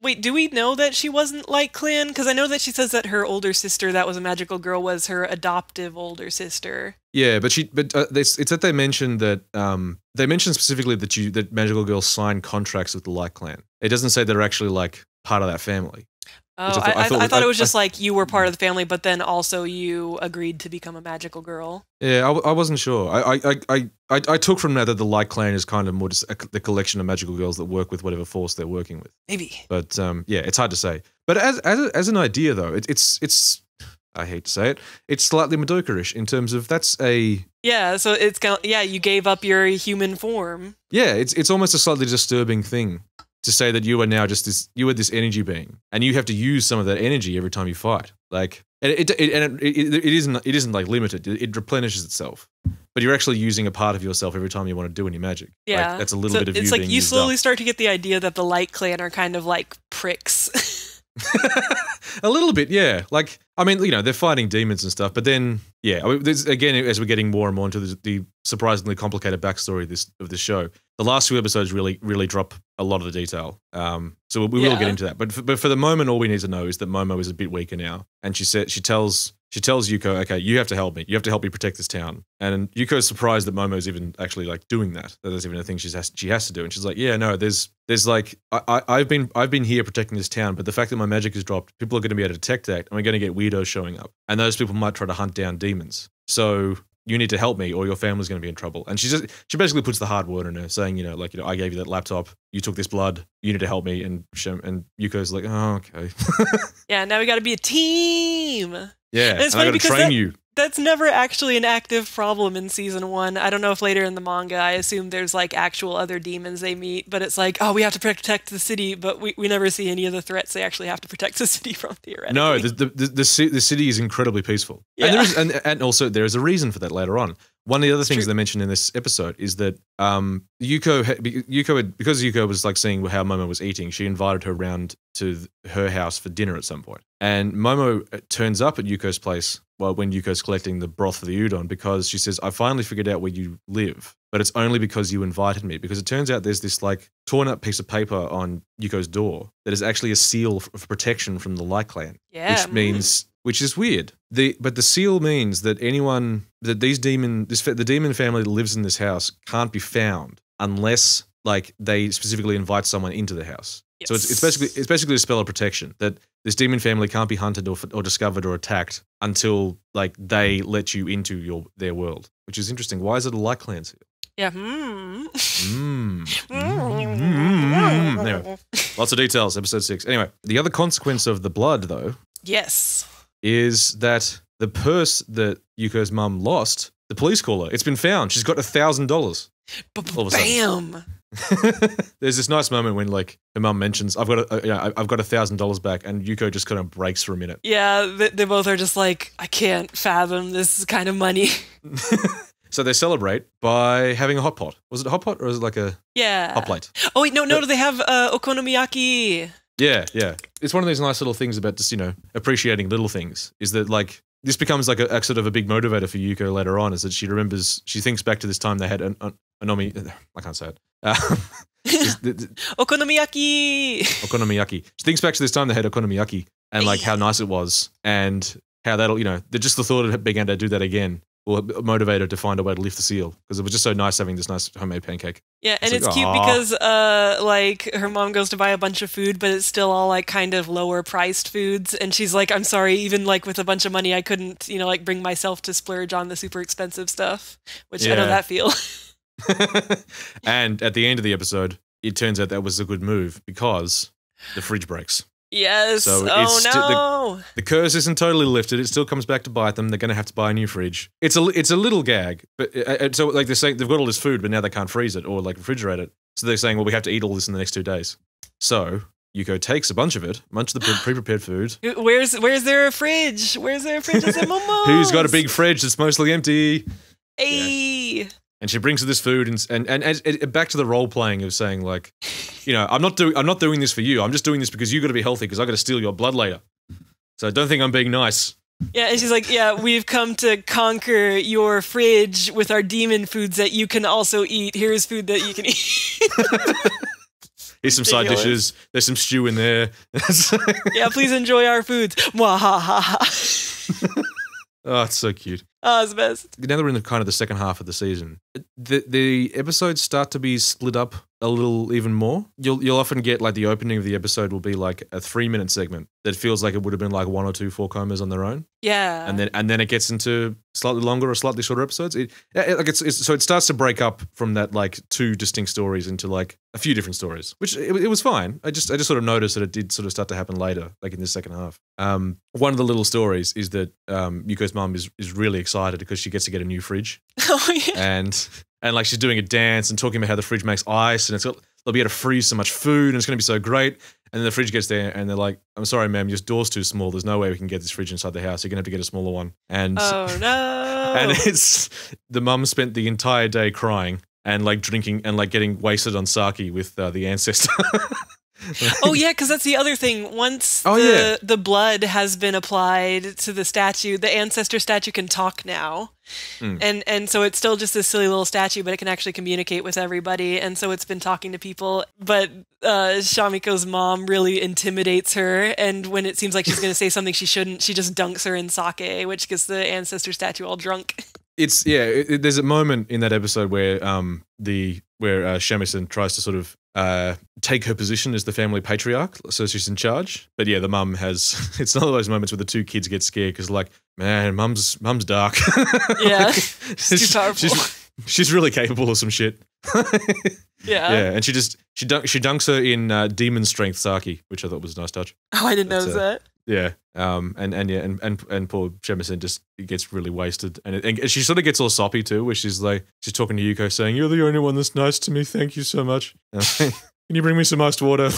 Speaker 2: wait, do we know that she wasn't Light Clan? Because I know that she says that her older sister, that was a magical girl, was her adoptive older sister.
Speaker 1: Yeah, but it's that they mentioned that they mentioned specifically that magical girls sign contracts with the Light Clan. It doesn't say they're actually like part of that family.
Speaker 2: Oh, I thought it was just like you were part of the family, but then also you agreed to become a magical girl.
Speaker 1: Yeah, I wasn't sure. I took from that the Light Clan is kind of more just the collection of magical girls that work with whatever force they're working with.
Speaker 2: Maybe.
Speaker 1: But it's hard to say. But as an idea though, it's I hate to say it, it's slightly Madoka-ish in terms of that's a...
Speaker 2: Yeah, so it's kind of, you gave up your human form.
Speaker 1: Yeah, it's almost a slightly disturbing thing to say that you are now just this energy being, and you have to use some of that energy every time you fight. Like, and it isn't like limited. It replenishes itself, but you're actually using a part of yourself every time you want to do any magic.
Speaker 2: Yeah,
Speaker 1: like, that's a little bit of you.
Speaker 2: It's like
Speaker 1: being
Speaker 2: you
Speaker 1: used
Speaker 2: slowly
Speaker 1: up.
Speaker 2: start to get the idea that the Light Clan are kind of like pricks.
Speaker 1: A little bit, yeah. Like, I mean, they're fighting demons and stuff, but then, yeah. I mean, again, as we're getting more and more into the surprisingly complicated backstory of this show, the last 2 episodes really, really drop a lot of the detail. So we will get into that. But for the moment, all we need to know is that Momo is a bit weaker now, and she tells Yuko, okay, you have to help me. You have to help me protect this town. And Yuko's surprised that Momo's even actually like doing that. That there's even a thing she has to do. And she's like, yeah, no, there's like I've been here protecting this town, but the fact that my magic is dropped, people are going to be able to detect that, and we're going to get weirdos showing up, and those people might try to hunt down demons. So you need to help me, or your family's going to be in trouble. And she basically puts the hard word in her, saying, I gave you that laptop. you took this blood. You need to help me. And Yuko's like, oh, okay.
Speaker 2: Yeah, now we got to be a team.
Speaker 1: Yeah,
Speaker 2: and it's
Speaker 1: and I
Speaker 2: funny
Speaker 1: got to
Speaker 2: because
Speaker 1: train you.
Speaker 2: that's never actually an active problem in season 1. I don't know if later in the manga, I assume there's like actual other demons they meet, but it's like, oh, we have to protect the city, but we never see any of the threats they actually have to protect the city from, theoretically.
Speaker 1: No, the city is incredibly peaceful.
Speaker 2: Yeah.
Speaker 1: And also there is a reason for that later on. One of the other things they mentioned in this episode is that because Yuko was like seeing how Momo was eating, she invited her round to her house for dinner at some point. And Momo turns up at Yuko's place when Yuko's collecting the broth for the udon because she says, I finally figured out where you live, but it's only because you invited me. Because it turns out there's this like torn up piece of paper on Yuko's door that is actually a seal of protection from the Light Clan.
Speaker 2: Yeah.
Speaker 1: Which is weird. But the seal means that the demon family that lives in this house can't be found unless like they specifically invite someone into the house. Yes. So it's basically a spell of protection that this demon family can't be hunted or discovered or attacked until like they let you into their world, which is interesting. Why is it a Light Clan seal?
Speaker 2: Yeah.
Speaker 1: Anyway, lots of details. Episode 6. Anyway, the other consequence of the blood, though.
Speaker 2: Yes.
Speaker 1: Is that the purse that Yuko's mum lost, the police call her. It's been found. She's got $1,000.
Speaker 2: Bam!
Speaker 1: There's this nice moment when like her mum mentions, I've got $1,000 back, and Yuko just kind of breaks for a minute.
Speaker 2: Yeah, they both are just like, I can't fathom this kind of money.
Speaker 1: So they celebrate by having a hot pot. Was it a hot pot or was it like a hot plate?
Speaker 2: Oh wait, no, they have okonomiyaki.
Speaker 1: Yeah. It's one of these nice little things about just, appreciating little things, is that like this becomes like a sort of a big motivator for Yuko later on, is that she thinks back to this time they had I can't say it.
Speaker 2: Okonomiyaki.
Speaker 1: Okonomiyaki. She thinks back to this time they had okonomiyaki and like how nice it was and how that'll, just the thought of being able to do that again will motivate her to find a way to lift the seal because it was just so nice having this nice homemade pancake.
Speaker 2: Yeah, and it's cute because like her mom goes to buy a bunch of food, but it's still all like kind of lower priced foods, and she's like, I'm sorry, even like with a bunch of money I couldn't, like bring myself to splurge on the super expensive stuff, which I know that feel.
Speaker 1: And at the end of the episode, it turns out that was a good move because the fridge breaks.
Speaker 2: Yes. So
Speaker 1: the curse isn't totally lifted. It still comes back to bite them. They're going to have to buy a new fridge. It's a little gag, but so like they're saying they've got all this food, but now they can't freeze it or like refrigerate it. So they're saying, well, we have to eat all this in the next 2 days. So Yuko takes a bunch of the pre-prepared food.
Speaker 2: Where's there a fridge? Where's there a fridge? I said, Momo.
Speaker 1: Who's got a big fridge that's mostly empty?
Speaker 2: Hey. Yeah.
Speaker 1: And she brings her this food and back to the role playing of saying like, I'm not doing this for you. I'm just doing this because you got to be healthy because I got to steal your blood later. So don't think I'm being nice.
Speaker 2: Yeah, and she's like, yeah, we've come to conquer your fridge with our demon foods that you can also eat. Here's food that you can eat.
Speaker 1: Here's some side dishes. There's some stew in there.
Speaker 2: Yeah, please enjoy our foods. Mwahaha.
Speaker 1: Oh, it's so cute.
Speaker 2: Oh, it's the best.
Speaker 1: Now that we're in kind of the second half of the season, the episodes start to be split up a little even more. You'll often get like the opening of the episode will be like a 3-minute segment that feels like it would have been like 1 or 2 4-comas on their own.
Speaker 2: Yeah.
Speaker 1: And then it gets into slightly longer or slightly shorter episodes. So it starts to break up from that like 2 distinct stories into like a few different stories, which it was fine. I just sort of noticed that it did sort of start to happen later, like in the second half. One of the little stories is that Yuko's mum is really excited because she gets to get a new fridge.
Speaker 2: Oh yeah.
Speaker 1: And like she's doing a dance and talking about how the fridge makes ice and they'll be able to freeze so much food and it's going to be so great. And then the fridge gets there and they're like, I'm sorry, ma'am, your door's too small. There's no way we can get this fridge inside the house. You're going to have to get a smaller one. And
Speaker 2: oh no.
Speaker 1: And the mum spent the entire day crying and like drinking and like getting wasted on sake with the ancestor.
Speaker 2: Oh yeah, because that's the other thing. Once the blood has been applied to the statue, the ancestor statue can talk now. And so it's still just this silly little statue, but it can actually communicate with everybody. And so it's been talking to people. But Shamiko's mom really intimidates her. And when it seems like she's going to say something she shouldn't, she just dunks her in sake, which gets the ancestor statue all drunk.
Speaker 1: There's a moment in that episode where Shamisen tries to sort of take her position as the family patriarch, so she's in charge. But yeah, the mum has. It's one of those moments where the 2 kids get scared because, like, man, mum's dark.
Speaker 2: Yeah, she's too powerful.
Speaker 1: She's really capable of some shit. Yeah, and she dunks her in demon strength sake, which I thought was a nice touch.
Speaker 2: Oh, I didn't notice that.
Speaker 1: Yeah, and poor Shemison just gets really wasted, and she sort of gets all soppy too, where she's talking to Yuko, saying, "You're the only one that's nice to me. Thank you so much. Can you bring me some iced water?"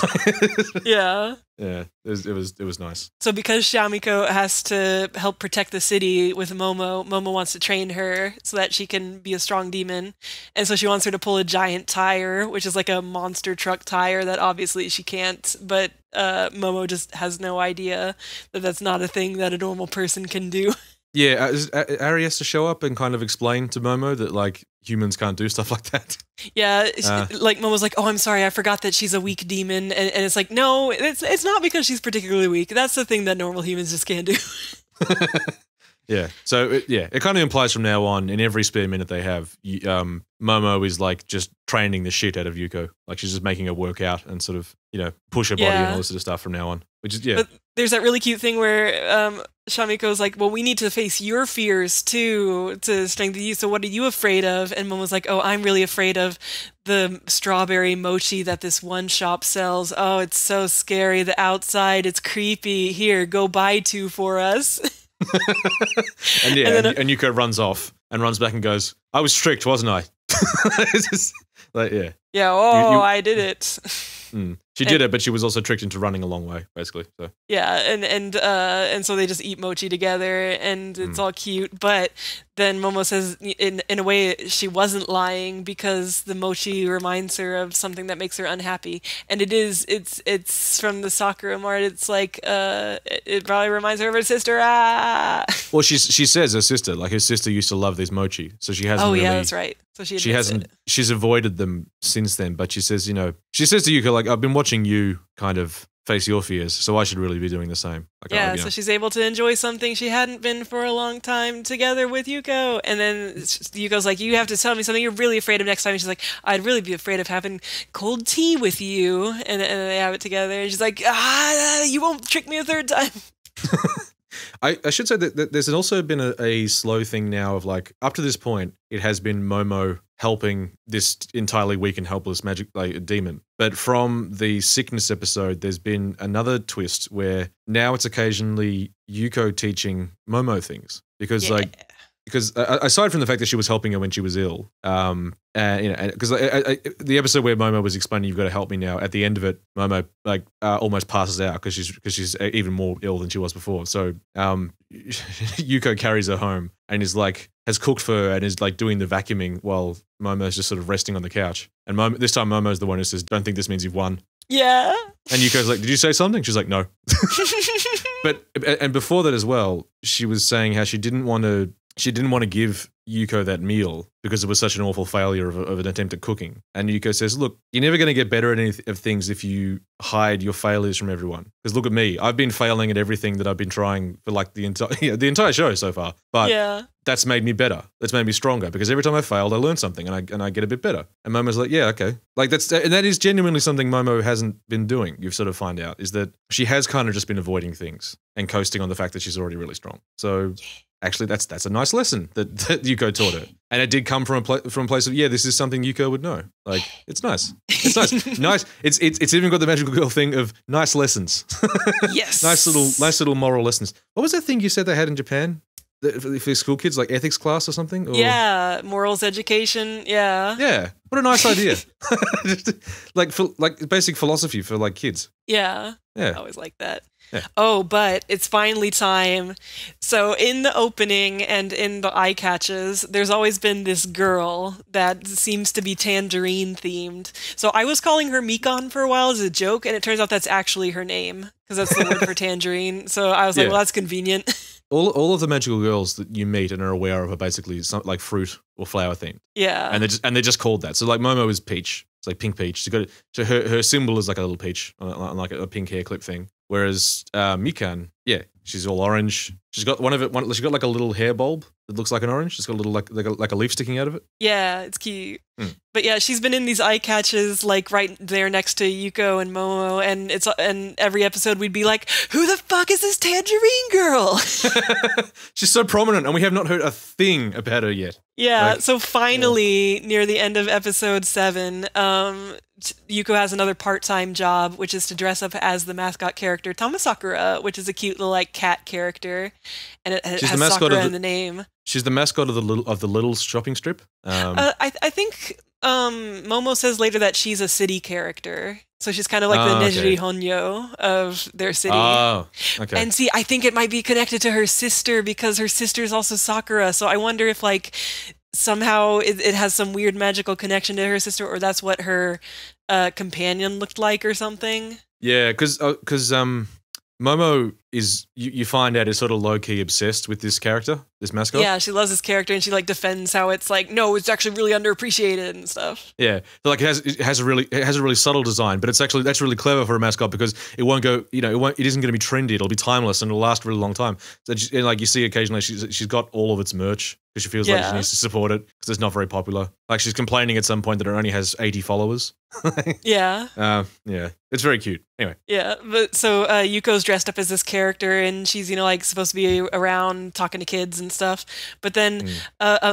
Speaker 2: Yeah.
Speaker 1: Yeah, it was nice.
Speaker 2: So because Shamiko has to help protect the city with Momo wants to train her so that she can be a strong demon. And so she wants her to pull a giant tire, which is like a monster truck tire that obviously she can't, but Momo just has no idea that that's not a thing that a normal person can do.
Speaker 1: Yeah, Ari has to show up and kind of explain to Momo that like humans can't do stuff like that.
Speaker 2: Yeah, like Momo's like, "Oh, I'm sorry, I forgot that she's a weak demon," and it's like, no, it's not because she's particularly weak. That's the thing that normal humans just can't do.
Speaker 1: Yeah, so it kind of implies from now on, in every spare minute they have, Momo is like just training the shit out of Yuko. Like she's just making her work out and sort of, push her body and all this sort of stuff from now on. Which is,
Speaker 2: But there's that really cute thing where Shamiko's like, "Well, we need to face your fears too to strengthen you. So what are you afraid of?" And Momo's like, "Oh, I'm really afraid of the strawberry mochi that this one shop sells. Oh, it's so scary. The outside, it's creepy. Here, go buy 2 for us."
Speaker 1: and Yuko runs off and runs back and goes, "I was tricked, wasn't I?" It's just like, yeah.
Speaker 2: Yeah, I did it.
Speaker 1: She did it, but she was also tricked into running a long way, basically. So.
Speaker 2: Yeah, and so they just eat mochi together, and it's all cute. But then Momo says, in a way, she wasn't lying because the mochi reminds her of something that makes her unhappy, and it's from the Sakura Mart. It's like it probably reminds her of her sister.
Speaker 1: Well, she says her sister used to love these mochi, so she hasn't.
Speaker 2: Oh
Speaker 1: really,
Speaker 2: yeah, that's right. So she hasn't.
Speaker 1: It. She's avoided them since then, but she says, she says to Yuko, like, "I've been watching you kind of face your fears, so I should really be doing the same." Like,
Speaker 2: yeah, so she's able to enjoy something she hadn't been for a long time together with Yuko. And then Yuko's like, "You have to tell me something you're really afraid of next time." And she's like, "I'd really be afraid of having cold tea with you." And they have it together. And she's like, "You won't trick me a third time."
Speaker 1: I should say that there's also been a slow thing now of like, up to this point, it has been Momo helping this entirely weak and helpless magic demon. But from the sickness episode, there's been another twist where now it's occasionally Yuko teaching Momo things. Because aside from the fact that she was helping her when she was ill, because the episode where Momo was explaining, "You've got to help me now," at the end of it, Momo almost passes out because she's even more ill than she was before. So Yuko carries her home and has cooked for her and is like doing the vacuuming while Momo's just sort of resting on the couch. And this time Momo's the one who says, "Don't think this means you've won."
Speaker 2: Yeah.
Speaker 1: And Yuko's like, "Did you say something?" She's like, "No." But before that as well, she was saying how she didn't want to give Yuko that meal because it was such an awful failure of an attempt at cooking. And Yuko says, "Look, you're never going to get better at of things if you hide your failures from everyone. Because look at me, I've been failing at everything that I've been trying for like the entire show so far. But that's made me better. That's made me stronger because every time I failed, I learned something and I get a bit better." And Momo's like, "Yeah, okay." Like that is genuinely something Momo hasn't been doing. You sort of find out is that she has kind of just been avoiding things and coasting on the fact that she's already really strong. So. Actually, that's a nice lesson that Yuko taught her, and it did come from a place of this is something Yuko would know. Like it's nice, nice. It's even got the magical girl thing of nice lessons.
Speaker 2: Yes,
Speaker 1: nice little moral lessons. What was that thing you said they had in Japan for school kids, like ethics class or something? Or?
Speaker 2: Yeah, morals education. Yeah,
Speaker 1: what a nice idea. like basic philosophy for like kids.
Speaker 2: Yeah,
Speaker 1: I
Speaker 2: always like that.
Speaker 1: Yeah.
Speaker 2: Oh, but it's finally time. So in the opening and in the eye catches, there's always been this girl that seems to be tangerine themed. So I was calling her Mikan for a while as a joke, and it turns out that's actually her name because that's the word for tangerine. So I was like, well, that's convenient.
Speaker 1: All of the magical girls that you meet and are aware of are basically like fruit or flower themed.
Speaker 2: Yeah.
Speaker 1: And they're just called that. So like Momo is peach. It's like pink peach. Her symbol is like a little peach on like a pink hair clip thing. Whereas Mikan, she's all orange. She's got she got like a little hair bulb that looks like an orange. It's got a little like a leaf sticking out of it.
Speaker 2: Yeah, it's cute. But yeah, she's been in these eye catches like right there next to Yuko and Momo, and every episode we'd be like, "Who the fuck is this tangerine girl?"
Speaker 1: She's so prominent, and we have not heard a thing about her yet.
Speaker 2: Yeah,
Speaker 1: Like,
Speaker 2: so finally, near the end of episode 7, Yuko has another part-time job, which is to dress up as the mascot character Tamasakura, which is a cute little like cat character, and it has Sakura in the name.
Speaker 1: She's the mascot of the little shopping strip.
Speaker 2: I think Momo says later that she's a city character. So she's kind of like the Nejiri Honyo of their city.
Speaker 1: Oh, okay.
Speaker 2: And see, I think it might be connected to her sister because her sister is also Sakura. So I wonder if like somehow it has some weird magical connection to her sister, or that's what her companion looked like or something.
Speaker 1: Yeah, because Momo is, you find out, is sort of low-key obsessed with this character, this mascot.
Speaker 2: Yeah, she loves this character, and she like defends how it's like, no, it's actually really underappreciated and stuff.
Speaker 1: Yeah, so like it has a really subtle design, but that's really clever for a mascot because it won't go, it isn't going to be trendy. It'll be timeless and it'll last a really long time. So and like you see occasionally, she's got all of its merch because she feels like she needs to support it because it's not very popular. Like she's complaining at some point that it only has 80 followers.
Speaker 2: Yeah.
Speaker 1: Yeah, it's very cute. Anyway.
Speaker 2: Yeah, but so Yuko's dressed up as this character, and she's like supposed to be around talking to kids and stuff. But then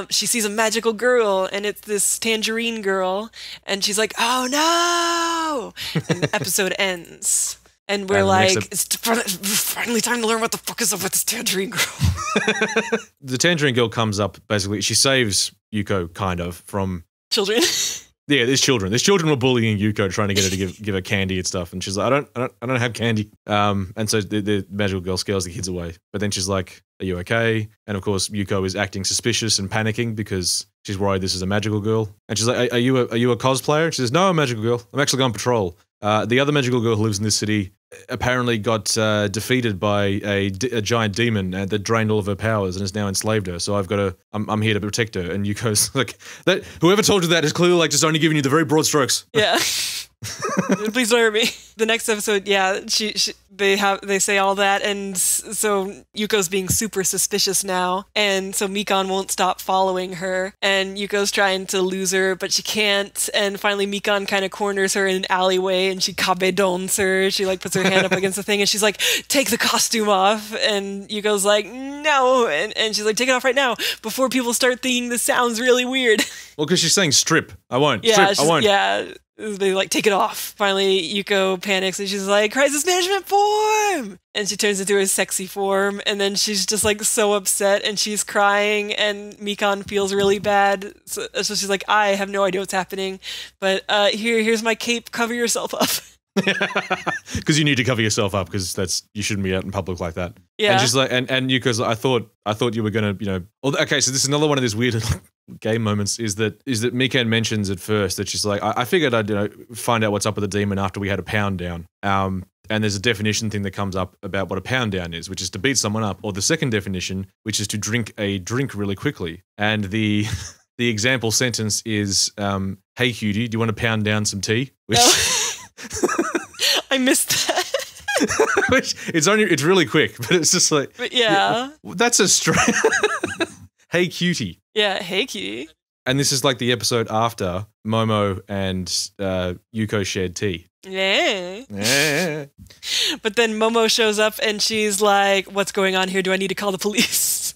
Speaker 2: she sees a magical girl, and it's this tangerine girl, and she's like, "Oh no!" And the episode ends, and we're like, "It's finally time to learn what the fuck is up with this tangerine girl."
Speaker 1: The tangerine girl comes up. Basically, she saves Yuko kind of from
Speaker 2: children.
Speaker 1: Yeah, there's children. There's children were bullying Yuko, trying to get her to give her candy and stuff, and she's like, I don't have candy. And so the magical girl scares the kids away. But then she's like, "Are you okay?" And of course, Yuko is acting suspicious and panicking because she's worried this is a magical girl. And she's like, "Are you a cosplayer?" She says, "No, I'm a magical girl. I'm actually on patrol." The other magical girl who lives in this city apparently got defeated by a giant demon that drained all of her powers and has now enslaved her. So I'm here to protect her. And Yuko's like, that whoever told you that is clearly like just only giving you the very broad strokes.
Speaker 2: Yeah. Please don't hurt me. The next episode, yeah, they say all that, and so Yuko's being super suspicious now, and so Mikan won't stop following her, and Yuko's trying to lose her, but she can't, and finally Mikan kind of corners her in an alleyway, and she kabedons her. She like puts her hand up against the thing, and she's like, "Take the costume off," and Yuko's like, "No," and she's like, "Take it off right now before people start thinking this sounds really weird."
Speaker 1: Well, because she's saying strip. I won't.
Speaker 2: Yeah,
Speaker 1: strip. I won't.
Speaker 2: Yeah. They like take it off. Finally, Yuko panics and she's like, "Crisis management form!" And she turns into her sexy form, and then she's just like so upset and she's crying, and Mikan feels really bad. So she's like, "I have no idea what's happening, but here's my cape. Cover yourself up."
Speaker 1: Because you need to cover yourself up because you shouldn't be out in public like that.
Speaker 2: Yeah.
Speaker 1: And she's like, and Yuko's like, I thought you were gonna, okay, so this is another one of these weird game moments is that Mikan mentions at first that she's like, I figured I'd find out what's up with the demon after we had a pound down. And there's a definition thing that comes up about what a pound down is, which is to beat someone up, or the second definition, which is to drink a drink really quickly. And the example sentence is, "Hey cutie, do you want to pound down some tea?" Which
Speaker 2: I missed that.
Speaker 1: Which it's really quick, but it's just like,
Speaker 2: but yeah.
Speaker 1: That's a straight. Hey cutie.
Speaker 2: Yeah, hey cutie.
Speaker 1: And this is like the episode after Momo and Yuko shared tea.
Speaker 2: Yeah.
Speaker 1: Yeah.
Speaker 2: But then Momo shows up and she's like, "What's going on here? Do I need to call the police?"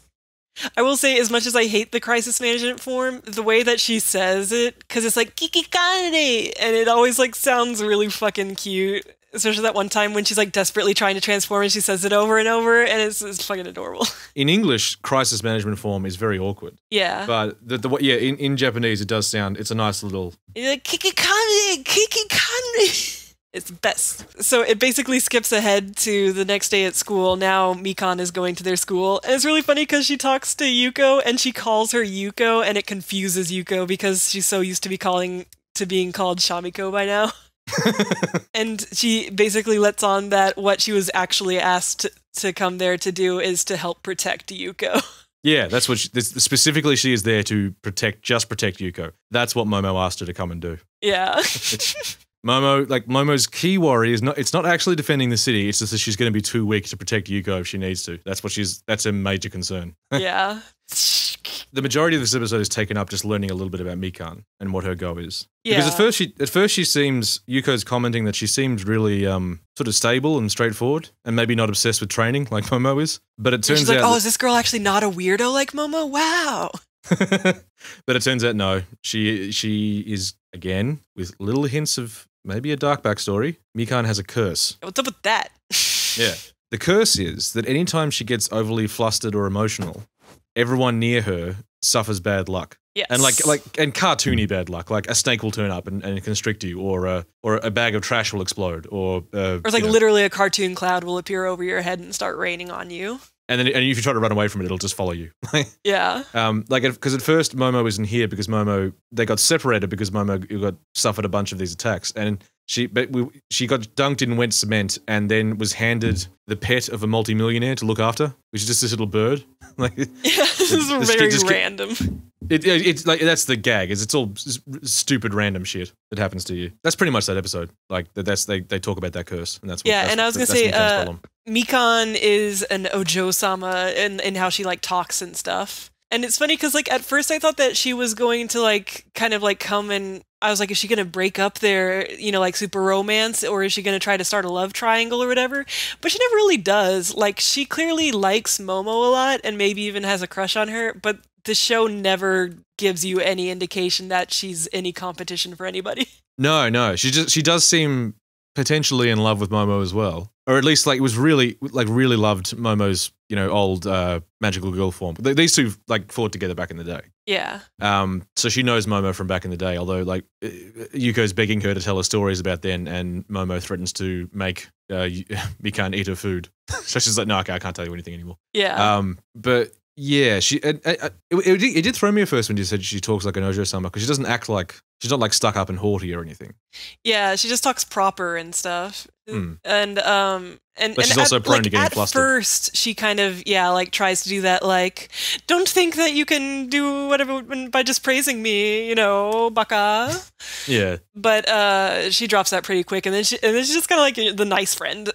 Speaker 2: I will say, as much as I hate the crisis management form, the way that she says it, because it's like, "Kikikane," and it always like sounds really fucking cute. Especially that one time when she's like desperately trying to transform and she says it over and over, and it's fucking adorable.
Speaker 1: In English, crisis management form is very awkward.
Speaker 2: Yeah.
Speaker 1: But in Japanese it does sound, it's a nice little.
Speaker 2: You're like, "Kikikane, Kikikane." It's best. So it basically skips ahead to the next day at school. Now Mikan is going to their school. And it's really funny because she talks to Yuko and she calls her Yuko, and it confuses Yuko because she's so used to being called Shamiko by now. And she basically lets on that what she was actually asked to come there to do is to help protect Yuko.
Speaker 1: Yeah, that's what specifically she is there to protect Yuko. That's what Momo asked her to come and do.
Speaker 2: Yeah.
Speaker 1: Momo's key worry is it's not actually defending the city, it's just that she's going to be too weak to protect Yuko if she needs to. That's a major concern.
Speaker 2: Yeah.
Speaker 1: the majority of this episode is taken up just learning a little bit about Mikan and what her go is.
Speaker 2: Yeah.
Speaker 1: Because at first she seems, Yuko's commenting that she seems really sort of stable and straightforward and maybe not obsessed with training like Momo is. But it turns
Speaker 2: she's like,
Speaker 1: out
Speaker 2: is this girl actually not a weirdo like Momo? Wow.
Speaker 1: But it turns out no, she is, again, with little hints of maybe a dark backstory. Mikan has a curse.
Speaker 2: What's up with that?
Speaker 1: Yeah. The curse is that anytime she gets overly flustered or emotional, everyone near her suffers bad luck.
Speaker 2: Yes.
Speaker 1: And and cartoony bad luck, like a snake will turn up and constrict you, or a bag of trash will explode, or
Speaker 2: it's like literally a cartoon cloud will appear over your head and start raining on you.
Speaker 1: And then, if you try to run away from it, it'll just follow you.
Speaker 2: Yeah.
Speaker 1: Because at first Momo isn't here because they got separated because Momo suffered a bunch of these attacks, and she got dunked in wet cement and then was handed the pet of a multimillionaire to look after, which is just this little bird.
Speaker 2: This is very random.
Speaker 1: It's like that's the gag. It's all stupid random shit that happens to you. That's pretty much that episode. Like they talk about that curse, and that's what,
Speaker 2: and I was gonna say
Speaker 1: Mikan's problem.
Speaker 2: Mikan is an Ojo-sama in how she like talks and stuff. And it's funny because like at first I thought that she was going to like kind of like come and I was like, is she going to break up their, like super romance, or is she going to try to start a love triangle or whatever? But she never really does. Like she clearly likes Momo a lot and maybe even has a crush on her, but the show never gives you any indication that she's any competition for anybody. No. She does seem potentially in love with Momo as well. Or at least like really loved Momo's, old magical girl form. These two like fought together back in the day. Yeah.
Speaker 1: So she knows Momo from back in the day, although like Yuko's begging her to tell her stories about then, and Momo threatens to make Mikan eat her food. So she's like, no, okay, I can't tell you anything anymore.
Speaker 2: Yeah.
Speaker 1: But yeah, it did throw me at first when you said she talks like an Ojo-sama, because she doesn't act like, she's not like stuck up and haughty or anything.
Speaker 2: Yeah, she just talks proper and stuff. And
Speaker 1: but she's also prone to getting flustered.
Speaker 2: At first, she kind of tries to do that, like, don't think that you can do whatever by just praising me, baka.
Speaker 1: Yeah.
Speaker 2: But she drops that pretty quick, and then she's just kind of like the nice friend.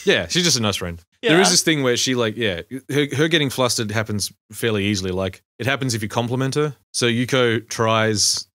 Speaker 1: Yeah, she's just a nice friend.
Speaker 2: Yeah.
Speaker 1: There is this thing where she her getting flustered happens fairly easily. Like it happens if you compliment her. So Yuko tries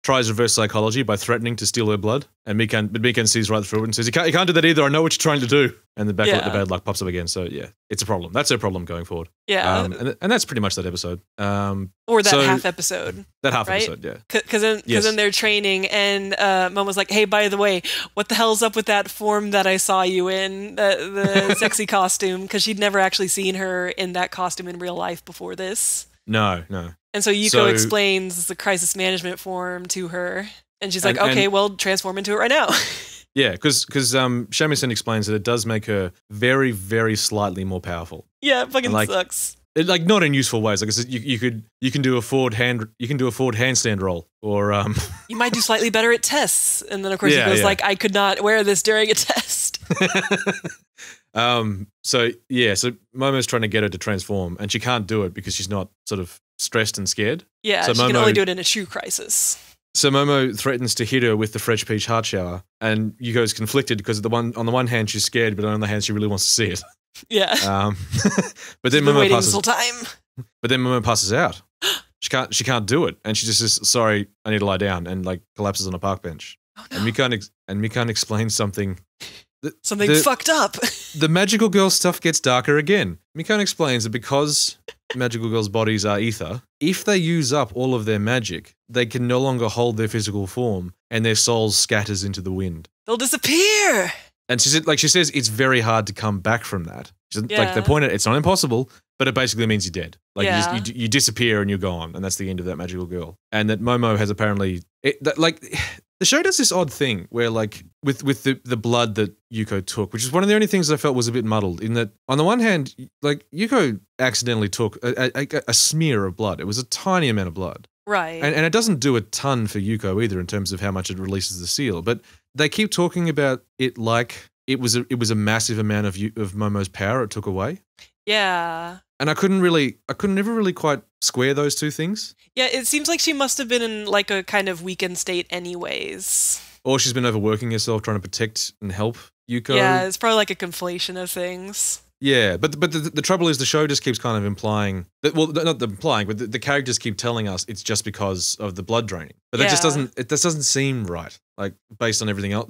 Speaker 1: reverse psychology by threatening to steal her blood, and Mikan sees right through it and says, "You can't do that either. I know what you're trying to do." And the bad luck pops up again. So yeah, it's a problem. That's her problem going forward.
Speaker 2: Yeah,
Speaker 1: and that's pretty much that episode.
Speaker 2: Or that half episode.
Speaker 1: That half
Speaker 2: right?
Speaker 1: episode, yeah.
Speaker 2: Because then they're training, and Mom was like, "Hey, by the way, what the hell's up with that form that I saw you in, the sexy costume?" Because she'd never actually seen her in that costume in real life before this.
Speaker 1: No.
Speaker 2: And so Yuko explains the crisis management form to her, and she's like, "Okay, well, transform into it right now."
Speaker 1: Yeah, because Shamisen explains that it does make her very, very slightly more powerful.
Speaker 2: Yeah, it fucking sucks.
Speaker 1: Not in useful ways. Like I said, you can do a forward handstand roll, or
Speaker 2: you might do slightly better at tests. And then of course he goes like, I could not wear this during a test.
Speaker 1: So Momo's trying to get her to transform, and she can't do it because she's not sort of stressed and scared.
Speaker 2: Yeah,
Speaker 1: so
Speaker 2: she can only do it in a true crisis.
Speaker 1: So Momo threatens to hit her with the Fresh Peach heart shower, and Yuko's conflicted because on the one hand she's scared, but on the other hand she really wants to see it.
Speaker 2: Yeah.
Speaker 1: But then Momo
Speaker 2: waiting this whole time.
Speaker 1: But then Momo passes out. She can't do it, and she just says, "Sorry, I need to lie down," and like collapses on a park bench.
Speaker 2: Oh, no.
Speaker 1: And Mikan explains something.
Speaker 2: Something fucked up.
Speaker 1: The magical girl stuff gets darker again. Mikan explains that because magical girls' bodies are ether, if they use up all of their magic, they can no longer hold their physical form, and their souls scatters into the wind.
Speaker 2: They'll disappear.
Speaker 1: And she says it's very hard to come back from that. Like they point at it's not impossible, but it basically means you're dead. Like you disappear and you're gone, and that's the end of that magical girl. And that Momo has apparently the show does this odd thing where like with the blood that Yuko took, which is one of the only things I felt was a bit muddled, in that on the one hand, like Yuko accidentally took a smear of blood. It was a tiny amount of blood.
Speaker 2: Right.
Speaker 1: And it doesn't do a ton for Yuko either in terms of how much it releases the seal, but they keep talking about it like it was a massive amount of Momo's power it took away.
Speaker 2: Yeah.
Speaker 1: And I could never really quite square those two things.
Speaker 2: Yeah, it seems like she must have been in like a kind of weakened state anyways.
Speaker 1: Or she's been overworking herself trying to protect and help Yuko.
Speaker 2: Yeah, it's probably like a conflation of things.
Speaker 1: Yeah, but the trouble is the show just keeps kind of implying that, well, not implying, but the characters keep telling us it's just because of the blood draining. But that just doesn't seem right. Like based on everything else,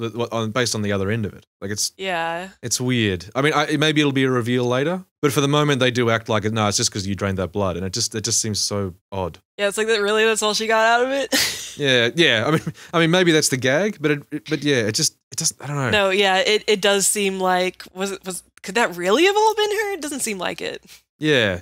Speaker 1: based on the other end of it. Like it's weird. I mean, maybe it'll be a reveal later, but for the moment they do act like no, it's just because you drained that blood, and it just seems so odd.
Speaker 2: Yeah, it's like that. Really, that's all she got out of it.
Speaker 1: Yeah. I mean, maybe that's the gag, but it just I don't know.
Speaker 2: No, yeah, it does seem like could that really have all been her? It doesn't seem like it.
Speaker 1: Yeah.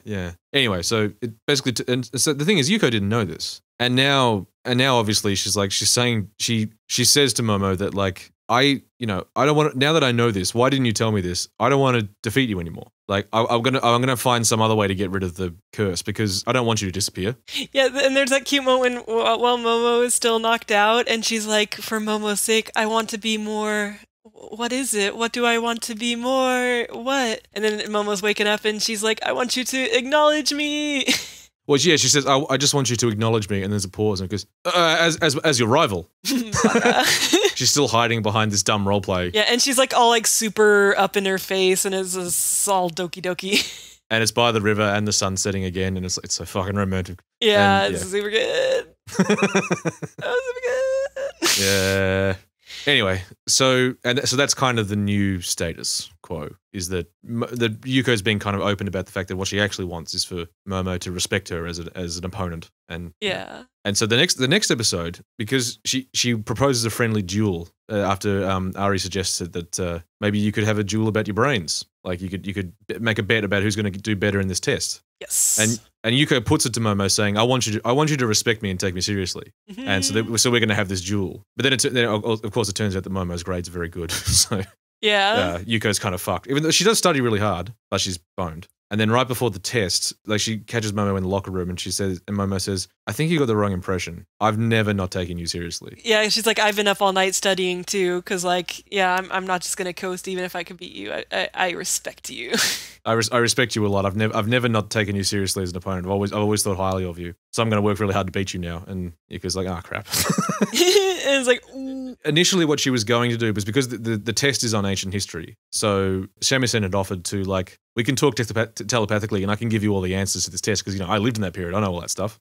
Speaker 1: Anyway, so it basically, and so the thing is, Yuko didn't know this, and now obviously she's saying she says to Momo that like I don't want to, now that I know this, why didn't you tell me this? I don't want to defeat you anymore. Like I'm gonna find some other way to get rid of the curse because I don't want you to disappear.
Speaker 2: Yeah, and there's that cute moment while Momo is still knocked out, and she's like, for Momo's sake, I want to be more. What is it? What do I want to be more? What? And then Momo's waking up and she's like, I want you to acknowledge me.
Speaker 1: Well, yeah, she says, I just want you to acknowledge me. And there's a pause and it goes, as your rival. She's still hiding behind this dumb roleplay.
Speaker 2: Yeah, and she's like all like super up in her face and it's all doki doki.
Speaker 1: And it's by the river and the sun's setting again and it's so fucking romantic.
Speaker 2: Yeah, it's super good. That was super good.
Speaker 1: Yeah. Anyway, so that's kind of the new status quo, is that Yuko's being kind of open about the fact that what she actually wants is for Momo to respect her as an opponent, and so the next episode, because she proposes a friendly duel after Ari suggested that maybe you could have a duel about your brains, like you could make a bet about who's going to do better in this test.
Speaker 2: Yes.
Speaker 1: And Yuko puts it to Momo saying, "I want you to respect me and take me seriously." Mm-hmm. And so we're going to have this duel. But then of course it turns out that Momo's grades are very good. So Yuko's kind of fucked. Even though she does study really hard, but she's boned. And then right before the test, like she catches Momo in the locker room and Momo says, I think you got the wrong impression. I've never not taken you seriously.
Speaker 2: Yeah, she's like, I've been up all night studying too, because like, yeah, I'm not just gonna coast even if I can beat you. I respect you.
Speaker 1: I respect you a lot. I've never not taken you seriously as an opponent. I've always thought highly of you. So I'm gonna work really hard to beat you now. And Yuko's like, crap.
Speaker 2: And it's like, ooh.
Speaker 1: Initially what she was going to do was, because the test is on ancient history, so Shamisen had offered to, like, we can talk telepathically and I can give you all the answers to this test because, I lived in that period. I know all that stuff.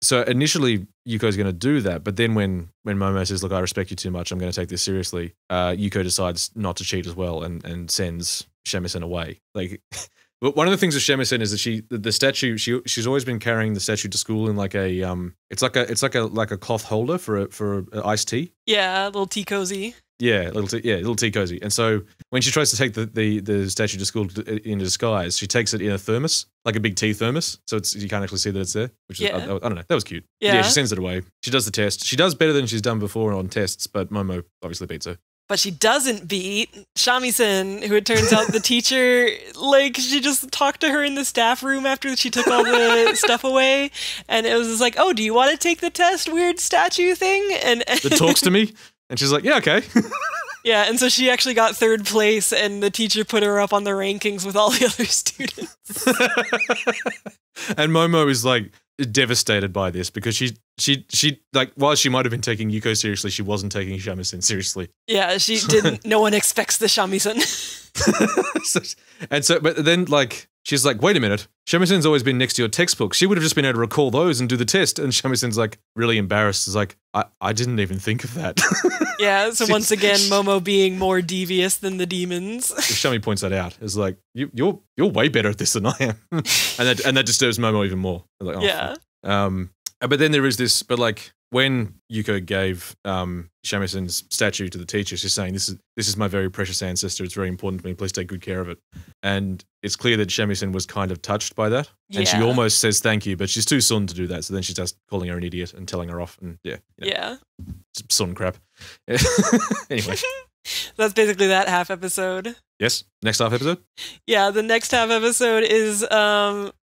Speaker 1: So initially Yuko's going to do that. But then when Momo says, look, I respect you too much, I'm going to take this seriously, Yuko decides not to cheat as well and sends Shamisen away. Like, but one of the things with Shamisen is that the statue, she's always been carrying the statue to school in like a it's like a cloth holder for iced tea.
Speaker 2: Yeah, a little tea cozy.
Speaker 1: Yeah, little tea cozy. And so when she tries to take the statue to school in disguise, she takes it in a thermos, like a big tea thermos. So you can't actually see that it's there, which is, I don't know, that was cute. Yeah, she sends it away. She does the test. She does better than she's done before on tests, but Momo obviously beats her.
Speaker 2: But she doesn't beat Shamisen, who it turns out the teacher, like, she just talked to her in the staff room after she took all the stuff away. And it was just like, oh, do you want to take the test, weird statue thing? And
Speaker 1: that talks to me. And she's like, yeah, okay.
Speaker 2: Yeah, and so she actually got third place, and the teacher put her up on the rankings with all the other students. And Momo is like devastated by this because she like, while she might have been taking Yuko seriously, she wasn't taking Shamisen seriously. Yeah, she didn't. No one expects the Shamisen.
Speaker 1: But then like, she's like, wait a minute, Shamisen's always been next to your textbooks. She would have just been able to recall those and do the test. And Shamisen's like really embarrassed. Is like, I didn't even think of that.
Speaker 2: Yeah, so once again, Momo being more devious than the demons.
Speaker 1: Shami points that out. It's like, you're way better at this than I am. and that disturbs Momo even more. Like, oh,
Speaker 2: yeah.
Speaker 1: But then there is this, but like, when Yuko gave Shamisen's statue to the teacher, she's saying, this is my very precious ancestor. It's very important to me. Please take good care of it. And it's clear that Shamisen was kind of touched by that. And she almost says thank you, but she's too Sun to do that. So then she's just calling her an idiot and telling her off. And yeah. Sun crap. Anyway.
Speaker 2: That's basically that half episode.
Speaker 1: Yes. Next half episode?
Speaker 2: Yeah, the next half episode is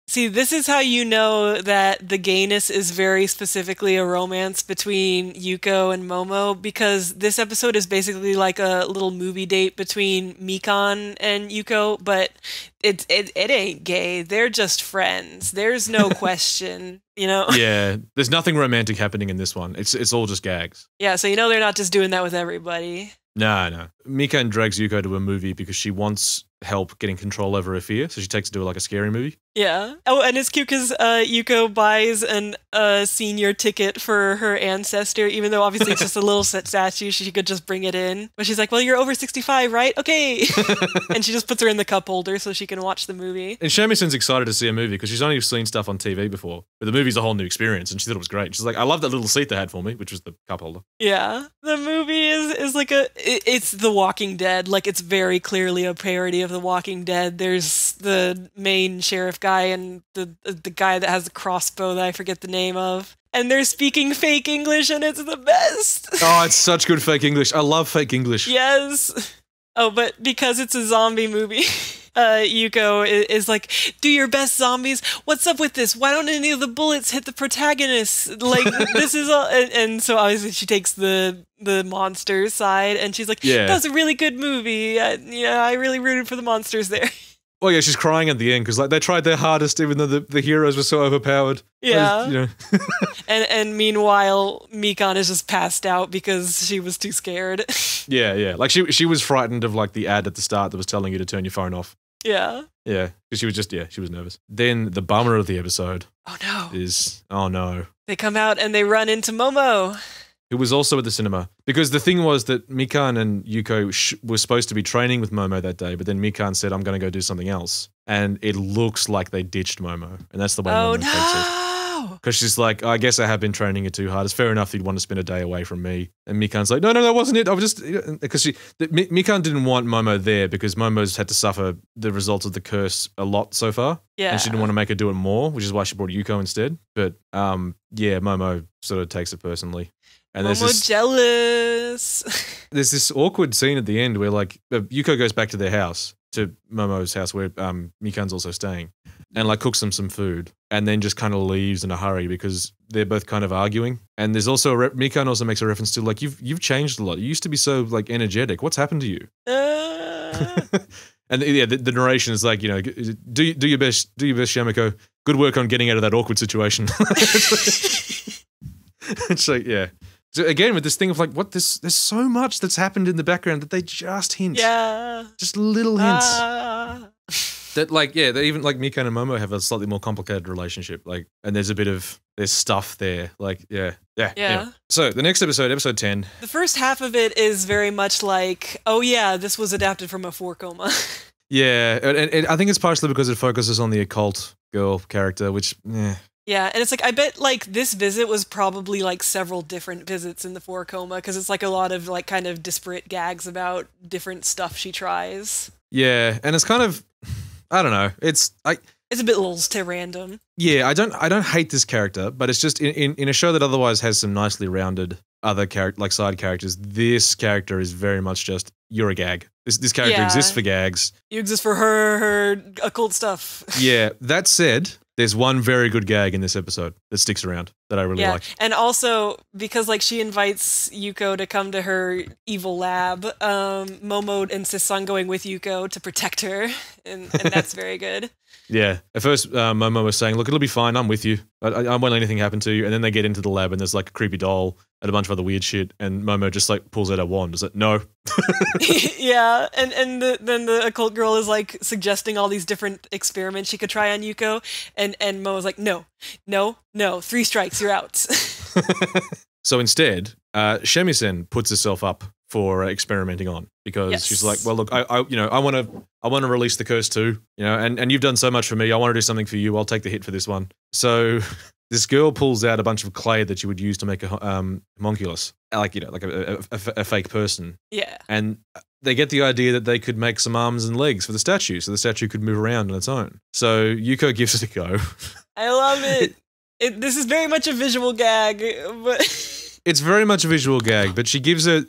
Speaker 2: see, this is how you know that the gayness is very specifically a romance between Yuko and Momo, because this episode is basically like a little movie date between Mikan and Yuko, but it ain't gay. They're just friends. There's no question,
Speaker 1: Yeah, there's nothing romantic happening in this one. It's all just gags.
Speaker 2: Yeah, so they're not just doing that with everybody.
Speaker 1: No. Mikan drags Yuko to a movie because she wants help getting control over her fear. So she takes it to like a scary movie.
Speaker 2: Yeah. Oh, and it's cute because Yuko buys a senior ticket for her ancestor, even though obviously it's just a little statue. She could just bring it in. But she's like, well, you're over 65, right? Okay. And she just puts her in the cup holder so she can watch the movie.
Speaker 1: And Shamisen's excited to see a movie because she's only seen stuff on TV before. But the movie's a whole new experience and she thought it was great. She's like, I love that little seat they had for me, which was the cup holder.
Speaker 2: Yeah. The movie is like it's The Walking Dead. Like, it's very clearly a parody of The Walking Dead. There's the main sheriff guy and the guy that has the crossbow that I forget the name of. And they're speaking fake English and it's the best.
Speaker 1: Oh, it's such good fake English. I love fake English.
Speaker 2: Yes. Oh, but because it's a zombie movie, Yuko is like, do your best, zombies. What's up with this? Why don't any of the bullets hit the protagonist? Like, this is all... And so obviously she takes the monster side and she's like, that was a really good movie. I really rooted for the monsters there.
Speaker 1: Well, yeah, she's crying at the end because like they tried their hardest, even though the heroes were so overpowered.
Speaker 2: Yeah, and meanwhile, Mikan is just passed out because she was too scared.
Speaker 1: Yeah. Like she was frightened of like the ad at the start that was telling you to turn your phone off.
Speaker 2: Yeah.
Speaker 1: Yeah, because she was just she was nervous. Then the bummer of the episode.
Speaker 2: Oh no.
Speaker 1: Is no.
Speaker 2: They come out and they run into Momo,
Speaker 1: who was also at the cinema. Because the thing was that Mikan and Yuko were supposed to be training with Momo that day, but then Mikan said, I'm going to go do something else. And it looks like they ditched Momo. And that's the way Momo takes it. Because she's like, I guess I have been training it too hard. It's fair enough that you'd want to spend a day away from me. And Mikan's like, no, that wasn't it. I was just... Because Mikan didn't want Momo there because Momo's had to suffer the results of the curse a lot so far.
Speaker 2: Yeah.
Speaker 1: And she didn't want to make her do it more, which is why she brought Yuko instead. But, Momo sort of takes it personally. And
Speaker 2: Momo jealous.
Speaker 1: There's this awkward scene at the end where like Yuko goes back to their house, to Momo's house where Mikan's also staying, and like cooks them some food, and then just kind of leaves in a hurry because they're both kind of arguing. And there's also Mikan also makes a reference to like you've changed a lot. You used to be so like energetic. What's happened to you? And the narration is like, do your best, Shamiko. Good work on getting out of that awkward situation. It's like, yeah. So again, with this thing of like, there's so much that's happened in the background that they just hint.
Speaker 2: Yeah.
Speaker 1: Just little hints. That like, they even like Mikan and Momo have a slightly more complicated relationship. Like, and there's stuff there. Like, yeah. Anyway. So the next episode 10.
Speaker 2: The first half of it is very much like, oh yeah, this was adapted from a 4-coma.
Speaker 1: Yeah, and I think it's partially because it focuses on the occult girl character, which,
Speaker 2: Yeah, and it's like, I bet, like, this visit was probably, like, several different visits in the 4-coma, because it's, like, a lot of, like, kind of disparate gags about different stuff she tries.
Speaker 1: Yeah, and it's kind of, I don't know, it's a bit
Speaker 2: lulz to random.
Speaker 1: Yeah, I don't hate this character, but it's just, in a show that otherwise has some nicely rounded other side characters, this character is very much just, you're a gag. This character exists for gags.
Speaker 2: You exist for her occult stuff.
Speaker 1: Yeah, that said... There's one very good gag in this episode that sticks around that I really like.
Speaker 2: And also, because like she invites Yuko to come to her evil lab, Momo insists on going with Yuko to protect her, and that's very good.
Speaker 1: Yeah. At first, Momo was saying, look, it'll be fine, I'm with you. I won't let anything happen to you. And then they get into the lab and there's like a creepy doll and a bunch of other weird shit, and Momo just like pulls out a wand. Is like, no.
Speaker 2: Yeah, and then the occult girl is like suggesting all these different experiments she could try on Yuko, and Momo's like, no, 3 strikes, you're out.
Speaker 1: So instead, Shamisen puts herself up for experimenting on because she's like, well, look, I want to release the curse too, and you've done so much for me. I want to do something for you. I'll take the hit for this one. So this girl pulls out a bunch of clay that you would use to make a homunculus, like a fake person. Yeah. And they get the idea that they could make some arms and legs for the statue, so the statue could move around on its own. So Yuko gives it a go. I love it. This is very much a visual gag, but it's very much a visual gag. But she gives the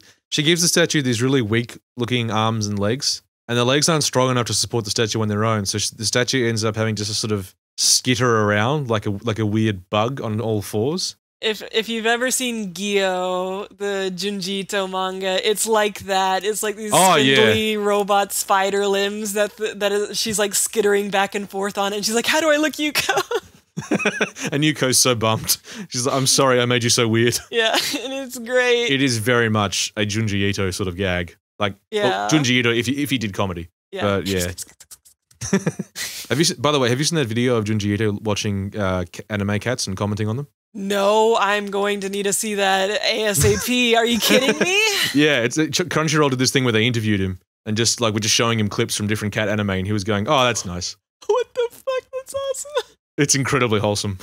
Speaker 1: statue these really weak-looking arms and legs, and the legs aren't strong enough to support the statue on their own. So the statue ends up having just a sort of skitter around like a weird bug on all fours. If you've ever seen Gyo, the Junji Ito manga, it's like that. It's like these spindly robot spider limbs that she's like skittering back and forth on, and she's like, "How do I look, Yuko?" And Yuko's so bummed. She's like, I'm sorry I made you so weird. Yeah, and it's great. It is very much a Junji Ito sort of gag. Like, Junji Ito if he did comedy.
Speaker 2: Yeah.
Speaker 1: But yeah. By the way, have you seen that video of Junji Ito watching anime cats and commenting on them?
Speaker 2: No, I'm going to need to see that ASAP. Are you kidding me?
Speaker 1: Yeah, Crunchyroll did this thing where they interviewed him and just like we're just showing him clips from different cat anime, and he was going, "Oh, that's nice.
Speaker 2: What the fuck? That's awesome.
Speaker 1: It's incredibly wholesome."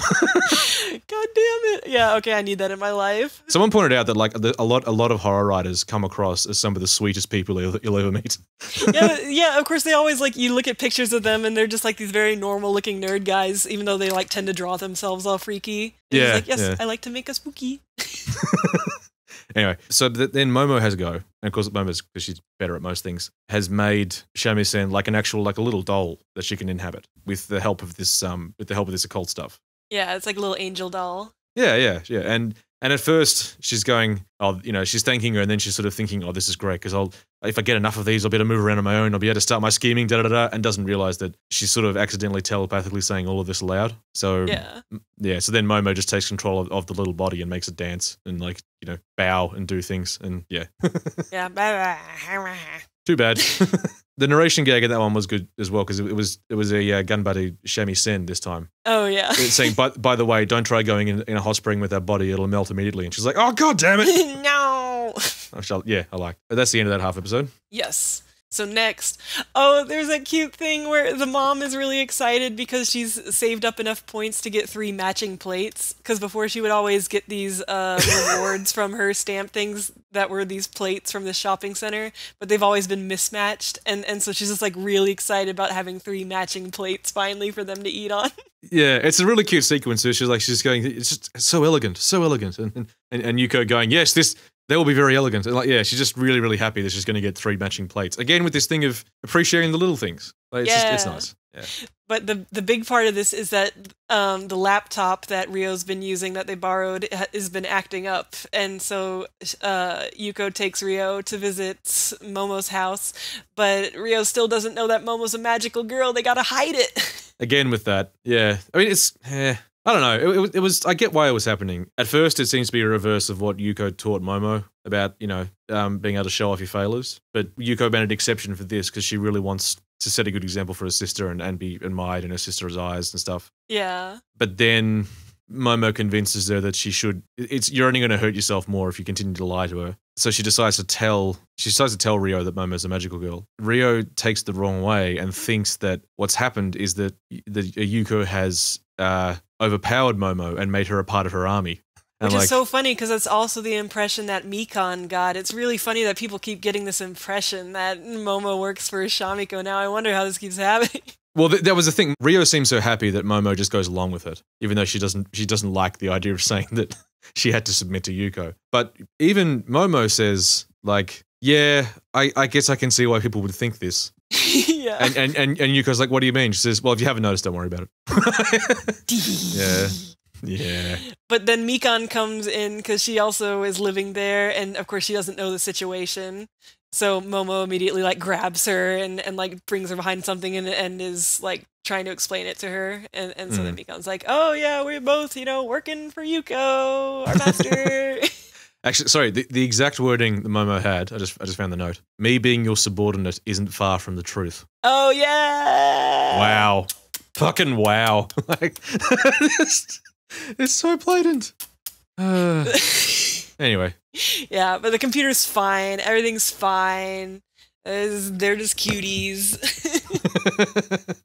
Speaker 2: God damn it. Yeah, okay, I need that in my life.
Speaker 1: Someone pointed out that like a lot of horror writers come across as some of the sweetest people you'll ever meet.
Speaker 2: Yeah, of course they always like you look at pictures of them and they're just like these very normal looking nerd guys, even though they like tend to draw themselves all freaky. And
Speaker 1: Yeah,
Speaker 2: like, yes,
Speaker 1: yeah.
Speaker 2: I like to make a spooky.
Speaker 1: Anyway, so then Momo has a go, and of course Momo's, because she's better at most things, has made Shamisen like an actual like a little doll that she can inhabit with the help of this occult stuff.
Speaker 2: Yeah, it's like a little angel doll.
Speaker 1: Yeah. And at first she's going, oh, you know, she's thanking her, and then she's sort of thinking, oh, this is great because if I get enough of these, I'll be able to move around on my own. I'll be able to start my scheming, and doesn't realize that she's sort of accidentally telepathically saying all of this aloud. So yeah. So then Momo just takes control of the little body and makes it dance and like, you know, bow and do things, and yeah.
Speaker 2: Yeah.
Speaker 1: Too bad. The narration gag at that one was good as well because it was a Gunbuddy Shamisen this time.
Speaker 2: Oh yeah.
Speaker 1: It's saying, by the way, don't try going in a hot spring with that body; it'll melt immediately. And she's like, "Oh god damn it!"
Speaker 2: No.
Speaker 1: I like. But that's the end of that half episode.
Speaker 2: Yes. So next, there's a cute thing where the mom is really excited because she's saved up enough points to get 3 matching plates. Because before she would always get these rewards from her stamp things that were these plates from the shopping center, but they've always been mismatched. And so she's just like really excited about having 3 matching plates finally for them to eat on.
Speaker 1: Yeah, it's a really cute sequence. So she's going, it's just so elegant, and Yuko going, yes, they will be very elegant. And like, yeah, she's just really, really happy that she's going to get 3 matching plates. Again, with this thing of appreciating the little things. Like, it's nice. Yeah.
Speaker 2: But the big part of this is that the laptop that Ryo's been using that they borrowed has been acting up. And so Yuko takes Ryo to visit Momo's house. But Ryo still doesn't know that Momo's a magical girl. They got to hide it. Again
Speaker 1: with that, yeah. I mean, I don't know. It was. I get why it was happening. At first, it seems to be a reverse of what Yuko taught Momo about, you know, being able to show off your failures. But Yuko made an exception for this because she really wants to set a good example for her sister and be admired in her sister's eyes and stuff.
Speaker 2: Yeah.
Speaker 1: But then Momo convinces her that she should. You're only going to hurt yourself more if you continue to lie to her. So she decides to tell Ryo that Momo's a magical girl. Ryo takes the wrong way and thinks that what's happened is that Yuko has overpowered Momo and made her a part of her army.
Speaker 2: Which is so funny because that's also the impression that Mikan got. It's really funny that people keep getting this impression that Momo works for Shamiko now. I wonder how this keeps happening.
Speaker 1: Well, that was the thing. Ryo seems so happy that Momo just goes along with it, even though she doesn't like the idea of saying that she had to submit to Yuko. But even Momo says, like, yeah, I guess I can see why people would think this.
Speaker 2: Yeah.
Speaker 1: And Yuko's like, what do you mean? She says, well, if you haven't noticed, don't worry about it. Yeah.
Speaker 2: But then Mikan comes in because she also is living there, and of course she doesn't know the situation. So Momo immediately like grabs her and like brings her behind something and is like trying to explain it to her. And so then Mikan's like, oh yeah, we're both, you know, working for Yuko, our master.
Speaker 1: Actually, sorry, the exact wording that Momo had, I just found the note. Me being your subordinate isn't far from the truth.
Speaker 2: Oh yeah.
Speaker 1: Wow. Fucking wow. Like it's so blatant. Anyway.
Speaker 2: Yeah, but the computer's fine. Everything's fine. They're just cuties.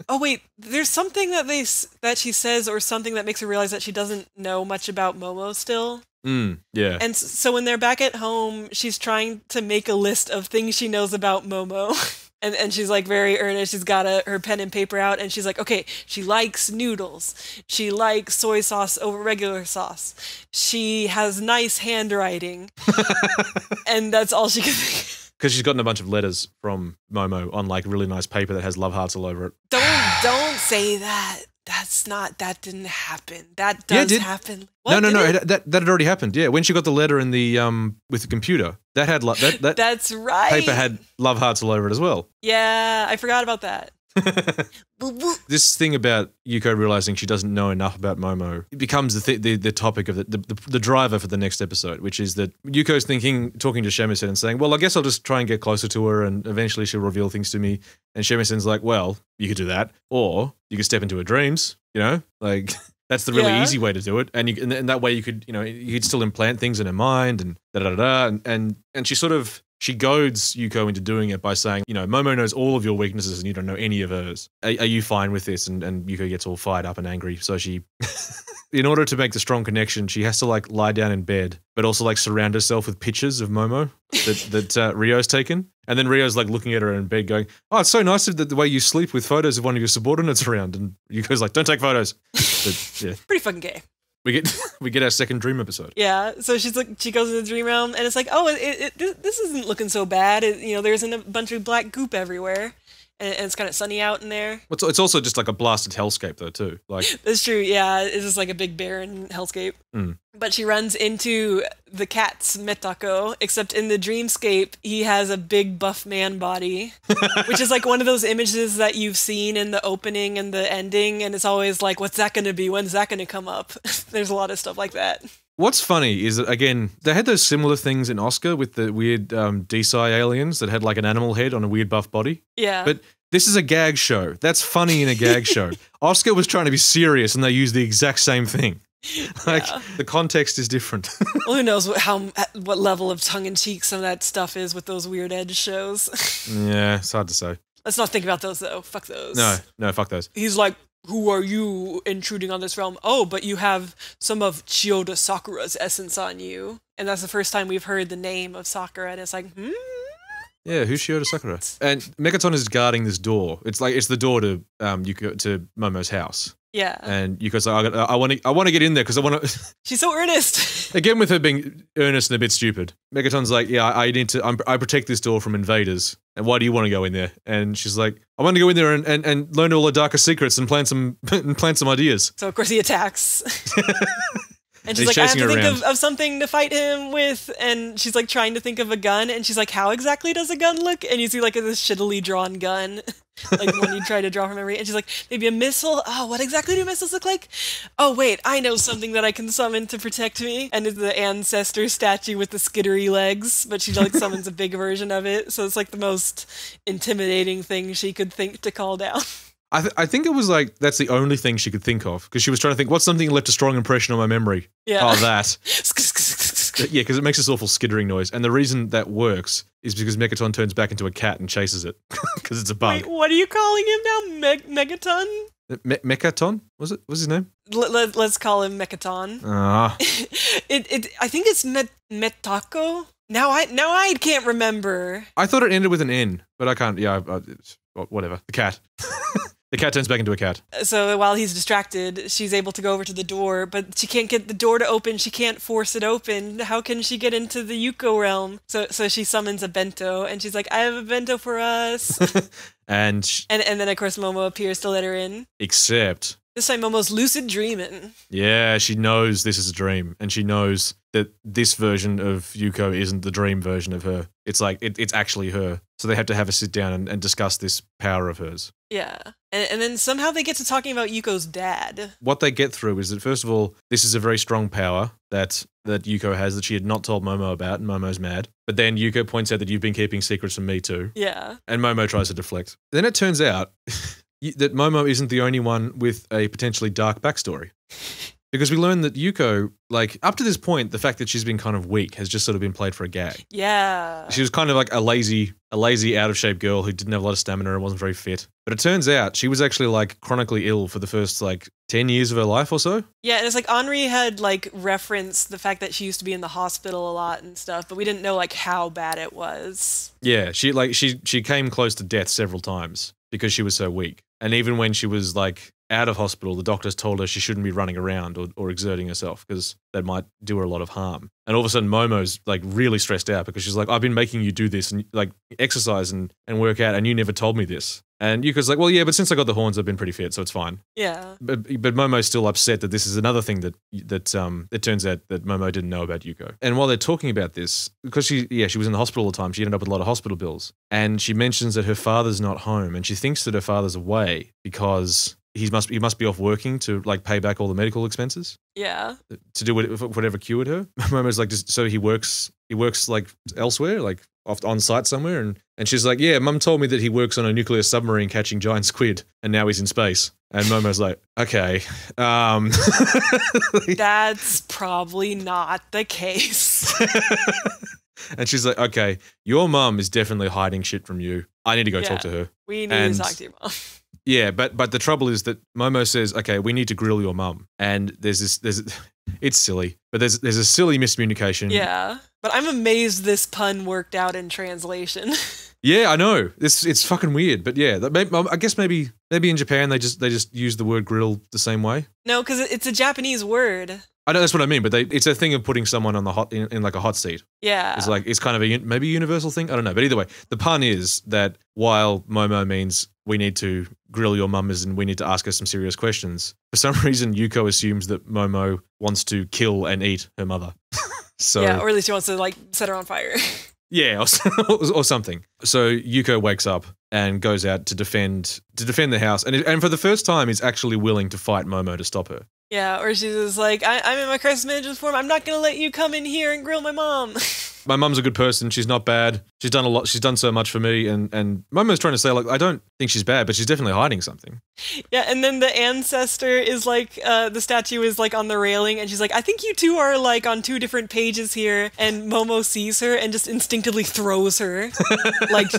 Speaker 2: Oh wait, there's something that she says or something that makes her realize that she doesn't know much about Momo still.
Speaker 1: Yeah.
Speaker 2: And so when they're back at home, she's trying to make a list of things she knows about Momo. And she's like very earnest. She's got her pen and paper out, and she's like, okay, she likes noodles. She likes soy sauce over regular sauce. She has nice handwriting. And that's all she can think.
Speaker 1: Because she's gotten a bunch of letters from Momo on like really nice paper that has love hearts all over it.
Speaker 2: Don't say that. That didn't happen. That does happen.
Speaker 1: What, no. That had already happened. Yeah, when she got the letter in the with the computer, that had that
Speaker 2: that's right.
Speaker 1: Paper had love hearts all over it as well.
Speaker 2: Yeah, I forgot about that.
Speaker 1: This thing about Yuko realizing she doesn't know enough about Momo, it becomes the topic of the driver for the next episode, which is that Yuko's talking to Shamisen and saying, well, I guess I'll just try and get closer to her and eventually she'll reveal things to me. And Shamisen's like, well, you could do that. Or you could step into her dreams, you know? Like, that's the really easy way to do it. And that way you could still implant things in her mind and da-da-da-da. And she goads Yuko into doing it by saying, Momo knows all of your weaknesses and you don't know any of hers. Are you fine with this? And Yuko gets all fired up and angry. So she, in order to make the strong connection, she has to like lie down in bed, but also like surround herself with pictures of Momo that Ryo's taken. And then Ryo's like looking at her in bed going, oh, it's so nice the way you sleep with photos of one of your subordinates around. And Yuko's like, don't take photos. But, yeah.
Speaker 2: Pretty fucking gay.
Speaker 1: We get our second dream episode.
Speaker 2: Yeah, so she goes into the dream realm, and it's like, oh, this isn't looking so bad. There's a bunch of black goop everywhere, and it's kind of sunny out in there.
Speaker 1: It's also just like a blasted hellscape, though, too. Like
Speaker 2: that's true. Yeah, it's just like a big barren hellscape. But she runs into the cat's Metako, except in the dreamscape, he has a big buff man body, which is like one of those images that you've seen in the opening and the ending, and it's always like, what's that going to be? When's that going to come up? There's a lot of stuff like that. What's
Speaker 1: funny is that, again, they had those similar things in Oscar with the weird Desai aliens that had like an animal head on a weird buff body.
Speaker 2: Yeah.
Speaker 1: But this is a gag show. That's funny in a gag show. Oscar was trying to be serious and they used the exact same thing. Like, the context is different.
Speaker 2: Well, who knows what level of tongue-in-cheek some of that stuff is with those weird edge shows.
Speaker 1: Yeah, it's hard to say.
Speaker 2: Let's not think about those, though. Fuck those.
Speaker 1: No, fuck those.
Speaker 2: He's like, who are you intruding on this realm? Oh, but you have some of Chiyoda Sakura's essence on you. And that's the first time we've heard the name of Sakura, and it's like,
Speaker 1: Yeah, who's Chiyoda Sakura? And Megaton is guarding this door. It's the door to Momo's house.
Speaker 2: Yeah.
Speaker 1: And Yuko's like, I want to get in there because I want to.
Speaker 2: She's so earnest.
Speaker 1: Again, with her being earnest and a bit stupid. Megaton's like, yeah, I protect this door from invaders. And why do you want to go in there? And she's like, I want to go in there and learn all the darker secrets and plant some ideas.
Speaker 2: So of course he attacks. And she's like, I have to think of something to fight him with. And she's like trying to think of a gun. And she's like, how exactly does a gun look? And you see like this shittily drawn gun. Like when you try to draw from memory. And she's like, maybe a missile? Oh, what exactly do missiles look like? Oh, wait, I know something that I can summon to protect me. And it's the ancestor statue with the skittery legs. But she like summons a big version of it. So it's like the most intimidating thing she could think to call down.
Speaker 1: I think it was like, that's the only thing she could think of. Because she was trying to think, what's something that left a strong impression on my memory?
Speaker 2: Yeah.
Speaker 1: Oh, that. Yeah, because it makes this awful skittering noise. And the reason that works is because Megaton turns back into a cat and chases it. Because it's a bug.
Speaker 2: Wait, what are you calling him now? Megaton?
Speaker 1: Mechaton? What's his name?
Speaker 2: Let's call him Mechaton. I think it's Metako. Now I can't remember.
Speaker 1: I thought it ended with an N, but I can't. Yeah, whatever. The cat. The cat turns back into a cat.
Speaker 2: So while he's distracted, she's able to go over to the door, but she can't get the door to open. She can't force it open. How can she get into the Yuko realm? So she summons a bento, and she's like, I have a bento for us.
Speaker 1: and
Speaker 2: then, of course, Momo appears to let her in.
Speaker 1: Except...
Speaker 2: This time Momo's lucid dreaming.
Speaker 1: Yeah, she knows this is a dream, and she knows that this version of Yuko isn't the dream version of her. It's like, it's actually her. So they have to have a sit down and discuss this power of hers.
Speaker 2: Yeah. And then somehow they get to talking about Yuko's dad.
Speaker 1: What they get through is that, first of all, this is a very strong power that Yuko has that she had not told Momo about, and Momo's mad. But then Yuko points out that you've been keeping secrets from me too.
Speaker 2: Yeah.
Speaker 1: And Momo tries to deflect. Then it turns out that Momo isn't the only one with a potentially dark backstory. Because we learn that Yuko, like, up to this point, the fact that she's been kind of weak has just sort of been played for a gag.
Speaker 2: Yeah.
Speaker 1: She was kind of like a lazy, out-of-shape girl who didn't have a lot of stamina and wasn't very fit. But it turns out she was actually, like, chronically ill for the first, like, 10 years of her life or so.
Speaker 2: Yeah, and it's like Henri had, like, referenced the fact that she used to be in the hospital a lot and stuff, but we didn't know, like, how bad it was.
Speaker 1: Yeah, she came close to death several times because she was so weak. And even when she was, like, out of hospital, the doctors told her she shouldn't be running around or exerting herself because that might do her a lot of harm. And all of a sudden, Momo's like really stressed out because she's like, I've been making you do this and like exercise and work out, and you never told me this. And Yuko's like, well, yeah, but since I got the horns, I've been pretty fit, so it's fine.
Speaker 2: Yeah.
Speaker 1: But Momo's still upset that this is another thing that it turns out that Momo didn't know about Yuko. And while they're talking about this, because she was in the hospital all the time, she ended up with a lot of hospital bills. And she mentions that her father's not home, and she thinks that her father's away because he must be off working to like pay back all the medical expenses.
Speaker 2: Yeah.
Speaker 1: To do whatever cured her. Momo's like, so he works like elsewhere, like off on site somewhere, and she's like, yeah, Mum told me that he works on a nuclear submarine catching giant squid, and now he's in space. And Momo's like, okay,
Speaker 2: that's probably not the case.
Speaker 1: And she's like, okay, your mum is definitely hiding shit from you. I need to go talk to her.
Speaker 2: We need to talk to your mom.
Speaker 1: Yeah, but the trouble is that Momo says, okay, we need to grill your mum. And it's silly, but there's a silly miscommunication.
Speaker 2: Yeah, but I'm amazed this pun worked out in translation.
Speaker 1: Yeah, I know. It's fucking weird, but yeah, I guess maybe in Japan they just use the word grill the same way.
Speaker 2: No, because it's a Japanese word.
Speaker 1: I know that's what I mean, but it's a thing of putting someone on the in like a hot seat.
Speaker 2: Yeah,
Speaker 1: it's kind of maybe a universal thing. I don't know, but either way, the pun is that while Momo means we need to grill your mum and we need to ask her some serious questions, for some reason Yuko assumes that Momo wants to kill and eat her mother. So
Speaker 2: yeah, or at least he wants to like set her on fire.
Speaker 1: Yeah, or something. So Yuko wakes up and goes out to defend the house, and for the first time is actually willing to fight Momo to stop her.
Speaker 2: Yeah, or she's just like, I'm in my crisis management form. I'm not going to let you come in here and grill my mom.
Speaker 1: My mum's a good person. She's not bad. She's done a lot. She's done so much for me. And Momo's trying to say, like, I don't think she's bad, but she's definitely hiding something.
Speaker 2: Yeah, and then the ancestor is like, the statue is like on the railing, and she's like, I think you two are like on two different pages here. And Momo sees her and just instinctively throws her like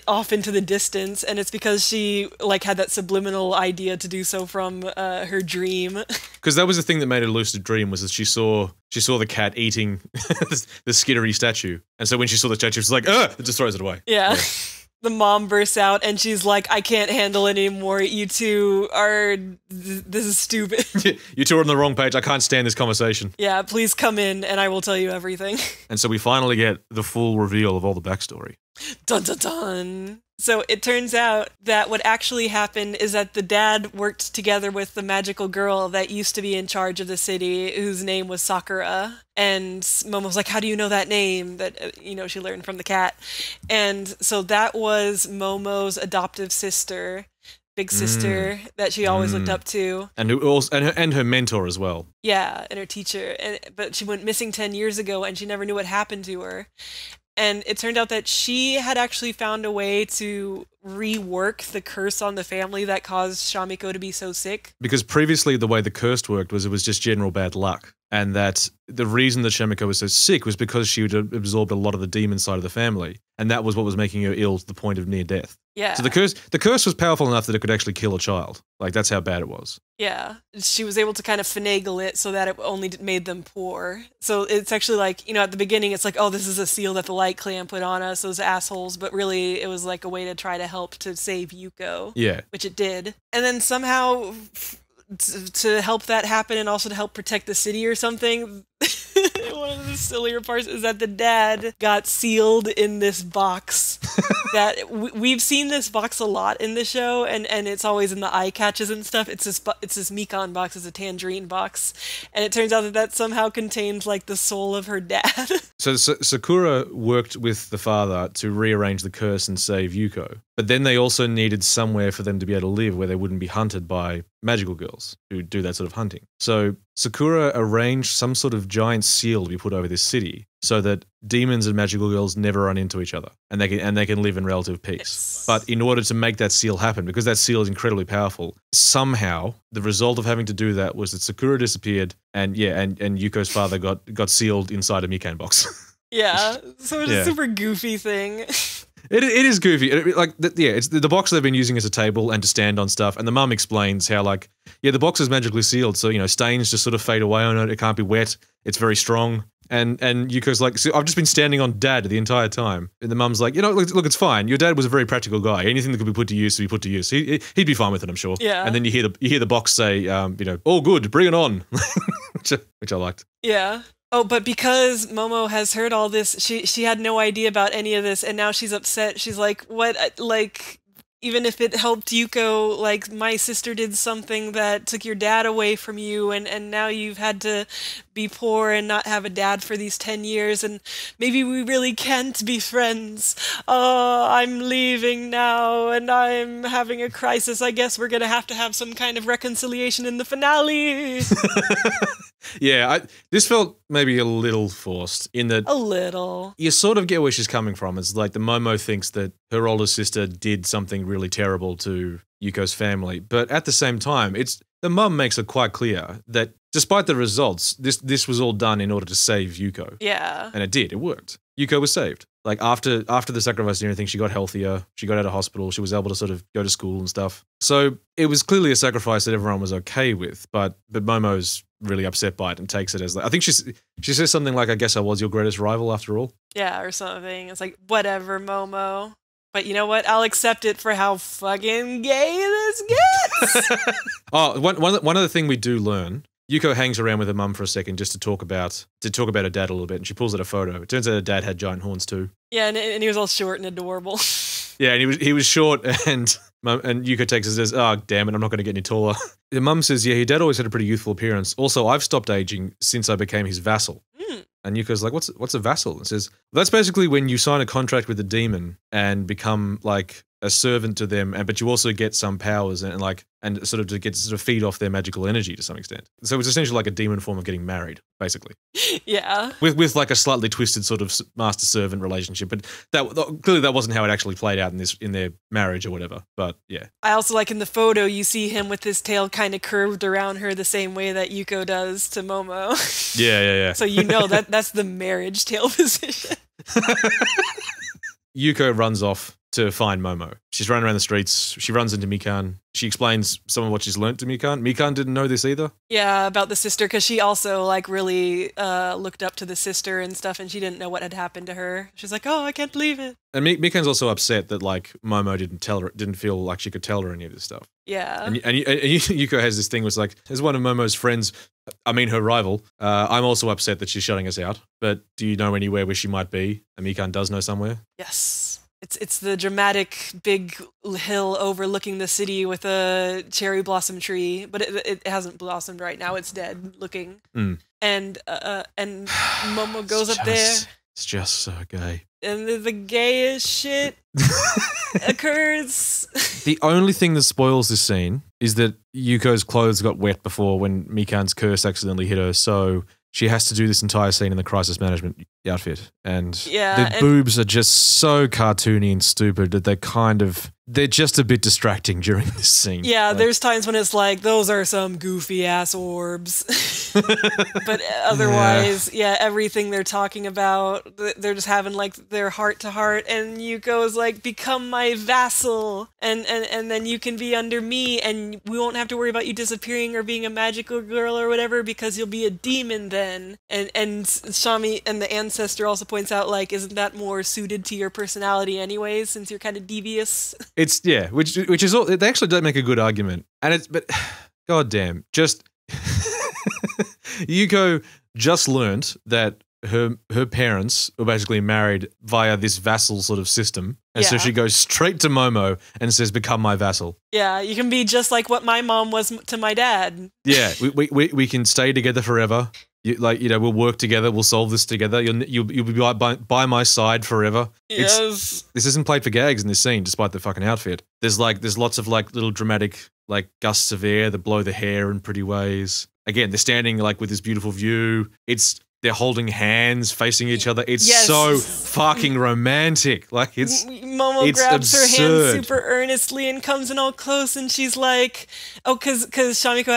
Speaker 2: off into the distance. And it's because she like had that subliminal idea to do so from her dream.
Speaker 1: Because that was the thing that made her lucid dream, was that she saw the cat eating the skittery statue. And so when she saw the statue, she was like, ugh, it just throws it away.
Speaker 2: Yeah. The mom bursts out and she's like, I can't handle it anymore. You two are, this is stupid.
Speaker 1: You two are on the wrong page. I can't stand this conversation.
Speaker 2: Yeah, please come in and I will tell you everything.
Speaker 1: And so we finally get the full reveal of all the backstory.
Speaker 2: Dun dun dun. So it turns out that what actually happened is that the dad worked together with the magical girl that used to be in charge of the city, whose name was Sakura. And Momo's like, how do you know that name? That, she learned from the cat. And so that was Momo's adoptive sister, big sister that she always looked up to. And
Speaker 1: her mentor as well.
Speaker 2: Yeah, and her teacher. But she went missing 10 years ago and she never knew what happened to her. And it turned out that she had actually found a way to rework the curse on the family that caused Shamiko to be so sick.
Speaker 1: Because previously the way the curse worked was it was just general bad luck. And that the reason that Shamiko was so sick was because she had absorbed a lot of the demon side of the family. And that was what was making her ill to the point of near death.
Speaker 2: Yeah.
Speaker 1: So the curse was powerful enough that it could actually kill a child. Like, that's how bad it was.
Speaker 2: Yeah. She was able to kind of finagle it so that it only made them poor. So it's actually like, at the beginning it's like, oh, this is a seal that the Light Clan put on us, those assholes. But really it was like a way to try to help to save Yuko.
Speaker 1: Yeah.
Speaker 2: Which it did. And then somehow to help that happen and also to help protect the city or something, one of the sillier parts is that the dad got sealed in this box. That we've seen this box a lot in the show, and it's always in the eye catches and stuff. It's this Mikan box, it's a tangerine box, and it turns out that somehow contains like the soul of her dad.
Speaker 1: So Sakura worked with the father to rearrange the curse and save Yuko, but then they also needed somewhere for them to be able to live where they wouldn't be hunted by magical girls who do that sort of hunting. So Sakura arranged some sort of giant seal to be put over this city so that demons and magical girls never run into each other and they can live in relative peace.
Speaker 2: Yes.
Speaker 1: But in order to make that seal happen, because that seal is incredibly powerful, somehow the result of having to do that was that Sakura disappeared and Yuko's father got sealed inside a Mikan box.
Speaker 2: Yeah, so it's a super goofy thing.
Speaker 1: It is goofy. It's the box they've been using as a table and to stand on stuff. And the mum explains how, the box is magically sealed, so stains just sort of fade away on it. It can't be wet. It's very strong. And Yuko's like, so I've just been standing on Dad the entire time. And the mum's like, look, it's fine. Your dad was a very practical guy. Anything that could be put to use, put to use. He'd be fine with it, I'm sure.
Speaker 2: Yeah.
Speaker 1: And then you hear the box say, all good, bring it on, which I liked.
Speaker 2: Yeah. Oh, but because Momo has heard all this, she had no idea about any of this, and now she's upset. She's like, what, like, even if it helped Yuko, like, my sister did something that took your dad away from you, and now you've had to be poor and not have a dad for these 10 years, and maybe we really can't be friends. Oh, I'm leaving now, and I'm having a crisis. I guess we're gonna have to have some kind of reconciliation in the finale.
Speaker 1: Yeah, this felt maybe a little forced in that...
Speaker 2: A little.
Speaker 1: You sort of get where she's coming from. It's like the Momo thinks that her older sister did something really terrible to Yuko's family, but at the same time, the mum makes it quite clear that despite the results, this was all done in order to save Yuko.
Speaker 2: Yeah.
Speaker 1: And it did. It worked. Yuko was saved. Like, after the sacrifice and everything, she got healthier. She got out of hospital. She was able to sort of go to school and stuff. So it was clearly a sacrifice that everyone was okay with, but Momo's really upset by it and takes it as like, I think she says something like, I guess I was your greatest rival after all. Yeah,
Speaker 2: or something. It's like, whatever, Momo. But you know what? I'll accept it for how fucking gay this gets.
Speaker 1: One other thing we do learn, Yuko hangs around with her mum for a second just to talk about her dad a little bit, and she pulls out a photo. It turns out her dad had giant horns too.
Speaker 2: Yeah, and he was all short and adorable.
Speaker 1: Yeah, and he was short, and Yuko takes it and says, "Oh, damn it, I'm not going to get any taller." The mum says, "Yeah, your dad always had a pretty youthful appearance. Also, I've stopped aging since I became his vassal." And Yuko's like, what's a vassal? And says, that's basically when you sign a contract with a demon and become like a servant to them, but you also get some powers and sort of to feed off their magical energy to some extent. So it's essentially like a demon form of getting married, basically.
Speaker 2: Yeah.
Speaker 1: With like a slightly twisted sort of master-servant relationship, but clearly that wasn't how it actually played out in their marriage or whatever. But yeah.
Speaker 2: I also like in the photo you see him with his tail kind of curved around her the same way that Yuko does to Momo.
Speaker 1: Yeah.
Speaker 2: So that's the marriage tail position.
Speaker 1: Yuko runs off to find Momo. She's running around the streets. She runs into Mikan. She explains some of what she's learnt to Mikan. Mikan didn't know this either.
Speaker 2: Yeah, about the sister, because she also like really looked up to the sister and stuff, and she didn't know what had happened to her. She's like, "Oh, I can't believe it."
Speaker 1: And Mikan's also upset that like Momo didn't feel like she could tell her any of this stuff.
Speaker 2: Yeah.
Speaker 1: And Yuko has this thing where it's like, as one of Momo's friends, I mean her rival, I'm also upset that she's shutting us out. But do you know anywhere where she might be? And Mikan does know somewhere.
Speaker 2: Yes. It's the dramatic big hill overlooking the city with a cherry blossom tree, but it hasn't blossomed right now. It's dead looking. And Momo goes up there.
Speaker 1: It's just so gay.
Speaker 2: And the gayest shit occurs.
Speaker 1: The only thing that spoils this scene is that Yuko's clothes got wet before when Mikan's curse accidentally hit her, so she has to do this entire scene in the crisis management outfit. And the boobs are just so cartoony and stupid that they're just a bit distracting during this scene.
Speaker 2: Yeah, there's times when it's like, those are some goofy ass orbs. But otherwise, everything they're talking about, they're just having like their heart to heart, and Yuko's like, become my vassal, and then you can be under me, and we won't have to worry about you disappearing or being a magical girl or whatever, because you'll be a demon then. And Shami and the ancestor also points out, like, isn't that more suited to your personality anyways, since you're kind of devious?
Speaker 1: Which is all, they actually don't make a good argument. But goddamn, just Yuko just learnt that her parents were basically married via this vassal sort of system. And so she goes straight to Momo and says, become my vassal. Yeah,
Speaker 2: you can be just like what my mom was to my dad.
Speaker 1: Yeah, we can stay together forever. We'll work together. We'll solve this together. You'll be by my side forever.
Speaker 2: Yes.
Speaker 1: This isn't played for gags in this scene, despite the fucking outfit. There's lots of like little dramatic like gusts of air that blow the hair in pretty ways. Again, they're standing like with this beautiful view. They're holding hands, facing each other. It's so fucking romantic. Like
Speaker 2: Momo grabs
Speaker 1: absurd.
Speaker 2: Her hand super earnestly and comes in all close, and she's like, "Oh, because Shamiko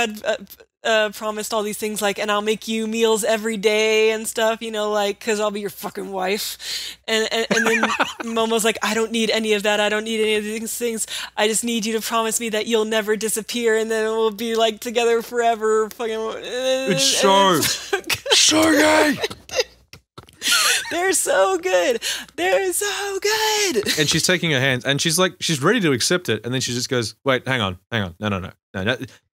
Speaker 2: had promised all these things, like, and I'll make you meals every day and stuff, like, because I'll be your fucking wife." And then Momo's like, "I don't need any of that. I don't need any of these things. I just need you to promise me that you'll never disappear, and then we'll be like together forever." Fucking.
Speaker 1: It's so gay.
Speaker 2: They're so good. They're so good.
Speaker 1: And she's taking her hands, and she's ready to accept it, and then she just goes, "Wait, hang on, no."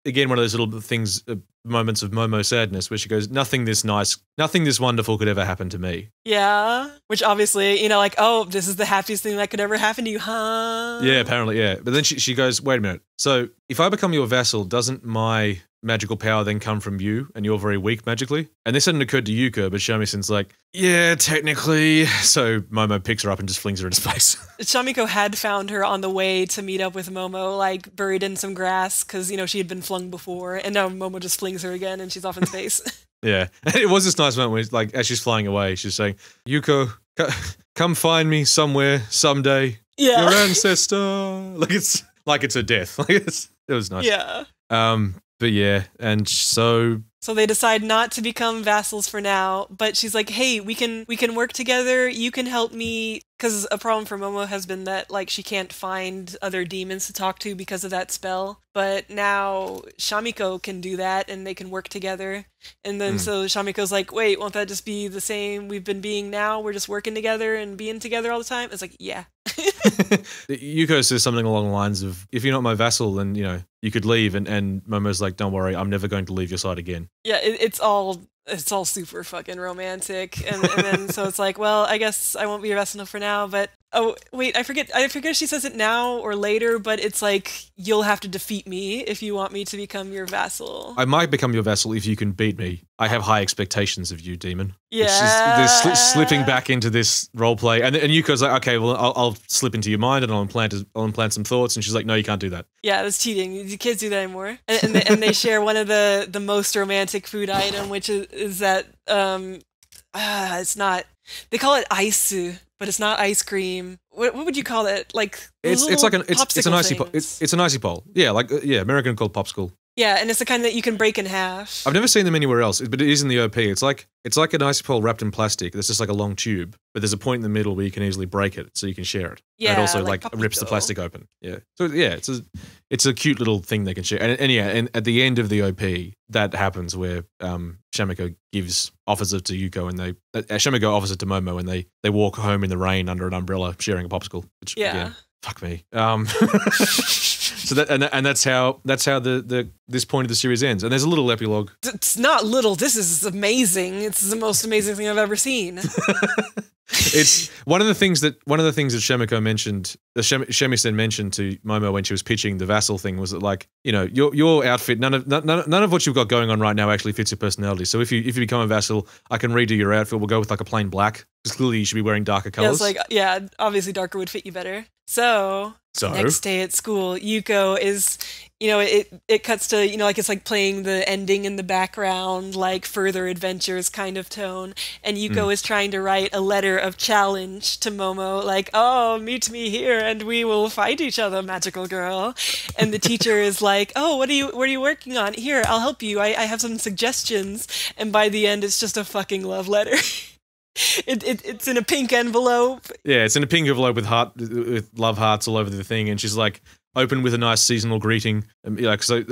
Speaker 1: Again, one of those little things, moments of Momo sadness, where she goes, "Nothing this nice, nothing this wonderful could ever happen to me."
Speaker 2: Yeah, which obviously, like, oh, this is the happiest thing that could ever happen to you, huh?
Speaker 1: Yeah, apparently, yeah. But then she goes, "Wait a minute. So if I become your vassal, doesn't my magical power then come from you, and you're very weak magically?" And this hadn't occurred to Yuko, but Shamisen like, "Yeah, technically." So Momo picks her up and just flings her into space.
Speaker 2: Shamiko had found her on the way to meet up with Momo, like buried in some grass, because, she had been flung before, and now Momo just flings her again and she's off in space.
Speaker 1: Yeah. And it was this nice moment where, like, as she's flying away, she's saying, "Yuko, come find me somewhere, someday.
Speaker 2: Yeah.
Speaker 1: Your ancestor." Like it's her death. It was nice.
Speaker 2: Yeah.
Speaker 1: But yeah, and so
Speaker 2: they decide not to become vassals for now, but she's like, "Hey, we can work together. You can help me," because a problem for Momo has been that, like, she can't find other demons to talk to because of that spell. But now Shamiko can do that, and they can work together. And then so Shamiko's like, "Wait, won't that just be the same we've been being now? We're just working together and being together all the time?" It's like, yeah.
Speaker 1: Yuko says something along the lines of, "If you're not my vassal, then, you could leave." And Momo's like, "Don't worry, I'm never going to leave your side again."
Speaker 2: Yeah, it's all super fucking romantic, and then so it's like, well, I guess I won't be your vassal for now, but oh wait, I forget if she says it now or later, but it's like, you'll have to defeat me if you want me to become your vassal.
Speaker 1: I might become your vassal if you can beat me. I have high expectations of you, demon.
Speaker 2: Yeah,
Speaker 1: they're slipping back into this role play, and Yuko's like, "Okay, well, I'll slip into your mind and I'll implant some thoughts," and she's like, "No, you can't do that."
Speaker 2: Yeah, that's cheating. You kids do that anymore. And they share one of the most romantic food item, which is that it's not. They call it ice, but it's not ice cream. What would you call it? Like,
Speaker 1: it's an icy pole. It's an icy pole. Yeah, American called popsicle.
Speaker 2: Yeah, and it's the kind that you can break in half.
Speaker 1: I've never seen them anywhere else, but it is in the OP. It's like an icy pole wrapped in plastic. There's just like a long tube, but there's a point in the middle where you can easily break it, so you can share it.
Speaker 2: Yeah,
Speaker 1: and it also
Speaker 2: like
Speaker 1: rips the plastic open. Yeah. So yeah, it's a cute little thing they can share. And at the end of the OP, that happens where Shamiko offers it to Yuko, and Shamiko offers it to Momo, and they walk home in the rain under an umbrella, sharing a popsicle. Which,
Speaker 2: yeah.
Speaker 1: Fuck me. So that's how this point of the series ends. And there's a little epilogue.
Speaker 2: It's not little. This is amazing. It's the most amazing thing I've ever seen.
Speaker 1: It's one of the things that Shamiko mentioned, Shamisen mentioned to Momo when she was pitching the vassal thing, was that, like, your outfit, none of what you've got going on right now actually fits your personality. So if you become a vassal, I can redo your outfit. We'll go with like a plain black, because clearly you should be wearing darker colors.
Speaker 2: Yeah, it's like, obviously darker would fit you better. So next day at school, Yuko is, it cuts to, it's like playing the ending in the background, like further adventures kind of tone. And Yuko is trying to write a letter of challenge to Momo, like, "Oh, meet me here and we will fight each other, magical girl." And the teacher is like, "Oh, what are you working on? Here, I'll help you. I have some suggestions." And by the end, it's just a fucking love letter. It's in a pink envelope. Yeah,
Speaker 1: it's in a pink envelope with love hearts all over the thing, and she's like, open with a nice seasonal greeting. So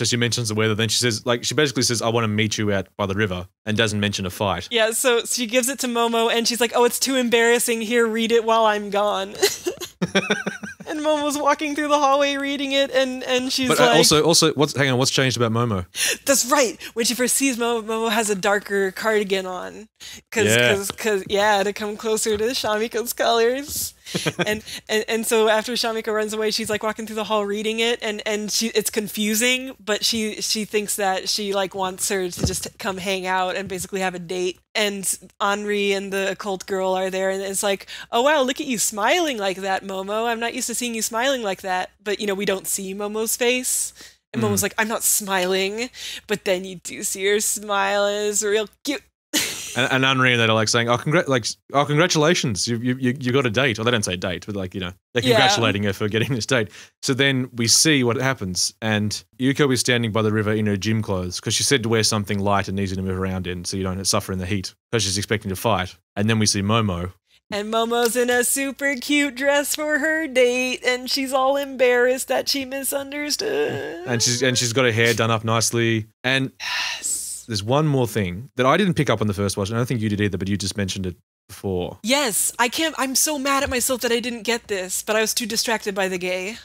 Speaker 1: she mentions the weather. Then she basically says, "I want to meet you out by the river," and doesn't mention a fight.
Speaker 2: Yeah, so she gives it to Momo, and she's like, "Oh, it's too embarrassing. Here, read it while I'm gone." And Momo's walking through the hallway reading it, and she's
Speaker 1: also, what's changed about Momo?
Speaker 2: That's right. When she first sees Momo has a darker cardigan on, because to come closer to Shamiko's colors. and so after Shamiko runs away, she's like walking through the hall reading it, and it's confusing, but she thinks that she like wants her to just come hang out and basically have a date. And Henri and the occult girl are there, and it's like, "Oh wow, look at you smiling like that, Momo. I'm not used to seeing you smiling like that." But we don't see Momo's face. And Momo's like, "I'm not smiling," but then you do see her smile, and it's real cute.
Speaker 1: And Henri and that are like saying, congratulations, you got a date." Or they don't say date, but they're congratulating her for getting this date. So then we see what happens, and Yuko is standing by the river in her gym clothes, because she said to wear something light and easy to move around in, so you don't suffer in the heat, because she's expecting to fight. And then we see Momo.
Speaker 2: And Momo's in a super cute dress for her date, and she's all embarrassed that she misunderstood.
Speaker 1: And she's got her hair done up nicely. And there's one more thing that I didn't pick up on the first watch, and I don't think you did either, but you just mentioned it before.
Speaker 2: Yes, I can't. I'm so mad at myself that I didn't get this, but I was too distracted by the gay.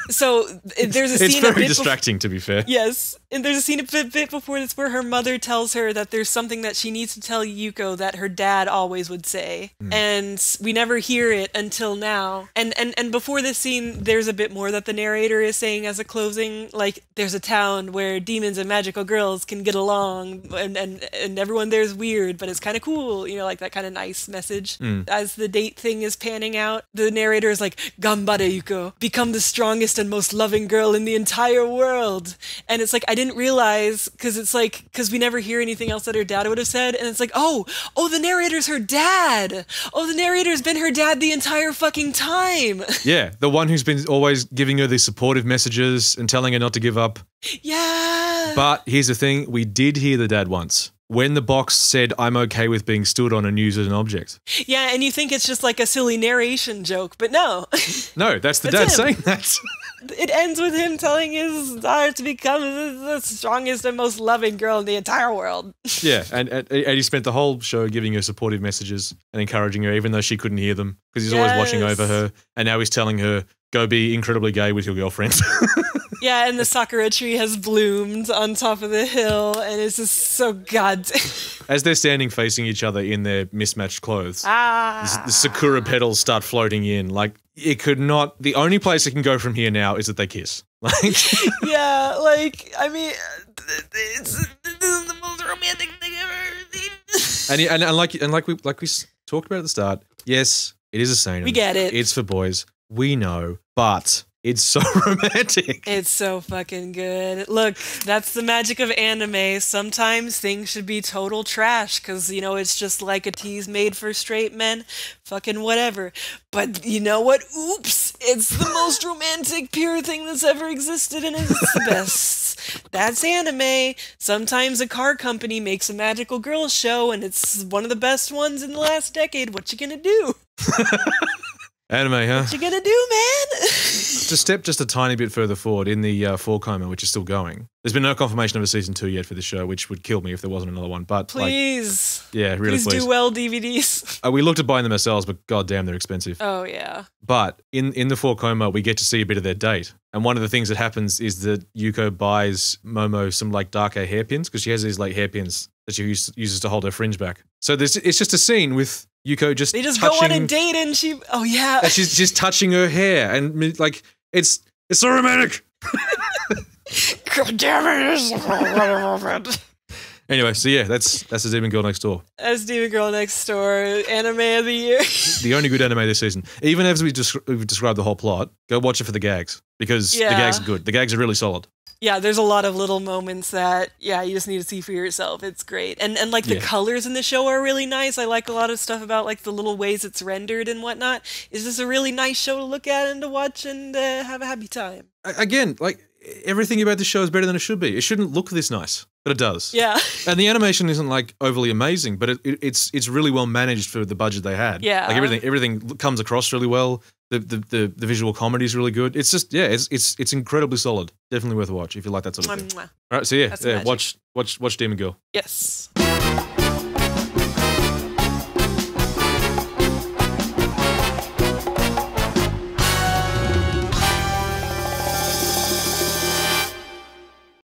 Speaker 2: So there's a scene.
Speaker 1: It's very distracting, to be fair.
Speaker 2: Yes, and there's a scene a bit before this where her mother tells her that there's something that she needs to tell Yuko that her dad always would say, and we never hear it until now. And before this scene, there's a bit more that the narrator is saying as a closing, like there's a town where demons and magical girls can get along, and everyone there's weird, but it's kind of cool, you know, like that kind of nice message. As the date thing is panning out, the narrator is like, "Gambare Yuko, become the strongest and most loving girl in the entire world." And it's like, I didn't realize, because we never hear anything else that her dad would have said, and it's like, oh, the narrator's her dad. Oh, the narrator's been her dad the entire fucking time.
Speaker 1: Yeah, the one who's been always giving her these supportive messages and telling her not to give up.
Speaker 2: Yeah.
Speaker 1: But here's the thing, we did hear the dad once. When the box said, "I'm okay with being stood on and used as an object."
Speaker 2: Yeah, and you think it's just like a silly narration joke, but no.
Speaker 1: No, that's the dad saying that.
Speaker 2: It ends with him telling his daughter to become the strongest and most loving girl in the entire world.
Speaker 1: Yeah, and he spent the whole show giving her supportive messages and encouraging her, even though she couldn't hear them, because he's always watching over her. And now he's telling her, "Go be incredibly gay with your girlfriend."
Speaker 2: Yeah, and the sakura tree has bloomed on top of the hill, and it's just so goddamn.
Speaker 1: As they're standing facing each other in their mismatched clothes, the sakura petals start floating in. Like, it could not. The only place it can go from here now is that they kiss. Like,
Speaker 2: yeah, like, I mean, this is the most romantic thing I've ever seen.
Speaker 1: and like we talked about at the start. Yes, it is a seinen.
Speaker 2: We get it.
Speaker 1: It's for boys. We know, but it's so romantic.
Speaker 2: It's so fucking good. Look, that's the magic of anime. Sometimes things should be total trash because, you know, it's just like a tease made for straight men. Fucking whatever. But you know what? Oops. It's the most romantic, pure thing that's ever existed, and it's the best. That's anime. Sometimes a car company makes a magical girl show, and it's one of the best ones in the last decade. What you gonna do?
Speaker 1: Anime, huh?
Speaker 2: What you gonna do, man?
Speaker 1: To step just a tiny bit further forward in the 4 coma, which is still going. There's been no confirmation of a season 2 yet for this show, which would kill me if there wasn't another one. But
Speaker 2: please,
Speaker 1: yeah, really,
Speaker 2: please do well, DVDs.
Speaker 1: We looked at buying them ourselves, but goddamn, they're expensive.
Speaker 2: Oh yeah.
Speaker 1: But in the 4 coma, we get to see a bit of their date, and one of the things that happens is that Yuko buys Momo some like darker hairpins because she has these like hairpins that she uses to hold her fringe back. So it's just a scene with Yuko just
Speaker 2: they just
Speaker 1: touching,
Speaker 2: go on a date and she and
Speaker 1: she's just touching her hair and like it's so romantic.
Speaker 2: God damn it!
Speaker 1: Anyway, so yeah, that's the Demon Girl Next Door.
Speaker 2: That's Demon Girl Next Door, anime of the year.
Speaker 1: The only good anime this season. Even as we've described the whole plot, go watch it for the gags because the gags are good. The gags are really solid.
Speaker 2: Yeah, there's a lot of little moments that, you just need to see for yourself. It's great. And like the colors in the show are really nice. I like a lot of stuff about like the little ways it's rendered and whatnot. It's just a really nice show to look at and to watch and have a happy time.
Speaker 1: Again, like everything about this show is better than it should be. It shouldn't look this nice, but it does.
Speaker 2: Yeah.
Speaker 1: And the animation isn't like overly amazing, but it's really well managed for the budget they had.
Speaker 2: Yeah.
Speaker 1: Like everything comes across really well. The visual comedy is really good. It's just it's incredibly solid. Definitely worth a watch if you like that sort of thing. All right, so watch Demon Girl.
Speaker 2: Yes.